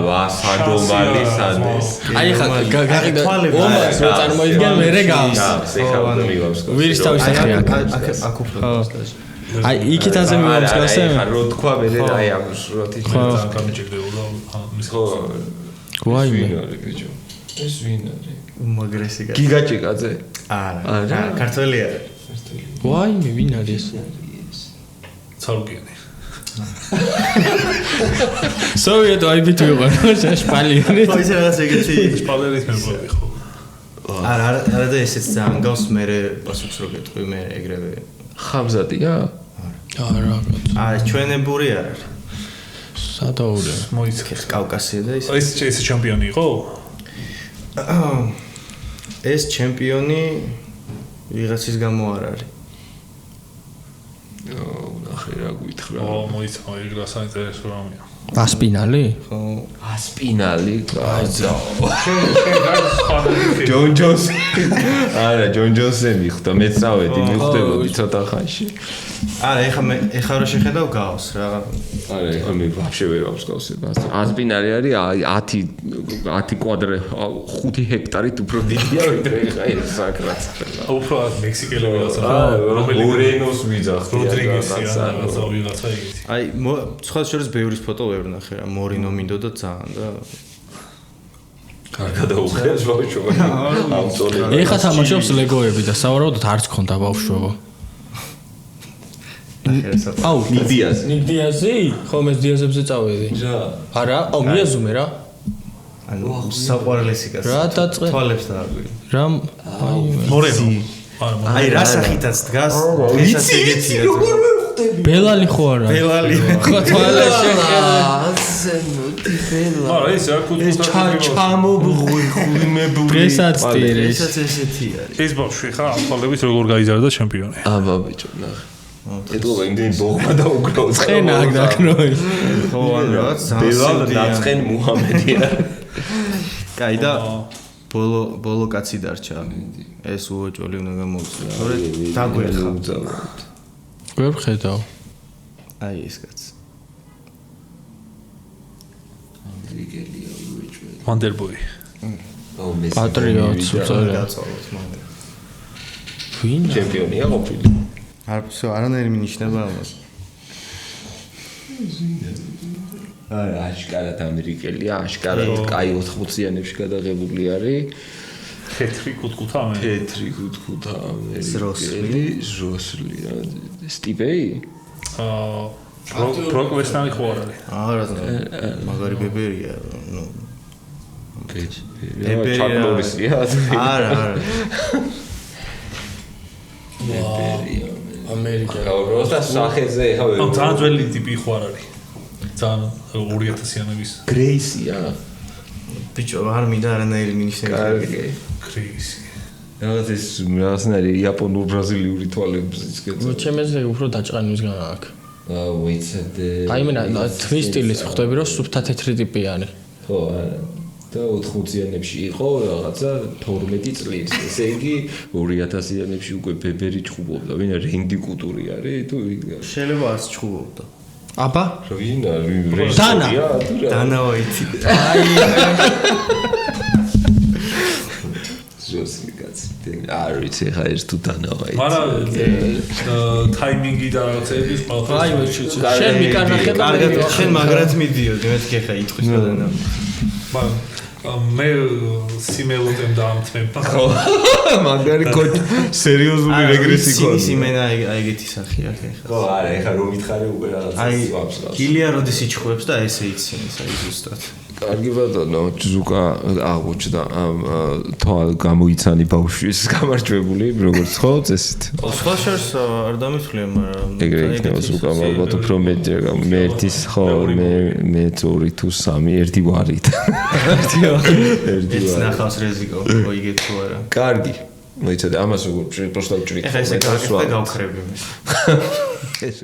ვა სადომალი სადეს აი ხა გაყიდა ომალს რო წარმოიდგენ მერე გავს ეხლა მივავს ვირის თავის სახე აქ აქ უფრო აი იქითაზე მივავს გასე ხა რო თქვა მერე აი ამ სროთი ძალიან გამიჭირდებოდა მის ხო ვაიმე ბიჭო ეს ვინ არის უმაგრესი კაცი გიგაჭიკაძე არა ქართველი არის ვაიმე ვინ არის ცალკიანი სოვიეტ აიბიტი ვიყო შაშპალიანი ხო ისე რაღაც ეგეთი შპალერის მებოდი ხო არა და ესეც ძალიან გავს მე პასუხს რო გეტყვი მე ეგრევე ხამზადია არა ჩვენებური არ არის სადაურე მოიცეს კავკასია და ეს ჩემპიონი იყო ეს ჩემპიონი ვიღაცის გამო არ არის ნახე რა გვითხრა მოიცა ეგრა საინტერესო რამეა ასპინალი? ხო. ასპინალი, კაცო. შენ ჯონ ჯონსი. არა, ჯონ ჯონსი მიხდა, მეც წავედი, მიხდებოდი ცოტა ხანში. არა, ეხლა რო შეხედავ გავს რა. არა, ეხლა მე ვაფშე ვერ ავსკავსებ. ასპინალი არის 10 კვადრატ 5 ჰექტარით უფრო დიდია, ვიდრე ეხლა ეს საკრაც. უფრო მექსიკელები რაღაცა. მორენოს ვიძახდი. როდრიგესი რაღაცა ვიღაცა იგივე. აი, სხვა შორის ბევრის ფოტო ვერ ვნახე რა, მორინო მინდოდა ძალიან და კარგად აუხეს ბავშვობა. ამწოლები. ეხლა თამაშობს ლეგოები და სავარაუდოდ არც ქონდა ბავშვობა. აუ, ნიგდიაზე. ნიგდიაზე? ხომ ეს დიაზებზე წავედი. რა. არა, აუ მიაზუმე რა. ანუ საყვარლესი კაცი. რა დაწყე? თვალებს დააგვი. რა მორენო. აი, რა სახითაც დგას? ესაც ეგეთია. ბელალი ხო არა? ბელალი. ხო თვალე შეხედე. ასენოთი ბელა. არა, ეს რა კუთხე ჩამობღვიმებული. დღესაც ტირი. ესაც ესეთი არის. ეს ბავშვი ხა თვალებით როგორ გაიზარდა ჩემპიონი. აბა ბიჭო, ნახე. ეტყობა იმდენი ბოღმა და უკრავს. ხენა აქ დაკნოი. ხო, ანუ რაღაც ბელა ნაცხენ მუჰამედი არის. კაი და ბოლო კაცი დარჩა. ეს უოჭოლი უნდა გამოვწია. თორე დაგვერხა. ვერ ხედავ. აი ეს კაცი. ვანდერბოი. პატრიოტს უწევია. გაწოლოთ მაგრამ. ვინ? ჩემპიონია ყოფილი. არანაირი მინიშნება ამას. აი, აშკარად ამერიკელია, აშკარად კაი 80-იანებში გადაღებული არის. თეთრი კუთხა მე. თეთრი კუთხა ამერიკელი, ჟოსლი. სტიპეი? ბროკ ლესნარი ხო არ არის? არა, მაგარი ბებერია, ნუ. ბებერია. ჩაკლორისია. არა. ბებერია. ამერიკა. გაუროსა სახეზე ხა ვერ. ამ ძალიან ძველი ტიპი ხო არ არის? ძალიან 2000-იანების. გრეისია. ბიჭო, არ მინდა არანაირი მინიშნება. კარგი. კრისი. რაღაც ეს რაღაცნაირი იაპონურ ბრაზილიური თვალებს ისკეცო. ნუ ჩემზე უფრო დაჭყანვისგან აქ. ვეიცად. აი მე თვის სტილის ხვდები რომ სუფთა თეთრი ტიპი არის. ხო, არა. და 80-იანებში იყო რაღაცა 12 წლის. ესე იგი 2000-იანებში უკვე ბებერი ჭუბობდა. ვინა რენდი კუტური არის თუ შეიძლება არც ჭუბობდა. აბა? ვინა დანა. დანავაიცი. აი ზოსი კაცი. არ ვიცი ხა ეს თუ დანავაიცი. მაგრამ ტაიმინგი და რაღაცების ყველაფერს. აი ვეჩი. შენ მიკანახე კარგად, შენ მაგრად მიდიოდი, მეთქე ხა იტყვის და მაგრამ მე სიმელოდემ დაამთმება. ხო. მაგარი კოჩ სერიოზული რეგრესი გქონდა. სიმენა აიგეთი სახია ხა. ხო, არა, ეხა რომ მითხარი უკვე რაღაცა სვაფს. გილია როდის იჩხვებს და ესე იცინეს, აი ზუსტად. კარგი ბატონო, ზუკა აღმოჩნდა ამ თვალ გამოიცანი ბავშვის გამარჯვებული, როგორც ხო წესით. სხვა შორს არ დამითვლია, მაგრამ ეგრე იქნება ზუკა, ალბათ უფრო მეტი მე ერთის ხო, მე 2 თუ 3, ერთი ვარით. ერთი ეს ნახავს რეზიკო, ოიგეთ თუ არა. კარგი. მოიცადე, ამას როგორ პროსტა ვჭრით. ეხლა ესე გავხსნა გავხრები მე. ეს